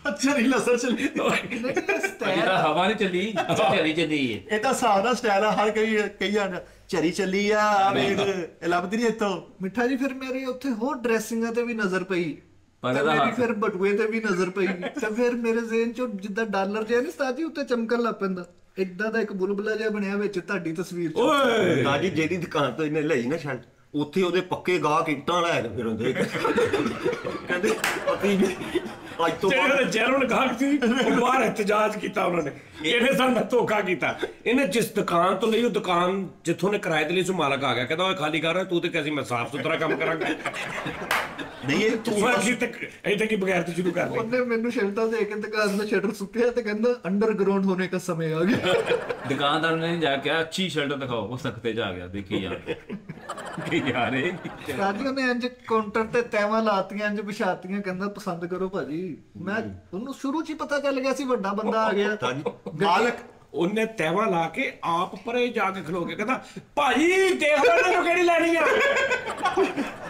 ਅੱਛਾ ਨਹੀਂ ਲਸਰ ਚੱਲੀ, ਜਿਹੜਾ ਹਵਾ ਨਹੀਂ ਚੱਲੀ, ਝੜੀ ਚੱਲੀ ਹੈ। ਇਹ ਤਾਂ ਹਿਸਾਬ ਦਾ ਸਟਾਈਲ ਆ, ਹਰ ਕਈ ਜਾਂਦਾ ਝਰੀ ਚੱਲੀ ਆ, ਵੇਖ ਇਹ ਲੱਭਦੀ ਨਹੀਂ ਇੱਥੋਂ। ਮਿੱਠਾ ਜੀ ਫਿਰ ਮੇਰੇ ਉੱਥੇ ਹੋਰ ਡਰੈਸਿੰਗਾਂ ਤੇ ਵੀ ਨਜ਼ਰ ਪਈ, ਪਰ ਤੇ ਇਹਦਾ ਮੇਰੀ ਹੱਥ- ਫਿਰ ਬਟੂਏ ਤੇ ਵੀ ਨਜ਼ਰ ਪਈ, ਤੇ ਫਿਰ ਮੇਰੇ ਜ਼ਿਹਨ ਚੋਂ ਜਿੱਦਾਂ ਡਾਲਰ ਜਿਹਾ ਨਹੀਂ ਉਸਤਾਦ ਜੀ ਉੱਤੇ ਚਮਕਣ ਲੱਗ ਪੈਂਦਾ, ਏਦਾਂ ਦਾ ਇੱਕ ਬੁਲਬੁਲਾ ਜਿਹਾ ਬਣਿਆ ਵਿੱਚ ਤੁਹਾਡੀ ਤਸਵੀਰ ਚ। ਓਏ ਦਾਦੀ ਜਿਹੜੀ ਦੁਕਾਨ ਤੋਂ ਇਹਨੇ ਲਈ ਨਾ ਸ਼ਰਟ, ਉੱਥੇ ਉਹਦੇ ਪੱਕੇ ਗਾਹਕ ਇੱਟਾਂ ਲੈ ਕੇ ਫਿਰ ਹੁੰਦੇ, ਕਹਿੰਦੇ ਅਸੀਂ ਵੀ ਅੱਜ ਤੋਂ ਬਾਅਦ ਜਿਹੜੇ ਜੈਨੂਨ ਗਾਹਕ ਸੀ ਉਹ ਬਾਹਰ ਇhtਜਾਜ ਕੀਤਾ ਉਹਨਾਂ ਨੇ, ਇਹਨੇ ਸਾਨੂੰ ਧੋਖਾ ਕੀਤਾ। ਇਹਨੇ ਜਿਸ ਦੁਕਾਨ ਤੋਂ ਲਈ, ਉਹ ਦੁਕਾਨ ਜਿੱਥੋਂ ਨੇ ਕਿਰਾਏ ਤੇ ਲਈ, ਸੋ ਮਾਲਕ ਆ ਗਿਆ, ਕਹਿੰਦਾ ਉਹ ਖਾਲੀ ਕਰ ਰਿਹਾ, ਤੂੰ ਤੇ ਕਹਿੰਦੀ ਮੈਂ ਸਾਫ਼ ਸੁਥਰਾ ਕੰਮ ਕਰਾਂਗਾ। ਨਹੀਂ ਇਹ ਤੂੰ ਕੀ ਤੇ ਇੱਥੇ ਕੀ ਬਗੈਰ ਤੋਂ ਸ਼ੁਰੂ ਕਰ ਲਈ। ਉਹਨੇ ਮੈਨੂੰ ਸ਼ਰਟਾਂ ਦੇ ਕੇ ਦੁਕਾਨ ਦਾ ਸ਼ਟਰ ਸੁੱਟਿਆ ਤੇ ਕਹਿੰਦਾ ਅੰਡਰਗਰਾਉਂਡ ਹੋਣੇ ਦਾ ਸਮੇਂ ਆ ਗਿਆ। ਦੁਕਾਨਦਾਰ ਨੇ ਜਾ ਕੇ ਅੱਛੀ ਸ਼ਰਟ ਦਿਖਾਓ, ਉਹ ਸਖਤੇ ਚ ਆ ਗਿਆ, ਦੇਖੀ ਯਾਰ ਕਿ ਯਾਰ ਇਹ ਰਾਜੂ ਨੇ ਇੰਜ ਕਾਊਂਟਰ ਤੇ ਤੈਵਾਂ ਲਾਤੀਆਂ, ਇੰਜ ਵਿਛਾਤੀਆਂ, ਕਹਿੰਦਾ ਪਸੰਦ ਕਰੋ ਭਾਜੀ। ਮੈਂ ਉਹਨੂੰ ਸ਼ੁਰੂ 'ਚ ਹੀ ਪਤਾ ਚੱਲ ਗਿਆ ਸੀ ਵੱਡਾ ਬੰਦਾ ਆ ਗਿਆ। ਮਾਲਕ ਉਹਨੇ ਤੈਵਾਂ ਲਾ ਕੇ ਆਪ ਪਰੇ ਜਾ ਕੇ ਖਲੋ ਕੇ ਕਹਿੰਦਾ ਭਾਜੀ ਦੇਖ ਲਓ ਇਹਨਾਂ ਨੂੰ ਕਿਹੜੀ ਲੈਣੀ ਆ।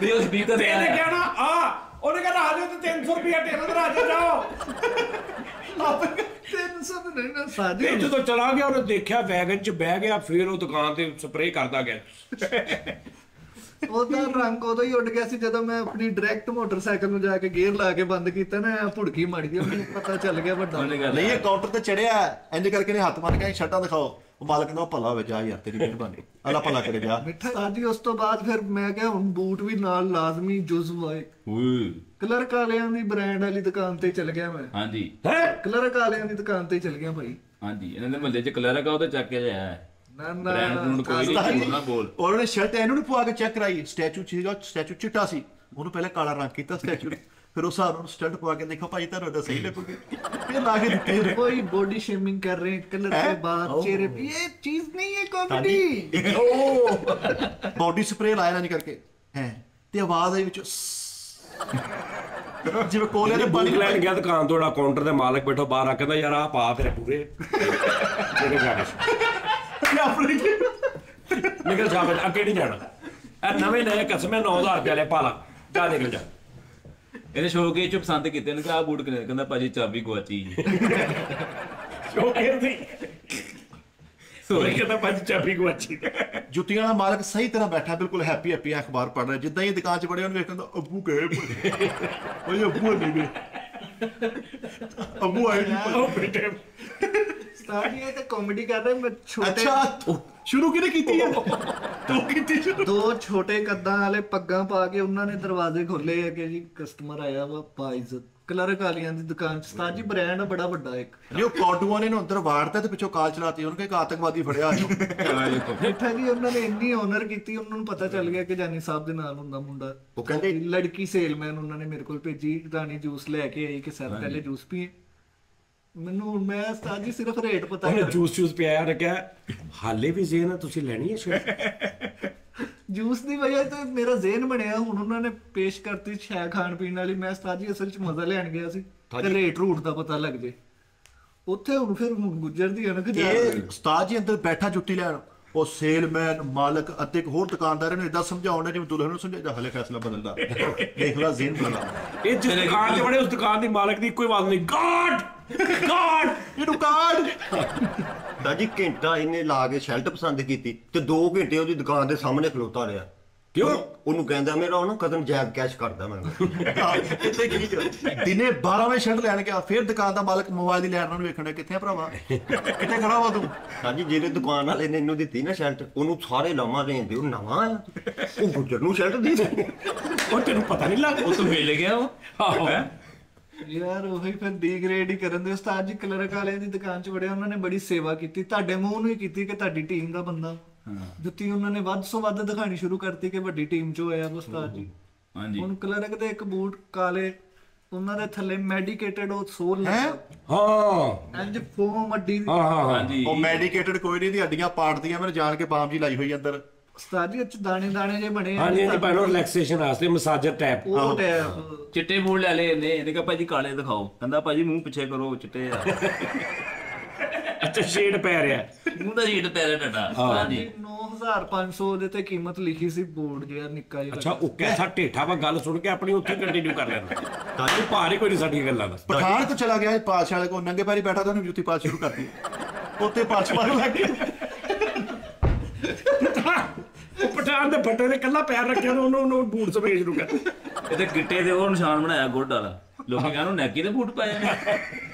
ਵੀ ਉਹ ਸਪੀਕਰ ਤੇ ਇਹਨੇ ਕਹਿਣਾ ਉਹਨੇ ਕਹਿੰਦਾ ਆ ਜਾਓ ਤੇ 300 ਰੁਪਏ ਟੇਬਲ ਤੇ ਰਾਜਾ ਜਾਓ। 300 ਨਹੀਂ ਨਾ ਸਾਦੀ। ਇਹ ਜਦੋਂ ਚਲਾ ਗਿਆ ਉਹਨੇ ਦੇਖਿਆ ਵੈਗਨ 'ਚ ਬਹਿ ਗਿਆ, ਫਿਰ ਉਹ ਦੁਕਾਨ ਤੇ ਸਪਰੇਅ ਕਰਦਾ ਗਿਆ। ਉਹਦਾ ਰੰਗ ਉਦੋਂ ਹੀ ਉੱਡ ਗਿਆ ਸੀ ਜਦੋਂ ਮੈਂ ਆਪਣੀ ਡਾਇਰੈਕਟ ਮੋਟਰਸਾਈਕਲ ਨੂੰ ਜਾ ਕੇ ਗੇਅਰ ਲਾ ਕੇ ਬੰਦ ਕੀਤਾ ਨਾ, ਭੁੜਕੀ ਮਾਰੀ ਗਈ, ਮੈਨੂੰ ਪਤਾ ਚੱਲ ਗਿਆ ਵੱਡਾ। ਨਹੀਂ ਇਹ ਕਾਊਂਟਰ ਤੇ ਚੜਿਆ, ਇੰਜ ਕਰਕੇ ਨੇ ਹੱਥ ਮਾਰ ਕੇ ਸ਼ਰਟਾਂ ਦਿਖਾਓ, ਉਹ ਮਾਲਕ ਕਹਿੰਦਾ ਭਲਾ ਹੋਵੇ, ਜਾ ਯਾਰ ਤੇਰੀ ਮਿਹਰਬਾਨੀ, ਅੱਲਾ ਭਲਾ ਕਰੇ ਜਾ। ਮਿੱਠਾ ਸਾਜੀ ਉਸ ਤੋਂ ਬਾਅਦ ਫਿਰ ਮੈਂ ਕਿਹਾ ਹੁਣ ਬੂਟ ਵੀ ਨਾਲ ਲਾਜ਼ਮੀ ਜੁਜ਼ਵ ਆਏ। ਕਲਰਕ ਵਾਲਿਆਂ ਦੀ ਬ੍ਰਾਂਡ ਵਾਲੀ ਦੁਕਾਨ ਤੇ ਚਲ ਗਿਆ ਮੈਂ। ਹਾਂਜੀ ਕਲਰਕ ਵਾਲਿਆਂ ਦੀ ਦੁਕਾਨ ਤੇ ਚਲ ਗਿਆ ਭਾਈ। ਹਾਂਜੀ, ਇਹਨਾਂ ਦੇ ਮਹੱਲੇ 'ਚ ਕਲਰਕ ਆ, ਉਹ ਤੇ ਚੱਕ ਕੇ ਲਿਆ ਨਾ ਬ੍ਰਾਂਡ ਨੂੰ ਕੋਈ ਨਹੀਂ ਨਾ ਬੋਲ। ਉਹਨਾਂ ਨੇ ਸ਼ਰਟ ਇਹਨੂੰ ਨੀ ਪਵਾ ਕੇ ਚੈੱਕ ਕਰਾਈ, ਸਟੈਚੂ ਸੀਗਾ, ਸਟੈਚੂ ਚਿੱਟਾ ਸੀ, ਉਹਨੂੰ ਪਹਿਲਾਂ ਕਾਲਾ ਰੰਗ ਕੀਤਾ ਸਟੈਚੂ ਨੇ, ਫਿਰ ਉਸ ਹਿਸਾਬ ਨਾਲ ਸਟੰਟ ਪਵਾ ਕੇ ਦੇਖੋ ਭਾਈ ਤੁਹਾਨੂੰ ਤਾਂ ਸਹੀ ਲੱਗੂਗੀ, ਫਿਰ ਲਾ ਕੇ ਦਿੱਤੇ। कोई बॉडी शेमिंग कर रहे हैं कलर के बाद चेहरे पे, ये चीज नहीं है कॉमेडी। ਬੋਡੀ ਸਪਰੇ ਲਾਇਆ ਨਾ ਕਰਕੇ ਹੈ ਤੇ ਆਵਾਜ਼ ਆਈ ਵਿੱਚੋਂ ਜਿਵੇਂ ਕੋਲੇ ਦੇ ਬਲਕ ਲੈਣ ਗਿਆ ਦੁਕਾਨ ਤੋਂ, ਕਾਊਂਟਰ ਦੇ ਮਾਲਕ ਬੈਠੋ ਬਾਹਰ ਆ, ਕਹਿੰਦਾ ਯਾਰ ਆ ਪਾ ਤੇਰੇ ਪੂਰੇ ਜਿਹੜੇ ਜਾ ਕੇ ਆਪਣੀ ਨਿਕਲ ਜਾ ਬੇਟਾ, ਅੱਗੇ ਨਹੀਂ ਜਾਣਾ, ਇਹ ਨਵੇਂ ਨਵੇਂ ਕਸਮੇ 9000 ਰੁਪਏ ਵਾਲੇ ਪਾ ਲਾ, ਜਾ ਨਿਕਲ ਜਾ। ਇਹਨੇ ਸ਼ੋਕੇ ਚ ਪਸੰਦ ਕੀਤੇ ਨੇ ਕਿ ਆਹ ਬੂਟ ਕਿਨੇ, ਕਹਿੰਦਾ ਭਾਜੀ ਚਾਬੀ ਗਵਾਚੀ ਜੀ। ਸ਼ੋਕੇ ਦੀ ਸੋਰੀ ਕਹਿੰਦਾ ਭਾਜੀ ਚਾਬੀ ਗਵਾਚੀ। ਜੁੱਤੀਆਂ ਦਾ ਮਾਲਕ ਸਹੀ ਤਰ੍ਹਾਂ ਬੈਠਾ ਬਿਲਕੁਲ ਹੈਪੀ ਹੈਪੀ ਅਖਬਾਰ ਪੜ੍ਹ ਰਿਹਾ, ਜਿੱਦਾਂ ਹੀ ਦੁਕਾਨ 'ਚ ਵੜਿਆ ਉਹਨੂੰ ਵੇਖ ਕਹਿੰਦਾ ਅੱਬੂ ਗਏ ਓਏ ਅੱਬੂ ਨਹੀਂ ਗਏ, ਅੱਬੂ ਆਏ ਨਹੀਂ ਉਹ ਬੇਟੇ स्टार्ट ये तो कॉमेडी कर रहे हैं, मैं छोटे ਅੱਛਾ ਸ਼ੁਰੂ ਕਿਹਨੇ ਕੀਤੀ ਹੈ ਤੂੰ ਕੀਤੀ ਸ਼ੁਰੂ। दो छोटे कद्दां वाले पग्गां पा के उन्होंने दरवाजे खोले है कि जी कस्टमर आया वा पा इज्जत। क्लर्क वालियां दी दुकान च उस्ताद जी ब्रांड बड़ा ਵੱਡਾ ਇੱਕ ਜੋ ਕਾਟੂਆਂ ਨੇ ਇਹਨੂੰ ਅੰਦਰ ਵਾੜਤਾ ਤੇ ਪਿੱਛੋਂ ਕਾਲ ਚਲਾਤੀ, ਉਹਨੂੰ ਕਿ ਆਤੰਕਵਾਦੀ ਫੜਿਆ ਆ ਬੈਠਾ ਜੀ ਉਹਨਾਂ ਨੇ ਇੰਨੀ ਓਨਰ ਕੀਤੀ, ਉਹਨਾਂ ਨੂੰ ਪਤਾ ਚੱਲ ਗਿਆ ਕਿ ਜਾਨੀ ਸਾਹਿਬ ਦੇ ਨਾਲ ਹੁੰਦਾ ਮੁੰਡਾ। ਉਹ ਕਹਿੰਦੇ ਲੜਕੀ ਸੇਲਮੈਨ ਉਹਨਾਂ ਨੇ ਮੇਰੇ ਕੋਲ ਭੇਜੀ, ਰਾਣੀ ਜੂਸ ਲੈ ਕੇ ਆਈ ਕਿ ਸਰ ਪਹਿਲੇ ਜੂਸ ਪੀਏ। ਮੈਨੂੰ ਮੈਂ ਉਸਤਾਦ ਜੀ ਸਿਰਫ ਰੇਟ ਪਤਾ ਉਹਨੇ ਜੂਸ ਪਿਆਇਆ, ਉਹਨੇ ਕਿਹਾ ਹਾਲੇ ਵੀ ਜ਼ੇਨ ਤੁਸੀਂ ਲੈਣੀ ਹੈ ਸ਼ਾਇਦ। ਜੂਸ ਦੀ ਵਜ੍ਹਾ ਤੋਂ ਮੇਰਾ ਜ਼ੇਨ ਬਣਿਆ। ਹੁਣ ਉਹਨਾਂ ਨੇ ਪੇਸ਼ ਕਰਤੀ ਸ਼ੈ ਖਾਣ ਪੀਣ ਵਾਲੀ, ਮੈਂ ਉਸਤਾਦ ਜੀ ਅਸਲ 'ਚ ਮਜ਼ਾ ਲੈਣ ਗਿਆ ਸੀ ਤੇ ਰੇਟ ਰੂਟ ਦਾ ਪਤਾ ਲੱਗ ਜੇ ਉੱਥੇ। ਹੁਣ ਫਿਰ ਗੁਜਰਦੀ ਹੈ ਨਾ ਕਿ ਇਹ ਉਸਤਾਦ ਜੀ ਅੰਦਰ ਬੈਠਾ ਜੁੱਤੀ ਲੈਣ, ਉਹ ਸੇਲਮੈਨ ਮਾਲਕ ਅਤੇ ਇੱਕ ਹੋਰ ਦੁਕਾਨਦਾਰ ਨੂੰ ਇਦਾਂ ਸਮਝਾਉਣਾ ਜਿਵੇਂ ਦੁਲਹਨ ਨੂੰ ਸਮਝਾਇਆ ਹਲੇ ਫੈਸਲਾ ਬਦਲਦਾ ਦੇਖ ਲਾ ਜ਼ੇਨ ਬਣਾ। ਇਹ ਜਿਸ ਦੁਕਾਨ 'ਚ ਬੜੇ ਉਸ ਦੁਕਾਨ ਦੀ ਮਾਲਕ ਦੀ ਇੱਕੋ ਹੀ ਆਵਾਜ਼ ਨਹੀਂ, ਗਾਡ ਗਾਡ ਇਹਨੂੰ ਕਾਰਡ। ਦਾਜੀ ਘੰਟਾ ਇਹਨੇ ਲਾ ਕੇ ਸ਼ਰਟ ਪਸੰਦ ਕੀਤੀ ਤੇ 2 ਘੰਟੇ ਉਹਦੀ ਦੁਕਾਨ ਦੇ ਸਾਹਮਣੇ ਖਲੋਤਾ ਰਿਹਾ। ਕਿਉਂ? ਉਹਨੂੰ ਕਹਿੰਦਾ ਮੇਰਾ ਉਹ ਨਾ ਕਦਮ ਜੈਬ ਕੈਸ਼ ਕਰਦਾ ਮੈਂ। ਇੱਥੇ ਕੀ ਦਿਨੇ 12 ਵਜੇ ਸ਼ਰਟ ਲੈਣ ਗਿਆ, ਫਿਰ ਦੁਕਾਨ ਦਾ ਮਾਲਕ ਮੋਬਾਈਲ ਦੀ ਲੈਣ ਨੂੰ ਵੇਖਣ ਡਿਆ, ਕਿੱਥੇ ਆ ਭਰਾਵਾ ਕਿੱਥੇ ਖੜਾ ਵਾ ਤੂੰ। ਦਾਜੀ ਜਿਹੜੇ ਦੁਕਾਨ ਵਾਲੇ ਨੇ ਇਹਨੂੰ ਦਿੱਤੀ ਨਾ ਸ਼ਰਟ, ਉਹਨੂੰ ਸਾਰੇ ਲਾਵਾਂ ਦੇਂਦੇ, ਉਹ ਨਵਾਂ ਆ, ਉਹ ਗੁੱਜਰ ਨੂੰ ਸ਼ਰਟ ਦੀ। ਉਹ ਤੈਨੂੰ ਪਤਾ ਨਹੀਂ ਲੱਗਦਾ ਉਹ ਤੋਂ ਮਿਲ ਗਿਆ ਉਹ। ਆਹੋ ਯਾਰ ਉਹੀ ਫਿਰ ਡੀਗ੍ਰੇਡ ਹੀ ਕਰਨ ਦੇ। ਉਸਤਾਦ ਜੀ ਕਲਰਕ ਵਾਲਿਆਂ ਦੀ ਦੁਕਾਨ 'ਚ ਵੜਿਆ, ਉਹਨਾਂ ਨੇ ਬੜੀ ਸੇਵਾ ਕੀਤੀ, ਤੁਹਾਡੇ ਮੂੰਹ ਨੂੰ ਹੀ ਕੀਤੀ ਕਿ ਤੁਹਾਡੀ ਟੀਮ ਦਾ ਬੰਦਾ। ਜੁੱਤੀ ਉਹਨਾਂ ਨੇ ਵੱਧ ਤੋਂ ਵੱਧ ਦਿਖਾਣੀ ਸ਼ੁਰੂ ਕਰਤੀ ਕਿ ਵੱਡੀ ਟੀਮ 'ਚੋਂ ਆਇਆ ਉਸਤਾਦ ਜੀ। ਹਾਂਜੀ ਹੁਣ ਕਲਰਕ ਦੇ ਇੱਕ ਬੂਟ ਕਾਲੇ, ਉਹਨਾਂ ਦੇ ਥੱਲੇ ਮੈਡੀਕੇਟਡ ਉਹ ਸੋਲ ਹੈਂ? ਹਾਂ ਇੰਜ ਫੋਮ ਅੱਡੀ। ਹਾਂ ਹਾਂ ਹਾਂਜੀ ਉਹ ਮੈਡੀਕੇਟਡ ਕੋਈ ਨਹੀਂ, ਦੀ ਹੱਡੀਆਂ ਪਾੜਦੀਆਂ, ਮੈਨੂੰ ਜਾਣ ਕੇ ਬਾਮ ਜੀ ਲਾਈ ਹੋਈ ਅੰਦਰ। ਉਸਤਾਦ ਜੀ ਚ ਦਾਣੇ ਦਾਣੇ ਜੇ ਬਣੇ ਆ। ਹਾਂਜੀ ਭਾਣੋ ਰਿਲੈਕਸੇਸ਼ਨ ਵਾਸਤੇ ਮਸਾਜਰ ਟੈਪ। ਉਹ ਟੈਪ ਚਿੱਟੇ ਬੂਟ ਲੈ ਲਏ ਇਹਨੇ ਕਿਹਾ ਭਾਜੀ ਕਾਲੇ ਦਿਖਾਓ, ਕਹਿੰਦਾ ਭਾਜੀ ਮੂੰਹ ਪਿੱਛੇ ਕਰੋ ਚਿੱਟੇ ਆ। ਅੱਛਾ ਸ਼ੇਡ ਪੈ ਰਿਹਾ ਮੂੰਹ ਦਾ ਸ਼ੀਟ ਪੈ ਰਿਹਾ ਟੱਟਾ। ਹਾਂਜੀ 9500 ਉਹਦੇ ਤੇ ਕੀਮਤ ਲਿਖੀ ਸੀ, ਬੋਰਡ ਜਿਹਾ ਨਿੱਕਾ ਜਿਹਾ। ਅੱਛਾ ਉਹ ਕੈਸਾ ਢੇਠਾ ਵਾ, ਗੱਲ ਸੁਣ ਕੇ ਆਪਣੀ ਉੱਥੇ ਕੰਟੀਨਿਊ ਕਰ ਲੈਣਾ। ਤਾਂ ਭਾਰ ਹੀ ਕੋਈ ਨਹੀਂ ਸਾਡੀਆਂ ਗੱਲਾਂ ਦਾ। ਪਠਾਨ ਕੋ ਚਲਾ ਗਿਆ ਪਾਸ਼ ਵਾਲੇ ਕੋ, ਨੰਗੇ ਪੈਰੀ ਬੈਠਾ ਤਾਂ ਉਹਨੂੰ ਜੁੱਤੀ ਪਾਲ ਸ਼ੁਰੂ ਕਰਤੀ, ਉੱਤੇ ਪਾਸ਼ ਮਾਰਨ ਲੱਗ ਗਿਆ। ਉਹ ਪਠਾਨ ਦੇ ਫੱਟੇ ਦੇ ਕੱਲਾ ਪੈਰ ਰੱਖਿਆ, ਉਹਨੂੰ ਬੂਟ ਸਪਰੇ ਸ਼ੁਰੂ ਕਰ। ਇਹਦੇ ਗਿੱਟੇ ਦੇ ਉਹ ਨਿਸ਼ਾਨ ਬਣਾਇਆ ਗੁੱਡ ਵਾਲਾ, ਲੋਕੀ ਕਹਿੰਦੇ ਨੈਕੀ ਦੇ ਬੂਟ ਪਾਏ ਨੇ।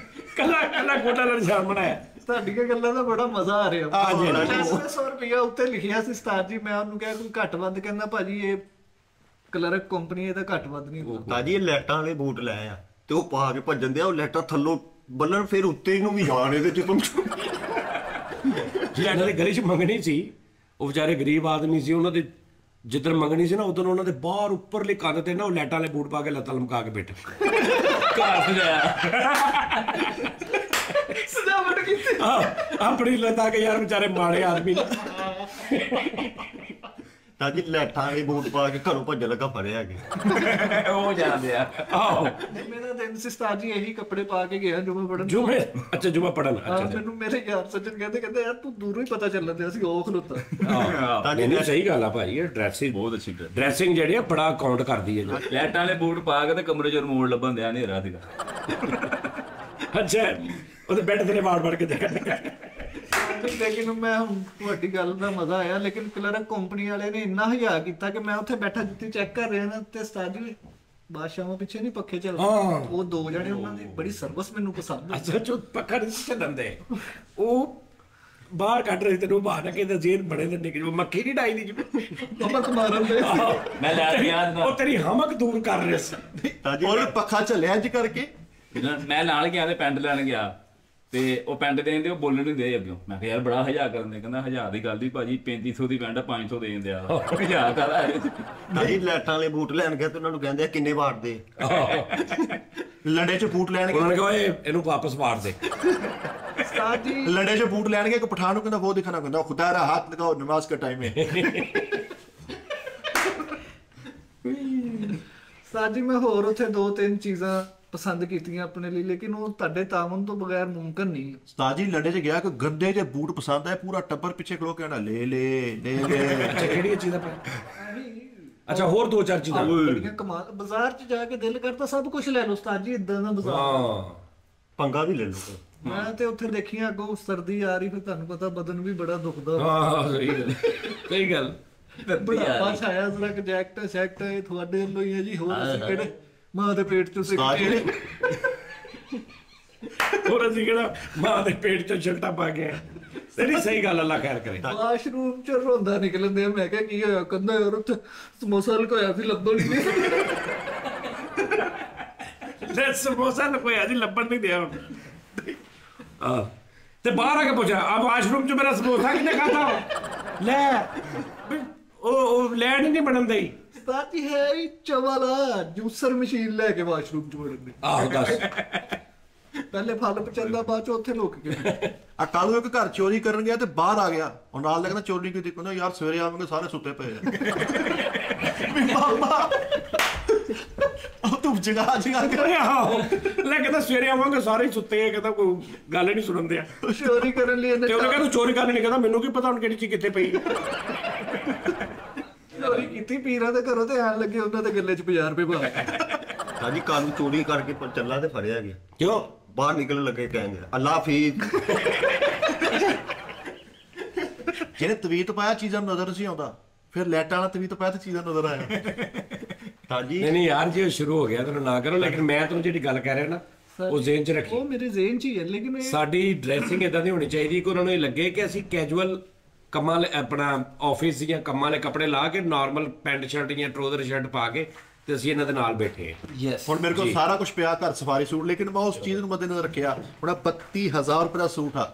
ਕੱਲਾ ਗੋਟਾ ਦਾ ਨਿਸ਼ਾਨ ਬਣਾਇਆ। ਤੁਹਾਡੀਆਂ ਗੱਲਾਂ ਦਾ ਬੜਾ ਮਜ਼ਾ ਆ ਰਿਹਾ। ਆ ਜੀ 100 ਰੁਪਇਆ ਉੱਤੇ ਲਿਖਿਆ ਸੀ ਉਸਤਾਦ ਜੀ। ਮੈਂ ਉਹਨੂੰ ਕਿਹਾ ਕੋਈ ਘੱਟ ਵੱਧ, ਕਹਿੰਦਾ ਭਾਜੀ ਇਹ ਕਲਰਕ ਕੰਪਨੀ, ਇਹਦਾ ਘੱਟ ਵੱਧ ਨਹੀਂ ਹੁੰਦਾ। ਦਾਜੀ ਇਹ ਲੈਟਾਂ ਵਾਲੇ ਬੂਟ ਲੈ ਆ ਤੇ ਉਹ ਪਾ ਕੇ ਭੱਜਣ ਦਿਆ, ਉਹ ਲੈਟਾਂ ਥੱਲੋਂ ਬੱਲਣ, ਫਿਰ ਉੱਤੇ ਇਹਨੂੰ ਵੀ ਜਾਣ ਇਹਦੇ ਚ ਜਿਹਨਾਂ ਦੇ ਗਲੀ 'ਚ ਮੰਗਣੀ ਸੀ, ਉਹ ਵਿਚਾਰੇ ਗਰੀਬ ਆਦਮੀ ਸੀ, ਉਹਨਾਂ ਦੇ ਜਿੱਧਰ ਮੰਗਣੀ ਸੀ ਨਾ ਉਧਰ ਉਹਨਾਂ ਦੇ ਬਾਹਰ ਉੱਪਰਲੇ ਕੰਧ ਤੇ ਨਾ ਉਹ ਲੈਟਾਂ ਵਾਲੇ ਬੂਟ ਪਾ ਕੇ ਲੱਤਾਂ ਲਮਕਾ ਕੇ ਬੈਠੇ। ਘਰ ਸਜਾਇਆ ਸਜਾਵਟ ਕੀਤੀ ਆਪਣੀ ਲੱਤਾਂ ਕੇ, ਯਾਰ ਵਿਚਾਰੇ ਮਾੜੇ ਆਦਮੀ ਨੇ। ਦਾਜੀ ਲੈਟਾਂ ਵਾਲੇ ਬੂਟ ਪਾ ਕੇ ਘਰੋਂ ਭੱਜਣ ਲੱਗਾ, ਫੜਿਆ ਗਿਆ। ਉਹ ਜਾਂਦੇ ਆ। ਆਹੋ ਮੇਰਾ ਦਿਨ ਸੀ ਉਸਤਾਦ ਜੀ, ਇਹੀ ਕੱਪੜੇ ਪਾ ਕੇ ਗਿਆ ਜੁਮਾ ਪੜਨ। ਜੁਮੇ ਅੱਛਾ ਜੁਮਾ ਪੜਨ। ਅੱਛਾ ਮੈਨੂੰ ਮੇਰੇ ਯਾਰ ਸੱਜਣ ਕਹਿੰਦੇ ਯਾਰ ਤੂੰ ਦੂਰੋਂ ਹੀ ਪਤਾ ਚੱਲਣ ਦਿਆ ਸੀ, ਉਹ ਖਲੋਤਾ। ਨਹੀਂ ਸਹੀ ਗੱਲ ਆ ਭਾਈ, ਇਹ ਡਰੈਸਿੰਗ ਬਹੁਤ ਅੱਛੀ ਡਰੈਸਿੰਗ ਜਿਹੜੀ ਆ ਬੜਾ ਕਾਊਂਟ ਕਰਦੀ ਹੈ ਜੋ। ਲੈਟਾਂ ਵਾਲੇ ਬੂਟ ਪਾ ਕੇ ਤੇ ਕਮਰੇ 'ਚ ਰਿਮੋਟ ਲੱਭਣ ਦਿਆ, ਹਨੇਰਾ ਸੀਗਾ। ਅੱਛਾ ਉਹਦੇ ਬੈੱਡ ਤੇ ਵਾੜ ਕੇ ਦੇਖਿਆ। ਲੇਕਿਨ ਮੈਂ ਹੁਣ ਤੁਹਾਡੀ ਗੱਲ ਦਾ ਮਜ਼ਾ ਆਇਆ, ਲੇਕਿਨ ਕਲਰਕ ਕੰਪਨੀ ਵਾਲੇ ਨੇ ਇੰਨਾ ਹਯਾ ਕੀਤਾ ਕਿ ਮੈਂ ਉੱਥੇ ਬੈਠਾ ਜੁੱਤੀ ਚੈੱਕ ਕਰ ਰਿਹਾ ਨਾ, ਤੇ ਉਸਤਾਦ ਜੀ ਬਾਦਸ਼ਾਹਾਂ ਪਿੱਛੇ ਨਹੀਂ ਪੱਖੇ ਚੱਲਦੇ, ਉਹ 2 ਜਣੇ, ਉਹਨਾਂ ਦੀ ਬੜੀ ਸਰਵਿਸ ਮੈਨੂੰ ਪਸੰਦ ਆਈ। ਅੱਛਾ ਚੋ ਪੱਖਾ ਨਹੀਂ ਚੱਲਣ ਦੇ, ਉਹ ਬਾਹਰ ਕੱਢ ਰਹੇ ਤੈਨੂੰ ਬਾਹਰ ਕੇ ਤੇ ਜੇਨ ਬੜੇ ਦੇ ਨਿਕਲ, ਮੱਖੀ ਨਹੀਂ ਡਾਈ ਦੀ ਹਮਕ ਮਾਰਨ ਦੇ। ਮੈਂ ਲੈ ਗਿਆ ਉਹ ਤੇਰੀ ਹਮਕ ਦੂਰ ਕਰ ਰਹੇ ਸੀ। ਔਰ ਪੱਖਾ ਚੱਲਿਆ ਇੰਜ ਕਰਕੇ। ਮੈਂ ਨਾਲ ਗਿਆ ਤੇ ਪੈਂਟ ਲੈਣ ਗਿਆ, ਤੇ ਉਹ ਪੈਂਟ ਦੇਣ ਦੇ ਉਹ ਬੋਲਣ ਨਹੀਂ ਦੇ ਅੱਗੇ। ਮੈਂ ਕਿਹਾ ਯਾਰ ਬੜਾ ਹਜਾ ਕਰਨ ਦੇ। ਕਹਿੰਦਾ ਹਜ਼ਾਰ ਦੀ ਗੱਲ ਦੀ ਭਾਜੀ 3500 ਦੀ ਪੈਂਟ 500 ਦੇਣ ਦਿਆ ਹਜ਼ਾਰ ਕਰ ਭਾਜੀ ਲੈਟਾਂ ਵਾਲੇ ਬੂਟ ਲੈਣ ਗਿਆ ਤੇ ਉਹਨਾਂ ਨੂੰ ਕਹਿੰਦੇ ਆ ਕਿੰਨੇ ਵਾਟ ਦੇ ਲੰਡੇ 'ਚ ਬੂਟ ਲੈਣਗੇ, ਉਹਨਾਂ ਨੇ ਕਿਹਾ ਓਏ ਇਹਨੂੰ ਵਾਪਸ ਮਾਰ ਦੇ। ਉਸਤਾਦ ਜੀ लंडे से बूट लेने के पठान को कहना वो दिखाना कहना खुदा रा हाथ लगाओ नमाज का टाइम है। ਉਸਤਾਦ ਜੀ ਮੈਂ ਹੋਰ ਉੱਥੇ 2-3 ਚੀਜ਼ਾਂ ਪਸੰਦ ਕੀਤੀਆਂ ਆਪਣੇ ਲਈ, ਲੇਕਿਨ ਉਹ ਤੁਹਾਡੇ ਤਾਮਨ ਤੋਂ ਬਗੈਰ ਮੁਮਕਿਨ ਨਹੀਂ। उस्ताद जी लंडे से गया कि गंदे जे बूट पसंद है, पूरा टब्बर पीछे खड़ो कहना ले ले ले ले। ਅੱਛਾ ਕਿਹੜੀਆਂ ਚੀਜ਼ਾਂ ਪਾ ਅੱਛਾ ਹੋਰ 2-4 ਚੀਜ਼ਾਂ ਬੜੀਆਂ ਕਮਾਲ। ਬਾਜ਼ਾਰ 'ਚ ਜਾ ਕੇ ਦਿਲ ਕਰਦਾ ਸਭ ਕੁਝ ਲੈ ਲਓ ਉਸਤਾਦ ਜੀ, ਇਦਾਂ ਦਾ ਬਾਜ਼ਾਰ। ਹਾਂ ਪੰਗਾ ਵੀ ਲੈ ਲਓ। ਮੈਂ ਤੇ ਉੱਥੇ ਦੇਖੀਆਂ ਅੱਗੋਂ ਸਰਦੀ ਆ ਰਹੀ, ਫਿਰ ਤੁਹਾਨੂੰ ਪਤਾ ਬਦਨ ਵੀ ਬੜਾ ਦੁਖਦਾ। ਹਾਂ ਸਹੀ ਗੱਲ ਬੁਢਾਪਾ ਛਾਇਆ, ਜ਼ਰਾ ਕਿ ਜੈਕਟ ਸ਼ੈਕਟ ਇਹ ਤੁਹਾਡੇ ਵੱਲੋਂ ਹੀ ਹੈ ਜੀ। ਹੋਰ ਅਸੀਂ ਕਿਹੜੇ ਮਾਂ ਦੇ ਪੇਟ 'ਚੋਂ ਸਿੱਖ ਕੇ ਹੋਰ ਅਸੀਂ ਕਿਹੜਾ ਮਾਂ ਦੇ ਪੇਟ 'ਚੋਂ ਛਿਲਟਾ ਪਾ ਕੇ ਤੇਰੀ ਸਹੀ ਗੱਲ ਅੱਲਾ ਖੈਰ ਕਰੇ। ਵਾਸ਼ਰੂਮ 'ਚ ਰੋਂਦਾ ਨਿਕਲਦੇ। ਮੈਂ ਕਿਹਾ ਕੀ ਹੋਇਆ? ਕਹਿੰਦਾ ਯਾਰ ਉੱਥੇ ਸਮੋਸਾ ਲੁਕਾਇਆ ਸੀ, ਲੱਭਣ ਨਹੀਂ ਲੈ ਸਮੋਸਾ ਲੁਕਾਇਆ ਸੀ, ਲੱਭਣ ਨਹੀਂ ਦਿਆ ਹੁਣ। ਹਾਂ ਤੇ ਬਾਹਰ ਆ ਕੇ ਪੁੱਛਿਆ ਆ ਵਾਸ਼ਰੂਮ 'ਚ ਮੇਰਾ ਸਮੋਸਾ ਕਿਹਨੇ ਖਾਧਾ? ਲੈ ਉਹ ਲੈਣ ਹੀ ਨਹੀਂ ਬਣਨ ਦਈ। ਉਸਤਾਦ ਜੀ ਹੈ ਹੀ ਚਵਾਲਾ ਜੂਸਰ ਮਸ਼ੀਨ ਲੈ ਕੇ ਵਾਸ਼ਰੂਮ 'ਚ ਵੜਨ ਦੀ। ਆਹੋ ਦੱਸ ਪਹਿਲੇ ਫਲ ਪਚੰਦਾ, ਬਾਅਦ 'ਚ ਉੱਥੇ ਲੁਕ ਗਏ। ਆ ਕੱਲ ਇੱਕ ਘਰ ਚੋਰੀ ਕਰਨ ਗਿਆ ਤੇ ਬਾਹਰ ਆ ਗਿਆ, ਉਹ ਨਾਲ ਲੱਗਦਾ ਚੋਰੀ ਕੀਤੀ, ਕਹਿੰਦਾ ਯਾਰ ਸਵੇਰੇ ਆਵਾਂਗੇ ਸਾਰੇ ਸੁੱਤੇ ਪਏ ਆ। ਵੀ ਮਾਮਾ ਉਹ ਤੂੰ ਜਗਾ ਜਗਾ ਅਰੇ ਆਹੋ ਲੈ ਕਹਿੰਦਾ ਸਵੇਰੇ ਆਵਾਂਗੇ ਸਾਰੇ ਹੀ ਸੁੱਤੇ ਆ, ਕਹਿੰਦਾ ਕੋਈ ਗੱਲ ਹੀ ਨਹੀਂ ਸੁਣਨ ਦਿਆ। ਚੋਰੀ ਕਰਨ ਲਈ ਇਹਨੇ ਤੇ ਉਹਨੇ ਕਹਿੰਦਾ ਤੂੰ ਚੋਰੀ ਕਰਨੀ ਨਹੀਂ, ਕਹਿੰਦਾ ਮੈਨੂੰ ਕੀ ਪਤਾ ਹੁਣ ਕਿਹੜੀ ਚੀਜ਼ ਕਿੱਥੇ ਪਈ। ਚੋਰੀ ਕੀਤੀ ਪੀਰਾਂ ਦੇ ਘਰੋਂ ਤੇ ਆਣ ਲੱਗੇ ਉਹਨਾਂ ਦੇ ਗੱਲੇ 'ਚ 50 ਰੁਪਏ ਪਾ। ਭਾਜੀ ਕੱਲ ਚੋਰੀ ਕਰਕੇ ਚੱਲਾ ਤੇ ਫੜਿਆ ਗਿਆ। ਕਿਉਂ? ਬਾਹਰ ਨਿਕਲਣ ਲੱਗੇ ਕਹਿੰਦੇ ਅੱਲਾ ਹਾਫਿਜ਼। ਜਿਹਨੇ ਤਵੀਤ ਪਾਇਆ ਚੀਜ਼ਾਂ ਨੂੰ ਨਜ਼ਰ ਨਹੀਂ ਆਉਂਦਾ, ਫਿਰ ਲੈਟਾਂ ਵਾਲਾ ਤਵੀਤ ਪਾਇਆ ਤੇ ਚੀਜ਼ਾਂ ਨਜ਼ਰ ਆਇਆ। ਭਾਜੀ ਨਹੀਂ ਯਾਰ ਜੇ ਸ਼ੁਰੂ ਹੋ ਗਿਆ ਤੈਨੂੰ ਨਾ ਕਰੋ, ਲੇਕਿਨ ਮੈਂ ਤੁਹਾਨੂੰ ਜਿਹੜੀ ਗੱਲ ਕਹਿ ਰਿਹਾ ਨਾ ਉਹ ਜ਼ਿਹਨ 'ਚ ਰੱਖੀ। ਉਹ ਮੇਰੇ ਜ਼ਿਹਨ 'ਚ ਹੀ ਹੈ, ਲੇਕਿਨ ਇਹ ਸਾਡੀ ਡਰੈਸਿੰਗ ਇਦਾਂ ਦੀ ਹੋਣੀ ਚਾਹੀਦੀ ਕਿ ਉਹਨਾਂ ਨੂੰ ਇਹ ਲੱਗੇ ਕਿ ਅਸੀਂ ਕੈਜੂਅਲ ਕੰਮਾਂ ਲਈ ਆਪਣਾ ਆਫਿਸ ਦੀਆਂ ਕੰਮਾਂ ਵਾਲੇ ਕੱਪੜੇ ਲਾ ਕੇ ਨਾਰਮਲ ਪੈਂਟ ਸ਼ਰਟ ਜਾਂ ਟਰੋਜ਼ਰ ਸ਼ਰਟ ਪਾ ਕੇ ਤੇ ਅਸੀਂ ਇਹਨਾਂ ਦੇ ਨਾਲ ਬੈਠੇ ਹਾਂ। ਹੁਣ ਮੇਰੇ ਕੋਲ ਸਾਰਾ ਕੁਝ ਪਿਆ ਘਰ ਸਫਾਰੀ ਸੂਟ, ਲੇਕਿਨ ਮੈਂ ਉਸ ਚੀਜ਼ ਨੂੰ ਮੱਦੇਨਜ਼ਰ ਰੱਖਿਆ। ਹੁਣ 32000 ਰੁਪਏ ਦਾ ਸੂਟ ਆ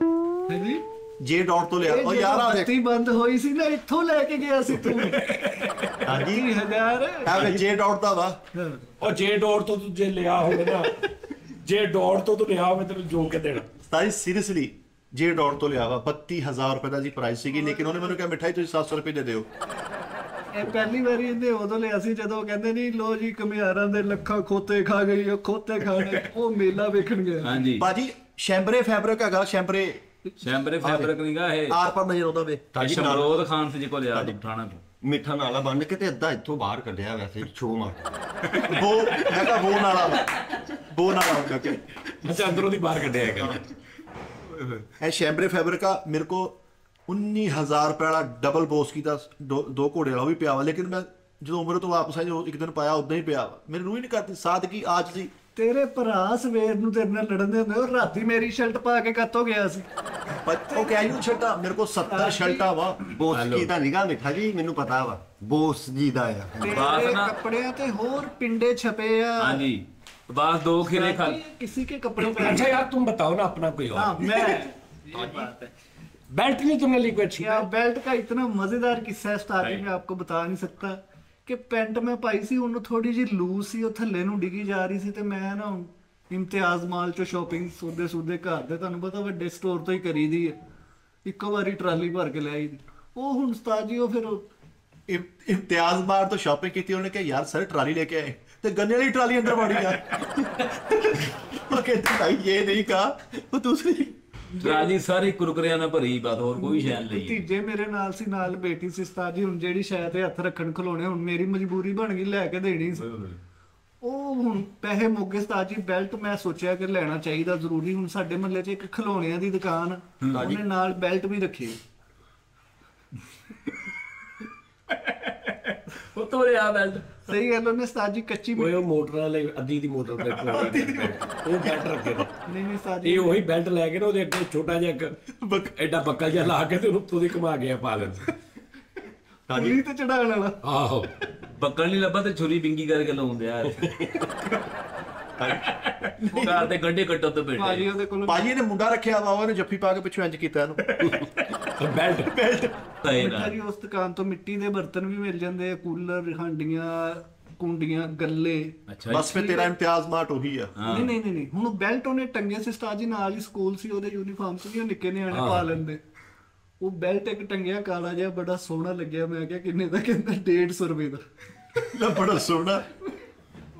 ਜੀ ਜੇ ਡਾਟ ਤੋਂ ਲਿਆ। ਉਹ ਯਾਰ ਆ ਦੇਖ ਬੱਤੀ ਬੰਦ ਹੋਈ ਸੀ ਨਾ, ਇੱਥੋਂ ਲੈ ਕੇ ਗਿਆ ਸੀ ਤੂੰ। ਹਾਂਜੀ 30,000 ਆ ਵੇ ਜੇ ਡਾਟ ਦਾ ਵਾ। ਉਹ ਜੇ ਡੋਰ ਤੋਂ ਤੂੰ ਜੇ ਲਿਆ ਹੋਵੇ ਨਾ, ਜੇ ਡੋਰ ਤੋਂ ਤੂੰ ਲਿਆ ਹੋਵੇ ਤੈਨੂੰ ਜੋ ਕੇ ਦੇਣਾ। ਸਾਰੀ ਸੀਰੀਅਸਲੀ ਜੇ ਡਾਟ ਤੋਂ ਲਿਆ ਵਾ 32000 ਰੁਪਏ ਦਾ ਜੀ ਪ੍ਰਾਈਸ ਸੀਗੀ, ਲੇਕਿਨ ਉਹਨੇ ਮੈਨੂੰ ਕਿਹਾ ਮਿਠਾਈ ਤੁਸੀਂ 700 ਰੁਪਏ ਦੇ ਦਿਓ। ਇਹ ਪਹਿਲੀ ਵਾਰੀ ਇਹਨੇ ਉਦੋਂ ਲਿਆ ਸੀ ਜਦੋਂ ਕਹਿੰਦੇ ਨਹੀਂ ਲੋ ਜੀ ਕਮਿਆਰਾਂ ਦੇ ਲੱਖਾਂ ਖੋਤੇ ਖਾ ਗਈ, ਉਹ ਖੋਤੇ ਖਾਣੇ। ਉਹ ਮੇਲਾ ਵੇਖਣ ਗਿਆ। ਹਾਂਜੀ ਬਾਜੀ ਸ਼ੈਂਬਰੇ ਫੈਬਰਿਕ ਹੈਗਾ, ਸ਼ੈਂਬਰੇ ਸ਼ੈਂਬਰੇ ਫੈਬਰਿਕ ਨਹੀਂਗਾ ਇਹ ਆਰ ਪਰ ਨਜ਼ਰ ਆਉਂਦਾ ਵੇ। ਸ਼ਮਰੋਦ ਖਾਨ ਸੀ ਕੋਲ ਯਾਰ ਪਠਾਣਾ ਤੋਂ ਮਿੱਠਾ ਨਾਲਾ ਬੰਨ ਕੇ ਤੇ ਅੱਧਾ ਇੱਥੋਂ ਬਾਹਰ ਕੱਢਿਆ ਵੈਸੇ ਛੋ ਮਾਰ। ਉਹ ਮੈਂ ਕਿਹਾ ਬੋ ਨਾਲਾ ਵਾ, ਬੋ ਨਾਲਾ ਹੁੰਦਾ ਕਿ ਅੱਛਾ ਅੰਦਰੋਂ ਦੀ ਬਾਹਰ ਕੱਢਿਆ ਹੈਗਾ। ਇਹ ਸ਼ੈਂਬਰੇ ਫੈਬਰਿਕ ਆ। ਮੇਰੇ ਕੋ 19000 ਰੁਪਏ ਵਾਲਾ ਡਬਲ ਬੋਸਕੀ ਦਾ ਦੋ ਘੋੜੇ ਵਾਲਾ ਉਹ ਵੀ ਪਿਆ ਵਾ, ਲੇਕਿਨ ਮੈਂ ਜਦੋਂ ਉਮਰ ਤੋਂ ਵਾਪਸ ਆਇਆ ਜੋ ਇੱਕ ਦਿਨ ਪਾਇਆ ਉਦਾਂ ਹੀ ਪਿਆ ਵਾ। ਮੈਨੂੰ ਰੂਹ ਹੀ ਨਹੀਂ ਕਰਦੀ ਸਾਦਗੀ ਆਜ ਦੀ। ਤੇਰੇ ਭਰਾ ਸਵੇਰ ਨੂੰ ਤੇਰੇ ਨਾਲ ਲੜਨ ਦੇ ਹੁੰਦੇ, ਰਾਤੀ ਮੇਰੀ ਸ਼ਰਟ ਪਾ ਕੇ ਕੱਤੋਂ ਗਿਆ ਸੀ। ਉਹ ਕੈਜੂਅਲ ਸ਼ਰਟਾਂ ਮੇਰੇ ਕੋ 70 ਸ਼ਰਟਾਂ ਵਾ। ਬੋਸ ਕੀ ਤਾਂ ਨਿਗਾ ਮਿੱਠਾ ਜੀ, ਮੈਨੂੰ ਪਤਾ ਵਾ ਬੋਸ ਜੀ ਦਾ ਆ। ਤੇਰੇ ਕੱਪੜਿਆਂ ਤੇ ਹੋਰ ਪਿੰਡੇ ਛਪੇ ਆ। ਹਾਂਜੀ बस 2 खिले खा किसी के कपड़े पे। अच्छा यार तुम बताओ ना अपना कोई और। हाँ मैं ये बात है। बेल्ट नहीं तुमने ली कोई अच्छी? यार बेल्ट का इतना मजेदार किस्सा है स्टार्टिंग में आपको बता नहीं सकता कि ਪੈਂਟ ਮੈਂ ਪਾਈ ਸੀ ਉਹਨੂੰ ਥੋੜੀ ਜਿਹੀ ਲੂਜ਼ ਸੀ, ਉਹ ਥੱਲੇ ਨੂੰ ਡਿੱਗੀ ਜਾ ਰਹੀ ਸੀ ਤੇ ਮੈਂ ਨਾ ਇਮਤਿਆਜ਼ ਮਾਲ ਚੋਂ ਸ਼ਾਪਿੰਗ ਸੌਦੇ ਘਰ ਦੇ ਤੁਹਾਨੂੰ ਪਤਾ ਵੱਡੇ ਸਟੋਰ ਤੋਂ ਹੀ ਕਰੀਦੀ ਹੈ, ਇੱਕੋ ਵਾਰੀ ਟਰਾਲੀ ਭਰ ਕੇ ਲੈ ਆਈ ਦੀ। ਉਹ ਹੁਣ ਉਸਤਾਦ ਜੀ ਉਹ ਫਿਰ ਇਮਤਿਆਜ਼ ਮਾਲ ਤੋਂ ਸ਼ਾਪਿੰਗ ਕੀਤੀ, ਉਹਨੇ ਕਿਹਾ ਯਾਰ ਸਰ ਟਰਾਲੀ ਲੈ ਕੇ ਆਏ ਤੇ ਗੰਨੇ ਵਾਲੀ ਟਰਾਲੀ ਅੰਦਰ ਵਾੜੀ ਯਾਰ। ਉਹ ਕਹਿੰਦਾ ਭਾਈ ਇਹ ਨਹੀਂ ਕਹਾ ਉਹ ਦੂਸਰੀ ਰਾਜੀ ਸਾਰੀ ਕੁਰਕਰਿਆਂ ਨਾਲ ਭਰੀ ਬਾਤ, ਹੋਰ ਕੋਈ ਸ਼ੈ ਨਹੀਂ। ਭਤੀਜੇ ਮੇਰੇ ਨਾਲ ਸੀ, ਨਾਲ ਬੇਟੀ ਸੀ ਉਸਤਾਦ ਜੀ। ਹੁਣ ਜਿਹੜੀ ਸ਼ਾਇਦ ਤੇ ਹੱਥ ਰੱਖਣ ਖਲੋਣੇ, ਹੁਣ ਮੇਰੀ ਮਜਬੂਰੀ ਬਣ ਗਈ ਲੈ ਕੇ ਦੇਣੀ ਸੀ। ਉਹ ਹੁਣ ਪੈਸੇ ਮੁੱਕ ਗਏ ਉਸਤਾਦ ਜੀ। ਬੈਲਟ ਮੈਂ ਸੋਚਿਆ ਕਿ ਲੈਣਾ ਚਾਹੀਦਾ ਜ਼ਰੂਰੀ। ਹੁਣ ਸਾਡੇ ਮਹੱਲੇ 'ਚ ਇੱਕ ਖਿਡੌਣਿਆਂ ਦੀ ਦੁਕਾਨ, ਉਹਨੇ ਨਾਲ ਬੈਲਟ ਵੀ ਰੱਖੀ। ਉਹ ਤੋਂ ਆ ਬੈਲਟ ਸਹੀ ਗੱਲ, ਉਹਨੇ ਉਸਤਾਦ ਜੀ ਕੱਚੀ ਉਹ ਮੋਟਰ ਵਾਲੇ ਅੱਧੀ ਦੀ ਮੋਟਰ ਤੇ ਉਹ ਬੈਲਟ ਰੱਖੇ ਨੇ। ਨਹੀਂ ਉਸਤਾਦ ਜੀ ਇਹ ਉਹੀ ਬੈਲਟ ਲੈ ਕੇ ਨਾ ਉਹਦੇ ਅੱਗੇ ਛੋਟਾ ਜਿਹਾ ਇੱਕ ਐਡਾ ਬੱਕਲ ਜਿਹਾ ਲਾ ਕੇ ਤੇ ਉਹਨੂੰ ਉੱਤੋਂ ਦੀ ਘੁਮਾ ਗਿਆ ਪਾ ਲੈਂਦੇ। ਛੁਰੀ ਤੇ ਚੜਾਉਣ ਵਾਲਾ। ਆਹੋ ਬੱਕਲ ਨਹੀਂ ਲੱਭਾ ਤੇ ਛੁਰੀ ਬਿੰਗੀ ਕਰਕੇ ਲਾਉਂਦੇ ਆ। ਘਰ ਦੇ ਗੱਡੇ ਕੱਟੋ ਤੇ ਬੈਠੇ ਭਾਜੀ ਉਹਦੇ ਕੋਲ ਭਾਜੀ ਨੇ ਮੁੰਡਾ ਰੱਖਿਆ ਵਾ, ਉਹਨੇ ਜੱਫੀ ਪਾ ਕੇ ਪਿੱਛੋਂ ਇੰਜ ਕੀਤਾ ਇਹਨੂੰ। ਬੈਲਟ ਮਿੱਠਾ ਜੀ ਉਸ ਦੁਕਾਨ ਤੋਂ ਮਿੱਟੀ ਦੇ ਬਰਤਨ ਵੀ ਮਿਲ ਜਾਂਦੇ ਆ, ਕੂਲਰ, ਹਾਂਡੀਆਂ, ਕੁੰਡੀਆਂ, ਗੱਲੇ। ਅੱਛਾ ਬਸ ਫਿਰ ਤੇਰਾ ਇਮਤਿਆਜ਼ ਮਾਟ ਉਹੀ ਆ। ਨਹੀਂ ਹੁਣ ਬੈਲਟ ਉਹਨੇ ਟੰਗੇ ਸੀ ਉਸਤਾਦ ਜੀ, ਨਾਲ ਹੀ ਸਕੂਲ ਸੀ ਉਹਦੇ ਯੂਨੀਫਾਰਮ ਸੀ, ਉਹ ਨਿੱਕੇ ਨਿਆਣੇ ਪਾ ਲੈਂਦੇ। ਉਹ ਬੈਲਟ ਇੱਕ ਟੰਗਿਆ ਕਾਲਾ ਜਿਹਾ, ਬੜਾ ਸੋਹਣਾ ਲੱਗਿਆ। ਮੈਂ ਕਿਹਾ ਕਿੰਨੇ ਦਾ? ਕਹਿੰਦਾ 150 ਰੁਪਏ ਦਾ। ਲੈ ਬੜਾ ਸੋਹਣਾ।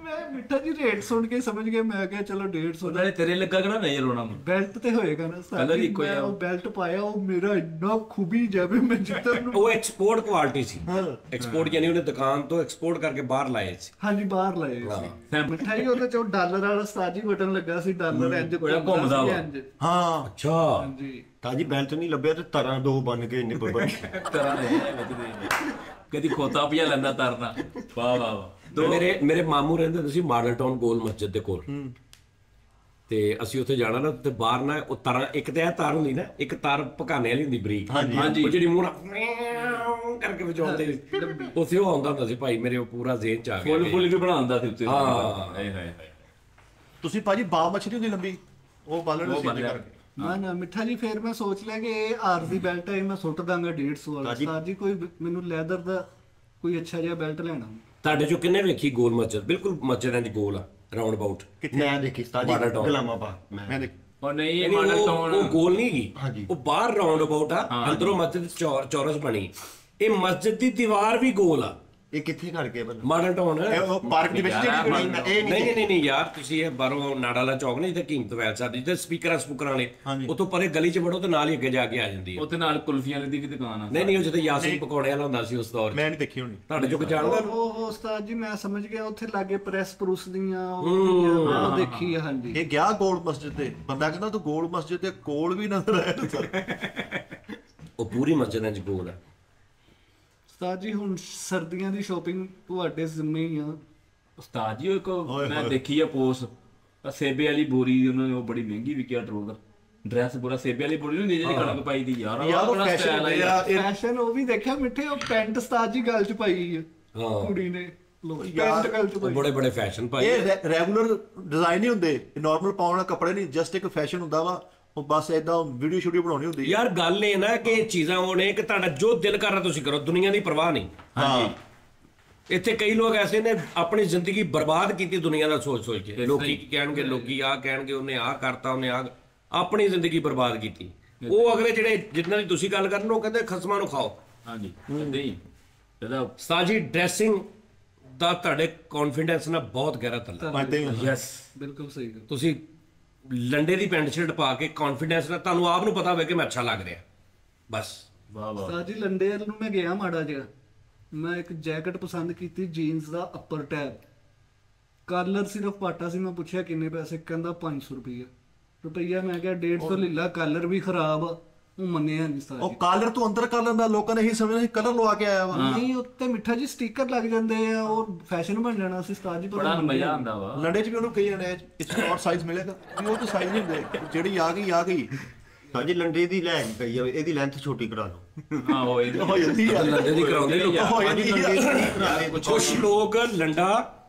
ਮੈਂ ਮਿੱਠਾ ਜੀ ਰੇਟ ਸੁਣ ਕੇ ਸਮਝ ਗਿਆ। ਮੈਂ ਕਿਹਾ ਚਲੋ 150 ਦਾ। ਨਾਲੇ ਤੇਰੇ ਲੱਗਾ ਕਿਹੜਾ ਨਹੀਂ ਰੋਣਾ ਬੈਲਟ ਤੇ ਹੋਏਗਾ ਨਾ ਪਹਿਲਾਂ ਸਾਡੀ। ਵੀ ਇੱਕੋ ਹੀ ਆ। ਉਹ ਬੈਲਟ ਪਾਇਆ, ਉਹ ਮੇਰਾ ਇੰਨਾ ਖੂਬੀ ਜਾਵੇ ਮੈਂ ਜਿੱਦਾਂ ਨੂੰ। ਉਹ ਐਕਸਪੋਰਟ ਕੁਆਲਿਟੀ ਸੀ। ਐਕਸਪੋਰਟ ਯਾਨੀ ਉਹਨੇ ਦੁਕਾਨ ਤੋਂ ਐਕਸਪੋਰਟ ਕਰਕੇ ਬਾਹਰ ਲਾਏ ਸੀ। ਹਾਂਜੀ ਬਾਹਰ ਲਾਏ ਸੀ ਮਿੱਠਾ ਜੀ। ਉਹਦੇ ਚੋਂ ਡਾਲਰ ਵਾਲਾ ਉਸਤਾਦ ਜੀ ਬਟਨ ਲੱਗਾ ਸੀ, ਡਾਲਰ ਇੰਜ ਘੁੰਮਦਾ ਵਾ। ਇੰਜ। ਹਾਂ ਅੱਛਾ ਹਾਂਜੀ ਤਾਜੀ ਬੈਲਟ ਨਹੀਂ ਲੱਭਿਆ ਤੇ ਤਰਾਂ ਦੋ ਬਣ ਕੇ ਨਿੱਬਰ ਬਣ ਤਰ੍ਹਾਂ ਦੇ ਕਦੀ ਖੋਤਾ ਪਿਆ ਲੈਂਦਾ ਤਰਨਾ। ਵਾਹ ਵਾਹ ਵਾਹ। ਮੇਰੇ ਮਾਮੂ ਰਹਿੰਦੇ ਹੁੰਦੇ ਸੀ ਮਾਡਲ ਟਾਊਨ ਗੋਲ ਮਸਜਿਦ ਦੇ ਕੋਲ, ਤੇ ਅਸੀਂ ਉੱਥੇ ਜਾਣਾ ਨਾ ਤੇ ਬਾਹਰ ਨਾ ਉਹ ਤਾਰਾਂ, ਇੱਕ ਤੇ ਇਹ ਤਾਰ ਹੁੰਦੀ ਨਾ, ਇੱਕ ਤਾਰ ਪਕਾਨੇ ਵਾਲੀ ਹੁੰਦੀ ਬਰੀਕ, ਉਹ ਜਿਹੜੀ ਮੂੰਹ ਨਾਲ ਕਰਕੇ ਵਜਾਉਂਦੇ ਉੱਥੇ ਉਹ ਆਉਂਦਾ ਹੁੰਦਾ ਸੀ ਭਾਈ ਮੇਰੇ, ਉਹ ਪੂਰਾ ਜ਼ੇਨ ਚ ਆ ਗਿਆ। ਫੁੱਲ ਵੀ ਬਣਾਉਂਦਾ ਸੀ ਉੱਤੇ। ਹਾਂ। ਹਾਏ ਹਾਏ ਹਾਏ। ਤੁਸੀਂ ਭਾਜੀ ਬਾਲ ਮੱਛੀ ਹੁੰਦੀ ਲੰਬੀ, ਉਹ ਬਾਲਣ ਉਹ ਸੀ ਬੰਨਿਆ। ਕਰਕੇ। ਨਾ ਮਿੱਠਾ ਜੀ ਫਿਰ ਮੈਂ ਸੋਚ ਲਿਆ ਕਿ ਇਹ ਆਰਜ਼ੀ ਬੈਲਟ ਹੈ, ਮੈਂ ਸੁੱਟ ਦਾਂਗਾ 150 ਵਾਲਾ। ਉਸਤਾਦ ਜੀ ਕੋਈ ਮੈਨੂੰ ਲੈਦਰ ਦਾ ਕੋਈ ਅੱਛਾ ਜਿਹਾ ਬੈਲਟ ਲੈਣਾ। ਤੁਹਾਡੇ ਚੋਂ ਕਿੰਨੇ ਵੇਖੀ ਗੋਲ ਮਸਜਿਦ? ਬਿਲਕੁਲ ਮਸਜਿਦਾਂ ਦੀ ਗੋਲ ਆ, ਰਾਉਂਡ ਅਬਾਊਟ। ਮੈਂ ਦੇਖੀ ਤਾਜੀ ਗੁਲਾਮਾ ਪਾ ਮੈਂ ਦੇਖ ਉਹ ਨਹੀਂ ਇਹ ਮਾਡਲ ਟਾਊਨ ਉਹ ਗੋਲ ਨਹੀਂ ਹੈਗੀ, ਉਹ ਬਾਹਰ ਰਾਉਂਡ ਅਬਾਊਟ ਆ, ਅੰਦਰੋਂ ਮਸਜਿਦ ਚੌਰਸ ਬਣੀ। ਇਹ ਮਸਜਿਦ ਦੀ ਦੀਵਾਰ ਵੀ ਗੋਲ ਆ। ਇਹ ਕਿੱਥੇ ਕਰਕੇ ਬੰਦਾ ਮਾਡਲ ਟਾਊਨ ਉਹ ਪਾਰਕ ਦੇ ਵਿੱਚ ਜਿਹੜੀ ਇਹ ਨਹੀਂ ਨਹੀਂ ਯਾਰ, ਤੁਸੀਂ ਇਹ ਬਾਹਰੋਂ ਨਾੜਾ ਵਾਲਾ ਚੌਕ ਨਹੀਂ, ਜਿੱਥੇ ਕੀਮਤ ਵੈਲ ਸਾਡੀ ਜਿੱਥੇ ਸਪੀਕਰਾਂ ਵਾਲੇ, ਉਤੋਂ ਪਰੇ ਗਲੀ 'ਚ ਵੜੋ ਤੇ ਨਾਲ ਹੀ ਅੱਗੇ ਜਾ ਕੇ ਆ ਜਾਂਦੀ ਹੈ। ਉੱਥੇ ਨਾਲ ਕੁਲਫੀਆਂ ਦੀ ਵੀ ਦੁਕਾਨ ਆ। ਨਹੀਂ ਉਹ ਜਿੱਥੇ ਯਾਸੀਨ ਪਕੌੜੇ ਵਾਲਾ ਹੁੰਦਾ ਸੀ ਉਸ ਦੌਰ 'ਚ। ਮੈਂ ਨਹੀਂ ਦੇਖੀ ਹੋਣੀ। ਤੁਹਾਡੇ ਚੋਂ ਜਾਣਦਾ? ਉਹ ਉਸਤਾਦ ਜੀ ਮੈਂ ਸਮਝ ਗਿਆ, ਉੱਥੇ ਲਾਗੇ ਪ੍ਰੈਸ ਪ੍ਰੂਸ ਦੀਆਂ ਉਹ ਦੇਖੀ ਆ। ਹਾਂਜੀ ਇਹ ਗਿਆ ਗੋਲ ਮਸਜਿਦ ਤੇ, ਬੰਦਾ ਕਹਿੰਦਾ ਤੂੰ ਗੋਲ ਮਸਜਿਦ ਦੇ ਕੋਲ ਵੀ ਨਜ਼ਰ ਆਇਆ। ਉਹ ਪੂਰੀ ਮਸਜਿਦਾਂ 'ਚ ਗੋਲ ਆ। ਉਸਤਾਦ ਜੀ ਹੁਣ ਸਰਦੀਆਂ ਦੀ ਸ਼ਾਪਿੰਗ ਤੁਹਾਡੇ ਜ਼ਿੰਮੇ ਹੀ ਆ। ਉਸਤਾਦ ਜੀ ਉਹ ਇੱਕ ਮੈਂ ਦੇਖੀ ਆ ਪੋਸਟ, ਸੇਬੇ ਵਾਲੀ ਬੋਰੀ ਉਹਨਾਂ ਨੇ ਉਹ ਬੜੀ ਮਹਿੰਗੀ ਵਿਕਿਆ ਟਰੋਜ਼ਰ ਡਰੈਸ, ਪੂਰਾ ਸੇਬੇ ਵਾਲੀ ਬੋਰੀ ਹੁੰਦੀ ਜਿਹੜੀ ਕਣਕ ਪਾਈ ਦੀ। ਯਾਰ ਉਹ ਬੜਾ ਸਟਾਈਲ ਆ ਯਾਰ। ਫੈਸ਼ਨ ਉਹ ਵੀ ਦੇਖਿਆ ਮਿੱਠੇ, ਉਹ ਪੈਂਟ ਉਸਤਾਦ ਜੀ ਗਲ 'ਚ ਪਾਈ ਆ ਕੁੜੀ ਨੇ। ਲੋ ਪੈਂਟ ਗਲ 'ਚ ਪਾਈ। ਬੜੇ ਫੈਸ਼ਨ ਭਾਈ। ਇਹ ਰੈਗੂਲਰ ਡਿਜ਼ਾਈਨ ਨਹੀਂ ਹੁੰਦੇ, ਨਾਰਮਲ ਪਾਉਣ ਵਾਲੇ ਕੱਪੜੇ ਨਹੀਂ, ਜਸਟ ਇੱਕ ਫੈਸ਼ਨ ਹੁੰਦਾ ਵਾ। ਉਹ ਬਸ ਏਦਾਂ ਵੀਡੀਓ ਸ਼ੂਡੀਓ ਬਣਾਉਣੀ ਹੁੰਦੀ। ਯਾਰ ਗੱਲ ਇਹ ਨਾ ਕਿ ਇਹ ਚੀਜ਼ਾਂ ਉਹ ਨੇ ਕਿ ਤੁਹਾਡਾ ਜੋ ਦਿਲ ਕਰ ਰਿਹਾ ਤੁਸੀਂ ਕਰੋ, ਦੁਨੀਆ ਦੀ ਪਰਵਾਹ ਨਹੀਂ। ਹਾਂਜੀ ਇੱਥੇ ਕਈ ਲੋਕ ਐਸੇ ਨੇ ਆਪਣੀ ਜ਼ਿੰਦਗੀ ਬਰਬਾਦ ਕੀਤੀ ਦੁਨੀਆ ਦਾ ਸੋਚ ਕੇ। ਲੋਕੀ ਕੀ ਕਹਿਣਗੇ, ਲੋਕੀ ਆਹ ਕਹਿਣਗੇ, ਉਹਨੇ ਆਹ ਕਰਤਾ, ਉਹਨੇ ਆਹ, ਆਪਣੀ ਜ਼ਿੰਦਗੀ ਬਰਬਾਦ ਕੀਤੀ। ਉਹ ਅਗਲੇ ਜਿਹੜੇ ਜਿੰਨਾਂ ਦੀ ਤੁਸੀਂ ਗੱਲ ਕਰਨ, ਉਹ ਕਹਿੰਦੇ ਖਸਮਾਂ ਨੂੰ ਖਾਓ। ਹਾਂਜੀ ਕਹਿੰਦੇ ਹੀ ਇਹਦਾ ਸਾਜੀ ਡਰੈਸਿੰਗ ਦਾ ਤੁਹਾਡੇ ਕੌਨਫੀਡੈਂਸ ਨਾਲ ਬਹੁਤ ਗਹਿਰਾ ਤੱਲਾ। ਯੈਸ ਬਿਲਕੁਲ ਸਹੀ ਗੱਲ। ਤੁਸੀਂ ਲੰਡੇ ਦੀ ਪੈਂਟ ਸ਼ਰਟ ਪਾ ਕੇ ਕੌਨਫੀਡੈਂਸ ਨਾਲ, ਤੁਹਾਨੂੰ ਆਪ ਨੂੰ ਪਤਾ ਹੋਵੇ ਕਿ ਮੈਂ ਅੱਛਾ ਲੱਗ ਰਿਹਾ, ਬਸ। ਵਾਹ ਵਾਹ। ਉਸਤਾਦ ਜੀ ਲੰਡੇਰ ਨੂੰ ਮੈਂ ਗਿਆ ਮਾੜਾ ਜਿਹਾ, ਮੈਂ ਇੱਕ ਜੈਕਟ ਪਸੰਦ ਕੀਤੀ ਜੀਨਸ ਦਾ ਅੱਪਰ ਟੈਬ, ਕਲਰ ਸਿਰਫ ਪਾਟਾ ਸੀ। ਮੈਂ ਪੁੱਛਿਆ ਕਿੰਨੇ ਪੈਸੇ, ਕਹਿੰਦਾ 500 ਰੁਪਈਆ। ਮੈਂ ਕਿਹਾ 150 ਲੈ ਲਾ, ਕਲਰ ਵੀ ਖਰਾਬ ਆ। ਉਹ ਮੰਨਿਆ ਨਹੀਂ ਉਸਤਾਦ ਉਹ ਜੀ। ਕਾਲਰ ਤੋਂ ਅੰਦਰ ਕਰ ਲੈਂਦਾ, ਲੋਕਾਂ ਨੇ ਇਹੀ ਸਮਝਿਆ ਸੀ ਕਲਰ ਲਵਾ ਕੇ ਆਇਆ ਵਾ। ਨਹੀਂ ਉੱਤੇ ਮਿੱਠਾ ਜੀ ਸਟicker ਲੱਗ ਜਾਂਦੇ ਆ, ਉਹ ਫੈਸ਼ਨ ਬਣ ਜਾਣਾ ਸੀ ਉਸਤਾਦ ਜੀ। ਬੜਾ ਮਜ਼ਾ ਆਉਂਦਾ ਵਾ। ਲੰਡੇ 'ਚ ਵੀ ਉਹਨੂੰ ਕਹੀ ਜਾਂਦੇ ਇਸ ਸ਼ਾਰਟ ਸਾਈਜ਼ ਮਿਲੇਗਾ, ਵੀ ਉਹ ਤਾਂ ਸਾਈਜ਼ ਨਹੀਂ ਹੁੰਦੇ, ਜਿਹੜੀ ਆ ਗਈ। ਤਾਜੀ ਲੰਡੇ ਦੀ ਲੈ ਪਈ ਆ, ਇਹਦੀ ਲੈਂਥ ਛੋਟੀ ਕਰਾ ਲਓ। ਹਾਂ ਹੋਏ ਹੋ ਜਾਂਦੀ ਆ। ਲੰਡੇ ਦੀ ਕਰਾਉਂਦੇ ਲੋਕ। ਹੋ ਜਾਂਦੀ ਆ। ਕੁਛ ਲੋਕ ਲੰਡਾ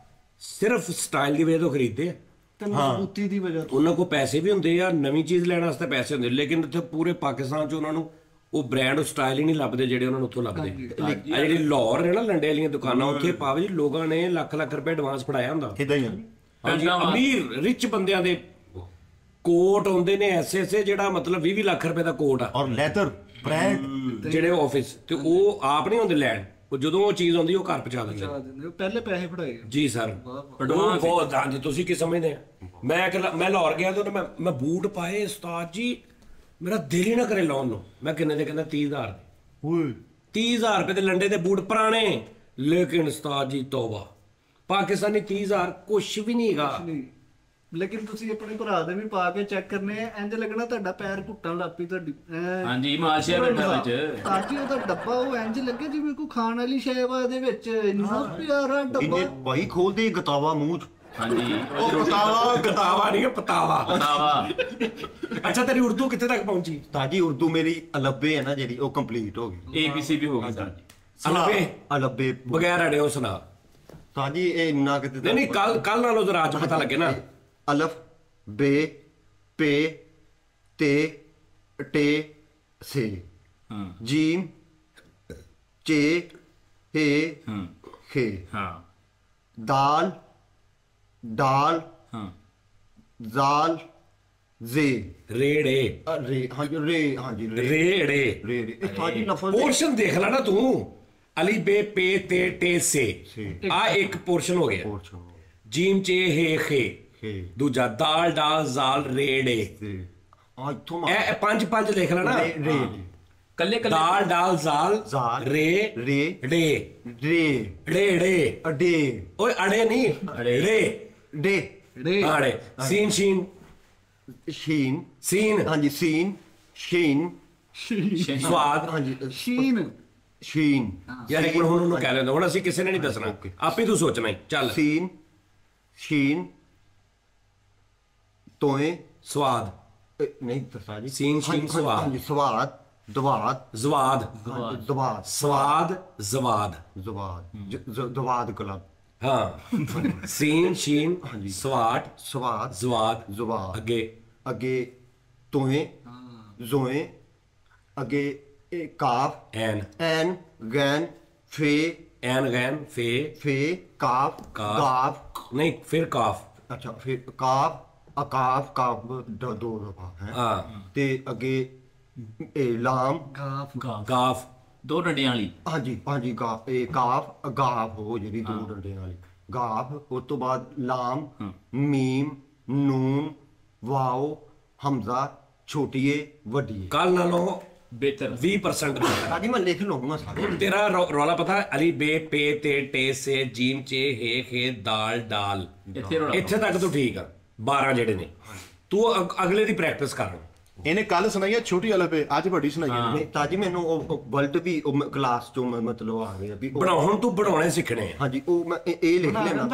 ਸਿਰਫ ਸਟਾਈਲ ਦੀ ਵਜ੍ਹਾ ਤੋਂ ਖਰੀਦਦੇ ਆ। ਤੇ ਮਜ਼ਬੂਤੀ ਦੀ ਵਜ੍ਹਾ ਤੋਂ। ਉਹਨਾਂ ਕੋਲ ਪੈਸੇ ਵੀ ਹੁੰਦੇ ਆ, ਨਵੀਂ ਚੀਜ਼ ਲੈਣ ਵਾਸਤੇ ਪੈਸੇ ਹੁੰਦੇ, ਲੇਕਿਨ ਇੱਥੇ ਪੂਰੇ ਪਾਕਿਸਤਾਨ 'ਚ ਉਹਨਾਂ ਨੂੰ ਉਹ ਬ੍ਰਾਂਡ ਸਟਾਈਲ ਹੀ ਨਹੀਂ ਲੱਭਦੇ ਜਿਹੜੇ ਉਹਨਾਂ ਨੂੰ ਉੱਥੋਂ ਲੱਭਦੇ। ਆ ਜਿਹੜੀ ਲਾਹੌਰ ਨੇ ਨਾ ਲੰਡੇ ਵਾਲੀਆਂ ਦੁਕਾਨਾਂ, ਉੱਥੇ ਪਾਵੇ ਜੀ ਲੋਕਾਂ ਨੇ ਲੱਖ ਰੁਪਏ ਐਡਵਾਂਸ ਫੜਾਇਆ ਹੁੰਦਾ। ਇਦਾਂ ਹੀ ਆ। ਹਾਂਜੀ, ਅਮੀਰ ਰਿਚ ਬੰਦਿਆਂ ਦੇ ਕੋਟ ਹੁੰਦੇ ਨੇ ਐਸੇ ਜਿਹੜਾ ਮਤਲਬ 20 ਲੱਖ ਰੁਪਏ ਦਾ ਕੋਟ ਆ, ਔਰ ਲੈਦਰ ਬ੍ਰਾਂਡ ਜਿਹੜੇ ਆਫਿਸ ਤੇ ਉਹ ਆਪ ਨਹੀਂ ਹੁੰਦੇ ਲੈਣ, ਉਹ ਜਦੋਂ ਉਹ ਚੀਜ਼ ਆਉਂਦੀ ਉਹ ਘਰ ਪਹੁੰਚਾ ਦਿੰਦੇ। ਚਲਾ ਦਿੰਦੇ ਉਹ ਪਹਿਲੇ ਪੈਸੇ ਫੜਾਏ। ਜੀ ਸਰ, ਬਹੁਤ ਹਾਂਜੀ। ਤੁਸੀਂ ਕੀ ਸਮਝਦੇ ਆ? ਮੈਂ ਲਾਹੌਰ ਗਿਆ ਤੇ ਮੈਂ ਬੂਟ ਪਾਏ ਉਸਤਾਦ ਜੀ, ਮੇਰਾ ਦਿਲ ਹੀ ਨਾ ਕਰੇ ਲਾਉਣ ਨੂੰ। ਮੈਂ ਕਿੰਨੇ ਦੇ? ਕਹਿੰਦਾ 30,000 ਦੇ। ਓਏ 30,000 ਰੁਪਏ ਦੇ ਲੰਡੇ ਦੇ ਬੂਟ ਪੁਰਾਣੇ, ਲੇਕਿਨ ਉਸਤਾਦ ਜੀ ਤੌਬਾ, ਪਾਕਿਸਤਾਨੀ 30,000 ਕੁਛ ਵੀ ਨਹੀਂ ਹੈਗਾ। ਨਹੀਂ ਲੇਕਿਨ ਤੁਸੀਂ ਆਪਣੇ ਭਰਾ ਦੇ ਵੀ ਪਾ ਕੇ ਚੈੱਕ ਕਰਨੇ ਆ, ਇੰਜ ਲੱਗਣਾ ਤੁਹਾਡਾ ਪੈਰ ਘੁੱਟਣ ਲੱਗ ਪਈ ਤੁਹਾਡੀ। ਹਾਂਜੀ ਮਾਲਸ਼ੀਆ ਬੈਠਾ ਵਿੱਚ। ਤਾਜੀ ਉਹਦਾ ਡੱਬਾ ਉਹ ਇੰਜ ਲੱਗੇ ਜਿਵੇਂ ਕੋਈ ਖਾਣ ਵਾਲੀ ਸ਼ੈ ਵਾ ਇਹਦੇ ਵਿੱਚ, ਇੰਨਾ ਪਿਆਰਾ ਡੱਬਾ। ਇਹਨੇ ਭਾਈ ਖੋਲਦੇ ਗਤਾਵਾ ਮੂੰਹ 'ਚ। ਹਾਂਜੀ ਉਹ ਗਤਾਵਾ ਨਹੀਂ, ਪਤਾਵਾ। ਪਤਾਵਾ। ਅੱਛਾ, ਤੇਰੀ ਉਰਦੂ ਕਿੱਥੇ ਤੱਕ ਪਹੁੰਚੀ? ਤਾਜੀ ਉਰਦੂ ਮੇਰੀ ਅਲੱਬੇ ਹੈ ਨਾ ਜਿਹੜੀ, ਉਹ ਕੰਪਲੀਟ ਹੋ ਗਈ। ABC ਵੀ ਹੋ ਗਈ ਸਰ। ਅਲੱਬੇ ਬਗੈਰ ਅੜਿਓ ਸੁਣਾ। ਤਾਜੀ ਇਹ ਇੰਨਾ ਕਿਤੇ ਨਹੀਂ ਕੱਲ ਨਾਲੋਂ ਜ਼ਰਾ ਅੱਜ ਪਤਾ ਲੱਗੇ ਨਾ। अलफ बे पे ते टे से ਹਾਂ जीम चे हे ਹਾਂ खे ਹਾਂ दाल डाल ਹਾਂ जाल जे ਰੇੜੇ रे हाँ जी रे हाँ जी रे ਰੇੜੇ रे रे इस सारी लफ्ज़ ਪੋਰਸ਼ਨ ਦੇਖ ਲੈ ਨਾ ਤੂੰ ਅਲੀ ਬੇ ਪੇ ਤੇ ਟੇ ਸੇ ਸੇ। ਆ ਇੱਕ ਪੋਰਸ਼ਨ ਹੋ ਗਿਆ पोर्शन ਜੀਮ ਚੇ ਹੇ ਖੇ खे ਦੂਜਾ ਦਾਲ ਡਾਲ ਜ਼ਾਲ ਰੇੜੇ से आज तो ਇਹ ਪੰਜ ਲਿਖ ਲੈ ਨਾ रे रे ਕੱਲੇ ਕੱਲੇ ਦਾਲ ਡਾਲ ਜ਼ਾਲ ਜ਼ਾਲ, ਰੇ ਰੇ, ਡੇ रे ਰੇੜੇ अडे ਓਏ ਅੜੇ ਨਹੀਂ ਰੇ डे ਅੜੇ ਸੀਨ ਸ਼ੀਨ शीन ਸੀਨ हाँ जी सीन शीन ਸਵਾਦ हाँ जी ਸ਼ੀਨ शीन ਯਾਰ ਇੱਕ ਹੁਣ ਉਹਨੂੰ ਕਹਿ ਲੈਂਦਾ ਹੁਣ ਅਸੀਂ ਕਿਸੇ ਨੇ ਨਹੀਂ ਦੱਸਣਾ ਆਪੇ ਤੂੰ ਸੋਚਣਾ ਹੀ ਚੱਲ सीन शीन तोए ਸਵਾਦ नहीं दसा जी सीन, शीन, स्वाद। हाँ जी स्वाद दवाद ਜ਼ਵਾਦ दवाद ਸਵਾਦ ਜ਼ਵਾਦ दवाद दवाद क्लब ਹਾਂ ਸੀਨ ਸ਼ੀਨ ਸਵਾਦ स्वाद ਜ਼ਵਾਦ दवाद ਅੱਗੇ अगे तोए जोए अगे काफ ਐਨ एन गैन फे ਐਨ ਗੈਨ ਫੇ फे काफ काफ। गाफ ਨਹੀਂ ਫਿਰ ਕਾਫ अच्छा फिर काफ अकाफ काफ दो दफा है ਹਾਂ ते अगे लाम ਗਾਫ ਦੋ ਡੰਡਿਆਂ ਵਾਲੀ हाँ जी काफ गाफ हो जी दो डंडे वाली गाफ उस तो बाद लाम मीम नून वाओ हमजा छोटिए वडिए ਕੱਲ ਨਾਲੋਂ ਬਿਹਤਰ 20% ताकि मैं लिख लूंगा सारे ਤੇਰਾ ਰੌਲਾ ਪਤਾ ਅਲੀ ਬੇ ਪੇ ਤੇ ਟੇ ਸੇ ਜੀਮ ਚੇ ਹੇ ਖੇ ਦਾਲ ਡਾਲ ਇੱਥੇ ਰੋਣਾ ਇੱਥੇ ਤੱਕ ਤੂੰ ਠੀਕ ਆ 12 ਜਿਹੜੇ ਨੇ ਤੂੰ ਅਗਲੇ ਦੀ ਪ੍ਰੈਕਟਿਸ ਕਰ ਇਹਨੇ ਕੱਲ ਸੁਣਾਈਆ ਛੋਟੀ ਅਲਫੇ ਅੱਜ ਵੱਡੀ ਸੁਣਾਈ ਹੈ नहीं ताजी मैंने वर्ल्ड भी क्लास चो मतलब आ गया भी ਬਣਾ ਹੁਣ ਤੂੰ ਬਣਾਉਣੇ ਸਿੱਖਣੇ ਆ हाँ जी वो मैं ये लिख लेना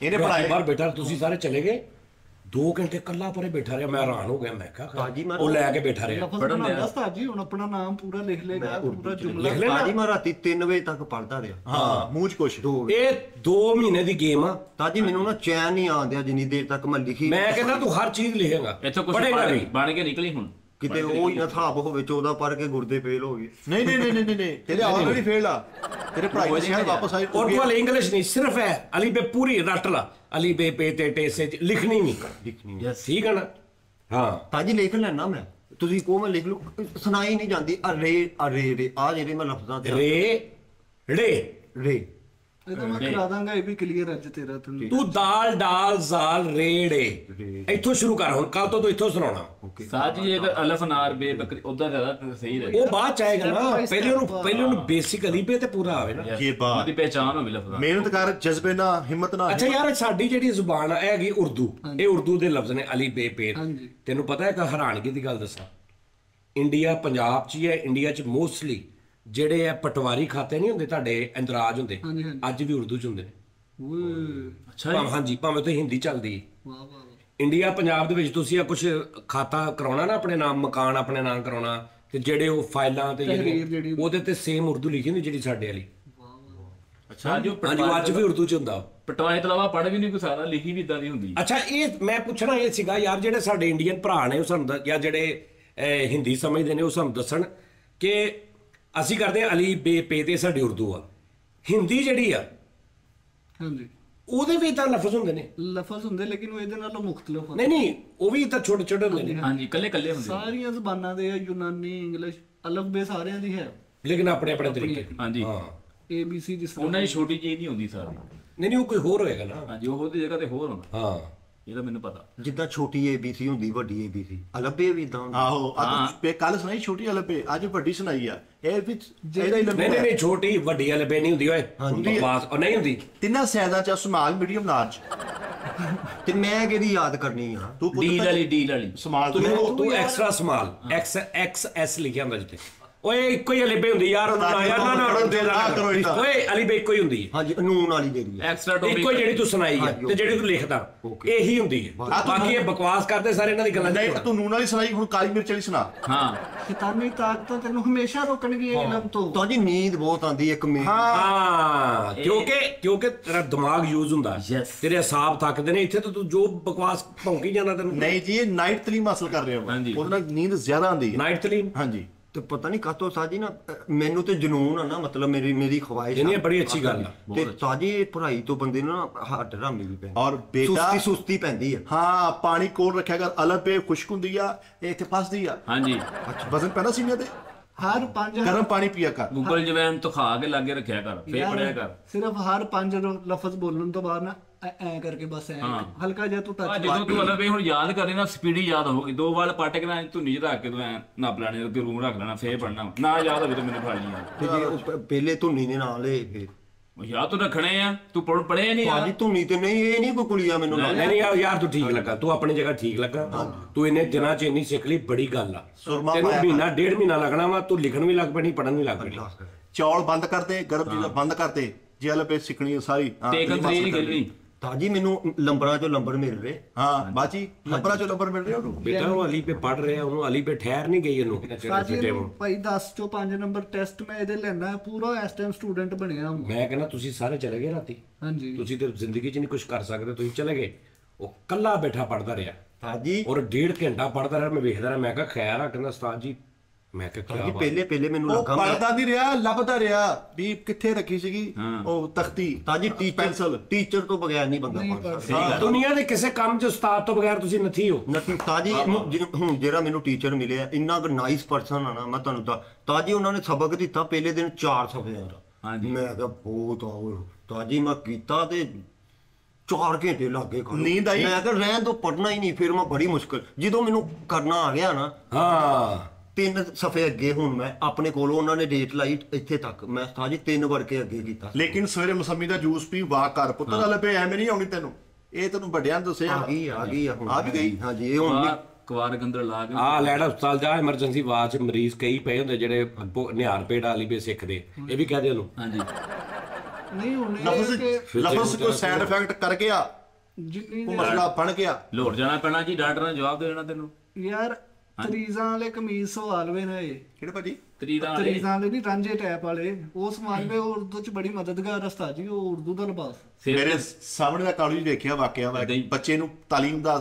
ਇਹਨੇ ਰਾਤੀ ਪੜਾਏ ਬਾਹਰ ਬੈਠਾ ਤੁਸੀਂ ਸਾਰੇ ਚਲੇ ਗਏ 2 ਘੰਟੇ ਕੱਲਾ ਪਰੇ ਬੈਠਾ ਰਿਹਾ ਮੈਂ ਹੈਰਾਨ ਹੋ ਗਿਆ ਮੈਂ ਕਿਹਾ ਬਾਜੀ ਮੈਂ- ਉਹ ਲੈ ਕੇ ਬੈਠਾ ਰਿਹਾ ਲਫ਼ਜ਼ ਬਣਾਉਂਦਾ ਉਸਤਾਦ ਜੀ ਹੁਣ ਆਪਣਾ ਨਾਮ ਪੂਰਾ ਲਿਖ ਲੇਗਾ ਪੂਰਾ ਜੁਮਲਾ ਲਿਖ ਲੈਣਾ ताजी मैं राती 3 बजे तक पढ़ता रहा ਹਾਂ ਮੂੰਹ ਚ ਕੁਛ ਇਹ 2 ਮਹੀਨੇ ਦੀ ਗੇਮ ਆ ताजी मैनू ना चैन नहीं आंदिया जिन्नी देर तक मैं लिखी ਮੈਂ ਕਹਿੰਦਾ ਤੂੰ ਹਰ ਚੀਜ਼ ਲਿਖੇਗਾ ਇੱਥੋਂ ਕੁਝ ਪੜ੍ਹੇਗਾ ਵੀ ਬਣ ਕੇ ਨਿਕਲੀ ਹੁਣ ਕਿਤੇ ਉਹ ਹੀ ਨਾ ਹਿਸਾਬ ਹੋਵੇ 14 ਪੜ ਕੇ ਗੁਰਦੇ ਫੇਲ ਹੋ ਗਏ ਨਹੀਂ ਨਹੀਂ ਨਹੀਂ ਨਹੀਂ ਨਹੀਂ ਤੇਰੇ ਆਲਰੇਡੀ ਫੇਲ ਆ ਤੇਰੇ ਪੜਾਈ ਦੀ ਸ਼ਾਇਦ ਵਾਪਸ ਆਈ और तो इंग्लिश नहीं सिर्फ है अली बे पूरी रट ला अली बे पे ते टे से लिखनी नहीं ਲਿਖਣੀ ठीक है ना हाँ ਤਾਜੀ ਲਿਖ ਲੈਣਾ ਮੈਂ ਤੁਸੀਂ ਕੋ ਮੈਂ ਲਿਖ ਲੂ ਸੁਣਾਈ ਨਹੀਂ ਜਾਂਦੀ ਅਰੇ ਰੇ ਆ ਜਿਹੜੇ ਮੈਂ ਲਫ਼ਜ਼ਾਂ ਤੇ रे रे ਰੇ ਇਹ ਤਾਂ ਮੈਂ ਕਰਾ ਦਾਂਗਾ ਇਹ ਵੀ ਕਲੀਅਰ ਅੱਜ ਤੇਰਾ ਤੈਨੂੰ तू दाल डाल जाल रेड़े इथों शुरू कर हुन कल तो तू इथों सुनाना ਸਾਜੀ ਅਗਰ ਅਲਫ ਨਾਰ ਬੇ ਬੱਕਰੀ ਉਦਾਂ ਜ਼ਿਆਦਾ ਸਹੀ ਰਹੇ ਉਹ ਬਾਅਦ ਚ ਆਏਗਾ ਨਾ ਪਹਿਲੇ ਉਹਨੂੰ ਬੇਸਿਕ ਅਲੀ ਬੇ ਤੇ ਪੂਰਾ ਆਵੇ ਨਾ ਇਹ ਬਾਤ ਉਹਦੀ ਪਹਿਚਾਨ ਹੋਵੇ ਲਫ਼ਜ਼ਾਂ ਮਿਹਨਤ ਕਰ ਜਜ਼ਬੇ ਨਾਲ ਹਿੰਮਤ ਨਾਲ ਅੱਛਾ ਯਾਰ ਸਾਡੀ ਜਿਹੜੀ ਜ਼ੁਬਾਨ ਆ ਇਹ ਹੈਗੀ ਉਰਦੂ ਇਹ ਉਰਦੂ ਦੇ ਲਫ਼ਜ਼ ਨੇ ਅਲੀ ਬੇ ਪੇ ਹਾਂਜੀ। ਤੈਨੂੰ ਪਤਾ ਹੈ ਕਿ ਹੈਰਾਨਗੀ ਦੀ ਗੱਲ ਦੱਸਾਂ ਇੰਡੀਆ ਪੰਜਾਬ ਚ ਹੀ ਹੈ ਇੰਡੀਆ ਚ ਮੋਸਟਲੀ ਜਿਹੜੇ ਆ ਪਟਵਾਰੀ ਖਾਤੇ ਨਹੀਂ ਹੁੰਦੇ ਤੁਹਾਡੇ ਇੰਦਰਾਜ ਹੁੰਦੇ ਹਾਂਜੀ, ਹਾਂਜੀ। ਅੱਜ ਵੀ ਉਰਦੂ ਚ ਹੁੰਦੇ ਨੇ ਓਏ ਭਾਵੇਂ ਹਾਂਜੀ ਭਾਵੇਂ ਤੇ ਹਿੰਦੀ ਚੱਲਦੀ ਹੈ ਵਾਹ ਵਾਹ ਵਾਹ। ਇੰਡੀਆ ਪੰਜਾਬ ਦੇ ਵਿੱਚ ਤੁਸੀਂ ਆ ਕੁਝ ਖਾਤਾ ਕਰਾਉਣਾ ਨਾ ਆਪਣੇ ਨਾਮ ਮਕਾਨ ਆਪਣੇ ਨਾਮ ਕਰਾਉਣਾ ਤੇ ਜਿਹੜੇ ਉਹ ਫਾਈਲਾਂ ਤੇ ਤਹਿਰੀਰ ਜਿਹੜੀਆਂ ਉਹਦੇ ਤੇ ਸੇਮ ਉਰਦੂ ਲਿਖੀ ਹੁੰਦੀ ਜਿਹੜੀ ਸਾਡੇ ਵਾਲੀ ਅੱਛਾ ਜੋ ਹਾਂਜੀ ਉਹ ਅੱਜ ਵੀ ਉਰਦੂ ਚ ਹੁੰਦਾ ਪਟਵਾਰੀ ਤੋਂ ਇਲਾਵਾ ਪੜ੍ਹ ਵੀ ਨਹੀਂ ਕੋਈ ਸਾਰਾ ਲਿਖੀ ਵੀ ਇਦਾਂ ਦੀ ਹੁੰਦੀ ਅੱਛਾ ਇਹ ਮੈਂ ਪੁੱਛਣਾ ਇਹ ਸੀਗਾ ਯਾਰ ਜਿਹੜੇ ਸਾਡੇ ਇੰਡੀਅਨ ਭਰਾ ਨੇ ਉਹ ਸਾਨੂੰ ਜਾਂ ਜਿਹੜੇ ਹਿੰਦੀ ਸਮਝਦੇ ਨੇ ਉਹ ਸਾਨੂੰ ਦੱਸਣ ਕਿ ਅਸੀਂ ਕਰਦੇ ਹਾਂ ਅਲੀ ਬੇ ਪੇ ਤੇ ਸਾਡੀ ਉਰਦੂ ਆ ਹਿੰਦੀ ਜਿਹੜੀ ਆ ਹਾਂਜੀ ਉਹਦੇ ਵੀ ਤਾਂ ਲਫ਼ਜ਼ ਹੁੰਦੇ ਨੇ ਲਫ਼ਜ਼ ਹੁੰਦੇ ਲੇਕਿਨ ਉਹ ਇਹਦੇ ਨਾਲੋਂ ਮੁਖਤਲਿਫ ਆ ਨਹੀਂ ਉਹ ਵੀ ਤਾਂ ਛੋਟੇ ਛੋਟੇ ਹੁੰਦੇ ਨੇ ਹਾਂਜੀ ਕੱਲੇ ਕੱਲੇ ਹੁੰਦੇ ਸਾਰੀਆਂ ਜ਼ਬਾਨਾਂ ਦੇ ਆ, ਯੂਨਾਨੀ ਇੰਗਲਿਸ਼ ਅਲਫ ਬੇ ਸਾਰਿਆਂ ਦੀ ਹੈ ਲੇਕਿਨ ਆਪਣੇ ਆਪਣੇ ਤਰੀਕੇ ਹਾਂਜੀ ਹਾਂ ABC ਜਿਸ ਤਰ੍ਹਾਂ ਉਹਨਾਂ ਦੀ ਛੋਟੀ ਚੀਜ਼ ਨਹੀਂ ਹੁੰਦੀ ਸਾਰੀ ਨਹੀਂ ਉਹ ਕੋਈ ਹੋਰ ਹੋਏਗਾ ਨਾ ਹਾਂਜੀ ਉਹ ਉਹਦੀ ਜਗ੍ਹਾ ਤੇ ਹੋਰ ਹੋਣਾ ਹਾਂ ਇਹ ਤਾਂ ਮੈਨੂੰ ਪਤਾ ਜਿੱਦਾਂ ਛੋਟੀ ABC ਹੁੰਦੀ ਵੱਡੀ ABC ਅਲੱਬੇ ਵੀ ਤਾਂ ਆਹੋ ਆ ਤੂੰ ਕੱਲ ਸੁਣਾਈ ਛੋਟੀ ਅਲਫੇ ਅੱਜ ਵੱਡੀ ਸੁਣਾਈ ਆ ਇਹ ਵਿੱਚ ਇਹਦਾ ਹੀ ਨਹੀਂ ਲੰਬਾ ਨਹੀਂ ਛੋਟੀ ਵੱਡੀ ਵਾਲੇ ਬੇ ਨਹੀਂ ਹੁੰਦੀ ਓਏ ਬਕਵਾਸ ਉਹ ਨਹੀਂ ਹੁੰਦੀ ਤਿੰਨਾਂ ਸੈਦਾਂ ਚ ਸਮਾਲ ਮੀਡੀਅਮ ਲਾਰਜ ਤੇ ਮੈਂ ਕਿਹਦੀ ਯਾਦ ਕਰਨੀ ਆ ਤੂੰ ਡੀਲ ਵਾਲੀ ਸਮਾਲ ਤੂੰ ਐਕਸਟਰਾ ਸਮਾਲ ਐਕਸ ਐਸ ਲਿਖਿਆ ਹੁੰਦਾ ਜਿੱਤੇ ਓਏ ਇੱਕੋ ਹੀ ਅਲੀ ਬੇ ਹੁੰਦੀ ਯਾਰ ਉਹਨੂੰ ਨਾ ਯਾਰ ਨਾ ਦੇ ਦਾਂਗਾ ਓਏ ਅਲੀ ਬੇ ਇੱਕੋ ਹੀ ਹੁੰਦੀ ਹੈ ਹਾਂਜੀ ਨੂਨ ਵਾਲੀ ਜਿਹੜੀ ਐਕਸਟਰਾ ਟੌਪਿਕ ਇੱਕੋ ਜਿਹੜੀ ਤੂੰ ਸੁਣਾਈ ਹੈ ਤੇ ਜਿਹੜੀ ਤੂੰ ਲਿਖਦਾ ਇਹੀ ਹੁੰਦੀ ਹੈ ਬਾਕੀ ਇਹ ਬਕਵਾਸ ਕਰਦੇ ਸਾਰੇ ਇਹਨਾਂ ਦੀ ਗੱਲਾਂ ਨਹੀਂ ਤੂੰ ਨੂਨ ਵਾਲੀ ਸੁਣਾਈ ਹੁਣ ਕਾਲੀ ਮਿਰਚ ਵਾਲੀ ਸੁਣਾ ਹਾਂ ਸ਼ੈਤਾਨੀ ਤਾਕਤਾਂ ਤੈਨੂੰ ਹਮੇਸ਼ਾ ਰੋਕਣਗੀ ਇਹ ਇਲਮ ਤੋਂ। ਤਾਂ ਜੀ ਨੀਂਦ ਬਹੁਤ ਆਉਂਦੀ ਇੱਕ ਮੇਨ ਹਾਂ ਕਿਉਂਕਿ ਤੇਰਾ ਦਿਮਾਗ ਯੂਜ਼ ਹੁੰਦਾ ਤੇਰੇ ਅਸਾਬ ਥੱਕਦੇ ਨੇ ਇੱਥੇ ਤਾਂ ਤੂੰ ਜੋ ਬਕਵਾਸ ਭੌਂਕੀ ਜਾਂਦਾ ਤੈਨੂੰ ਨਹੀਂ ਜੀ ਇਹ ਨਾਈਟ ਤਲੀਮ ਹਾਸਲ ਕਰ ਰਹੇ ਹੋ ਉਹਦੇ ਨਾਲ ਨੀਂਦ ਜ਼ਿਆਦਾ ਆਉਂਦੀ ਹੈ ਨਾਈਟ ਤਲੀਮ ਹਾਂਜੀ ਤੇ ਪਤਾ ਨਹੀਂ ਕਾਤੋਂ ਸਾਜੀ ਨਾ ਮੈਨੂੰ ਤੇ ਜਨੂਨ ਆ ਨਾ ਮਤਲਬ ਮੇਰੀ ਖਵਾਇਸ਼ ਇਹ ਬੜੀ ਅੱਛੀ ਗੱਲ ਆ ਤੇ ਸਾਜੀ ਪੜ੍ਹਾਈ ਤੋਂ ਬੰਦੇ ਨੂੰ ਨਾ ਹੱਡ ਰਾਮੀ ਵੀ ਪੈਂਦੀ ਔਰ ਬੇਟਾ ਸੁਸਤੀ ਪੈਂਦੀ ਆ ਹਾਂ ਪਾਣੀ ਕੋਲ ਰੱਖਿਆ ਕਰ ਅਲੱਗ ਪੇ ਖੁਸ਼ਕ ਹੁੰਦੀ ਆ ਇਹ ਇੱਥੇ ਫਸਦੀ ਆ ਹਾਂਜੀ ਵਜ਼ਨ ਪੈਣਾ ਸੀਨੇ ਤੇ ਹਰ 5 ਗਰਮ ਪਾਣੀ ਪੀਆ ਕਰ ਗੂਗਲ ਜਵੈਨ ਤੋਂ ਖਾ ਕੇ ਲਾਗੇ ਰੱਖਿਆ ਕਰ ਫੇਰ ਪੜਿਆ ਕਰ ਸਿਰਫ ਹਰ 5 ਲਫ਼ਜ਼ ਬੋਲਣ ਤੋਂ ਬਾਅਦ ਨਾ ਐ ਕਰਕੇ ਬਸ ਐ ਹਲਕਾ ਜਿਹਾ ਤੂੰ ਟੱਚ ਜਦੋਂ ਤੂੰ ਮਤਲਬ ਹੁਣ ਯਾਦ ਕਰੇ ਨਾ ਸਪੀਡੀ ਯਾਦ ਹੋਗੀ 2 ਵਾਰ ਪੱਟ ਕੇ ਨਾ ਧੁੰਨੀ ਚ ਰੱਖ ਕੇ ਤੂੰ ਐ ਨੱਪ ਲੈਣੇ ਤੇ ਰੂਮ ਰੱਖ ਲੈਣਾ ਫੇਰ ਪੜਨਾ ਨਾ ਯਾਦ ਹੋਵੇ ਤਾਂ ਮੈਨੂੰ ਫੜ ਲਈ ਯਾਰ ਤੇ ਜੇ ਉਹ ਪਹਿਲੇ ਧੁੰਨੀ ਨੇ ਨਾਲ ਲਏ ਫੇਰ ਯਾਦ ਤੂੰ ਰੱਖਣੇ ਆ ਤੂੰ ਪੜ੍ਹੇ ਨਹੀਂ ਸਾਜੀ ਧੁੰਨੀ ਤੇ ਨਹੀਂ ਇਹ ਨਹੀਂ ਕੋਈ ਕੁੜੀਆ ਮੈਨੂੰ ਲੱਗਦਾ ਨਹੀਂ ਯਾਰ ਤੂੰ ਠੀਕ ਲੱਗਾ ਤੂੰ ਆਪਣੀ ਜਗ੍ਹਾ ਠੀਕ ਲੱਗਾ ਤੂੰ ਇੰਨੇ ਦਿਨਾਂ 'ਚ ਇੰਨੀ ਸਿੱਖ ਲਈ ਬੜੀ ਗੱਲ ਆ ਤੈਨੂੰ ਮਹੀਨਾ 1.5 ਮਹੀਨਾ ਲੱਗਣਾ ਵਾ ਤੂੰ ਲਿਖਣ ਵੀ ਲੱਗ ਪੈਣੀ ਪੜਨ ਵੀ ਲੱਗ ਪੈਣੀ ਚੌਲ ਬੰਦ ਕਰਦੇ ਗਰਮ ਚੀਜ਼ਾਂ ਬੰਦ ਕਰਦੇ ਜੇ ਅਲੱਗ ਪੇ ਸਿੱਖਣੀ ਸਾਰੀ ਟੇਕਨ 3 ਦੀ ਗੱਲ ਨਹੀਂ ਤਾਜੀ ਮੈਨੂੰ ਲੰਬਰਾਂ ਚੋਂ ਲੰਬਰ ਮਿਲ ਰਹੇ ਹਾਂ ਬਾਜੀ ਨੰਬਰਾਂ ਚੋਂ ਨੰਬਰ ਮਿਲ ਰਹੇ ਉਹਨੂੰ ਬੇਟਾ ਉਹ ਅਲੀ ਪੇ ਪੜ ਰਿਹਾ ਉਹਨੂੰ ਅਲੀ ਪੇ ਠਹਿਰ ਨਹੀਂ ਗਈ ਉਹਨੂੰ ਭਾਈ 10 ਚੋਂ 5 ਨੰਬਰ ਟੈਸਟ ਮੈਂ ਇਹਦੇ ਲੈਣਾ ਪੂਰਾ ਇਸ ਟਾਈਮ ਸਟੂਡੈਂਟ ਬਣਿਆ ਮੈਂ ਕਹਿੰਦਾ ਤੁਸੀਂ ਸਾਰੇ ਚਲੇ ਗਏ ਰਾਤੀ ਹਾਂਜੀ ਤੁਸੀਂ ਤੇ ਜ਼ਿੰਦਗੀ 'ਚ ਨਹੀਂ ਕੁਝ ਕਰ ਸਕਦੇ ਤੁਸੀਂ ਚਲੇ ਗਏ ਉਹ ਕੱਲਾ ਬੈਠਾ ਪੜਦਾ ਰਿਹਾ ਤਾਜੀ ਔਰ 1.5 ਘੰਟਾ ਪੜਦਾ ਰਿਹਾ ਮੈਂ ਵੇਖਦਾ ਰਿਹਾ ਮੈਂ ਕਿਹਾ ਖੈਰ ਆ ਕਹਿੰਦਾ ਉਸਤਾਦ ਜੀ ਮੈਂ ਕਿਹਾ ਪਹਿਲੇ ਮੈਨੂੰ ਉਹ ਲੱਗਾ ਪੜਦਾ ਨਹੀਂ ਰਿਹਾ ਲੱਭਦਾ ਰਿਹਾ ਵੀ ਕਿੱਥੇ ਰੱਖੀ ਸੀਗੀ ਉਹ ਤਖਤੀ ਤਾਜੀ ਟੀਚਰ ਤੋਂ ਬਗੈਰ ਨਹੀਂ ਬੰਦਾ ਪੜ ਸਕਦਾ ਦੁਨੀਆ ਦੇ ਕਿਸੇ ਕੰਮ 'ਚ ਉਸਤਾਦ ਤੋਂ ਬਗੈਰ ਤੁਸੀਂ ਨਥੀ ਹੋ ਨਥੀ ਤਾਜੀ ਹੁਣ ਜਿਹੜਾ ਮੈਨੂੰ ਟੀਚਰ ਮਿਲਿਆ ਇੰਨਾ ਕੁ ਨਾਈਸ ਪਰਸਨ ਆ ਨਾ ਮੈਂ ਤੁਹਾਨੂੰ ਤਾਜੀ ਉਹਨਾਂ ਨੇ ਸਬਕ ਦਿੱਤਾ ਪਹਿਲੇ ਦਿਨ 4 ਸਫ਼ਿਆਂ ਦਾ ਹਾਂਜੀ ਮੈਂ ਕਿਹਾ ਬਹੁਤ ਆਓ ਤਾਜੀ ਮੈਂ ਕੀਤਾ ਤੇ 4 ਘੰਟੇ ਲੱਗੇ ਖੜੋ ਨੀਂਦ ਆਈ ਮੈਂ ਕਿਹਾ ਰਹਿਣ ਤੋਂ ਪੜਨਾ ਹੀ ਨਹੀਂ ਫਿਰ ਮੈਂ ਬੜੀ ਮੁਸ਼ਕਲ ਜਦੋਂ ਮੈਨੂੰ ਕਰਨਾ ਆ ਗਿਆ ਨਾ ਹਾਂ 3 ਸਫ਼ੇ ਅੱਗੇ ਹੁਣ ਮੈਂ ਆਪਣੇ ਕੋਲੋਂ ਉਹਨਾਂ ਨੇ ਡੇਟ ਲਾਈ ਇੱਥੇ ਤੱਕ ਮੈਂ ਤਾਜੀ 3 ਵੜ ਕੇ ਅੱਗੇ ਕੀਤਾ ਲੇਕਿਨ ਸਵੇਰੇ ਮਸੰਮੀ ਦਾ ਜੂਸ ਪੀ ਵਾਕ ਕਰ ਪੁੱਤਰ ਵਾਲੇ ਪੇ ਐਵੇਂ ਨਹੀਂ ਆਉਣੀ ਤੈਨੂੰ ਇਹ ਤੈਨੂੰ ਵੱਡਿਆਂ ਨੇ ਦੱਸਿਆ ਆ ਗਈ ਹੁਣ ਆ ਵੀ ਗਈ ਹਾਂਜੀ ਇਹ ਹੁਣ ਕਵਾਰ ਗੰਦਰ ਲਾ ਕੇ ਆ ਲੈੜਾ ਹਸਪਤਾਲ ਜਾ ਐਮਰਜੈਂਸੀ ਵਾਰਡ 'ਚ ਮਰੀਜ਼ ਕਈ ਪਏ ਹੁੰਦੇ ਜਿਹੜੇ ਨਿਹਾਰ ਪੇੜ ਵਾਲੀ ਵੀ ਸਿੱਖਦੇ ਇਹ ਵੀ ਕਹਦੇ ਉਹਨੂੰ ਹਾਂਜੀ ਨਹੀਂ ਹੁਣ ਲਫ਼ਜ਼ ਕੋਈ ਸਾਈਡ ਇਫੈਕਟ ਕਰ ਗਿਆ ਜਿੰਨੀ ਉਹ ਮਸਲਾ ਬਣ ਗਿਆ ਲੋੜ ਜਾਣਾ ਪੈਣਾ ਜੀ ਡਾਕਟਰ ਨੇ ਜਵਾਬ ਦੇ ਦੇਣਾ ਤੈਨੂੰ ਯਾਰ ਤਰੀਜ਼ਾਂ ਵਾਲੇ ਕਮੀਜ਼ ਸਵਾਲ ਵੇ ਨਾ ਇਹ ਕਿਹੜੇ ਭਾਜੀ ਤਰੀਦਾਂ ਤਰੀਜ਼ਾਂ ਵਾਲੇ ਨਹੀਂ ਰਾਂਝੇ ਟੈਪ ਵਾਲੇ ਉਹ ਸਮਾਲ ਵੇ ਉਰਦੂ ਚ ਬੜੀ ਮਦਦਗਾਰ ਰਸਤਾ ਜੀ ਉਹ ਉਰਦੂ ਦਾ ਲਿਬਾਸ ਮੇਰੇ ਸਾਹਮਣੇ ਦਾ ਕਾਲਜ ਦੇਖਿਆ ਵਾਕਿਆ ਵਾ ਬੱਚੇ ਨੂੰ ਤਾਲੀਮ ਦਾ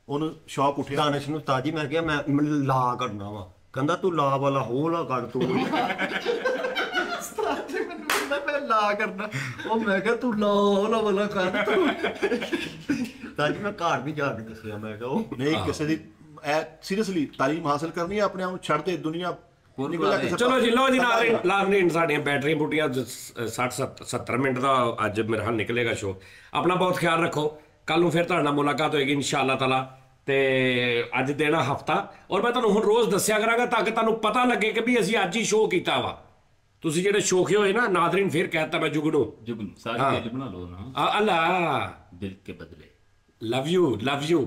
ਉਹਨੂੰ ਸ਼ੌਕ ਉੱਠਿਆ ਦਾਨਿਸ਼ ਨੂੰ ਤਾਜੀ ਮੈਂ ਕਿਹਾ ਮੈਂ ਲਾ ਕਰਨਾ ਵਾ ਕਹਿੰਦਾ ਤੂੰ ਲਾ ਵਾਲਾ ਹੋਲਾ ਕਰ ਤੂੰ ਮੈਂ ਲਾ ਕਰਨਾ ਉਹ ਮੈਂ ਕਿਹਾ ਤੂੰ ਲਾ ਹੋਲਾ ਵਾਲਾ ਕਰ ਤੂੰ ਤਾਜੀ ਮੈਂ ਘਰ ਵੀ ਜਾ ਕੇ ਦੱਸਿਆ ਮੈਂ ਕਿਹਾ ਉਹ ਨਹੀਂ ਕਿਸੇ ਦੀ ਸੀਰੀਅਸਲੀ ਤਾਲੀਮ ਹਾਸਲ ਕਰਨੀ ਹੈ ਆਪਣੇ ਆਪ ਨੂੰ ਛੱਡ ਦੇ ਦੁਨੀਆ ਚਲੋ ਜੀ ਲੋ ਜੀ ਲਾਜ਼ਮੀ ਸਾਡੀਆਂ ਬੈਟਰੀ ਬੂਟੀਆਂ 60 70 ਮਿੰਟ ਦਾ ਅੱਜ ਮੇਰੇ ਹਾਲ ਨਿਕਲੇਗਾ ਸ਼ੋ ਆਪਣਾ ਬਹੁਤ ਖਿਆਲ ਰੱਖੋ ਕੱਲ ਨੂੰ ਫਿਰ ਤੁਹਾਡੇ ਨਾਲ ਮੁਲਾਕਾਤ ਹੋਏਗੀ ਇਨਸ਼ਾਅੱਲਾ ਤਾਲਾ ਤੇ ਅੱਜ ਦੇਣਾ ਹਫਤਾ ਔਰ ਮੈਂ ਤੁਹਾਨੂੰ ਹੁਣ ਰੋਜ਼ ਦੱਸਿਆ ਕਰਾਂਗਾ ਤਾਂ ਕਿ ਤੁਹਾਨੂੰ ਪਤਾ ਲੱਗੇ ਕਿ ਵੀ ਅਸੀਂ ਅੱਜ ਹੀ ਸ਼ੋਅ ਕੀਤਾ ਵਾ ਤੁਸੀਂ ਜਿਹੜੇ ਸ਼ੌਖੇ ਹੋਏ ਨਾ ਨਾਜ਼ਰੀਨ ਫਿਰ ਕਹਿਤਾ ਮੈਂ ਜੁਗਨੂ ਸਾਰੀ ਦਿਲ ਬਣਾ ਲਓ ਨਾ ਅੱਲਾ ਦਿਲ ਕੇ ਬਦਲੇ ਲਵ ਯੂ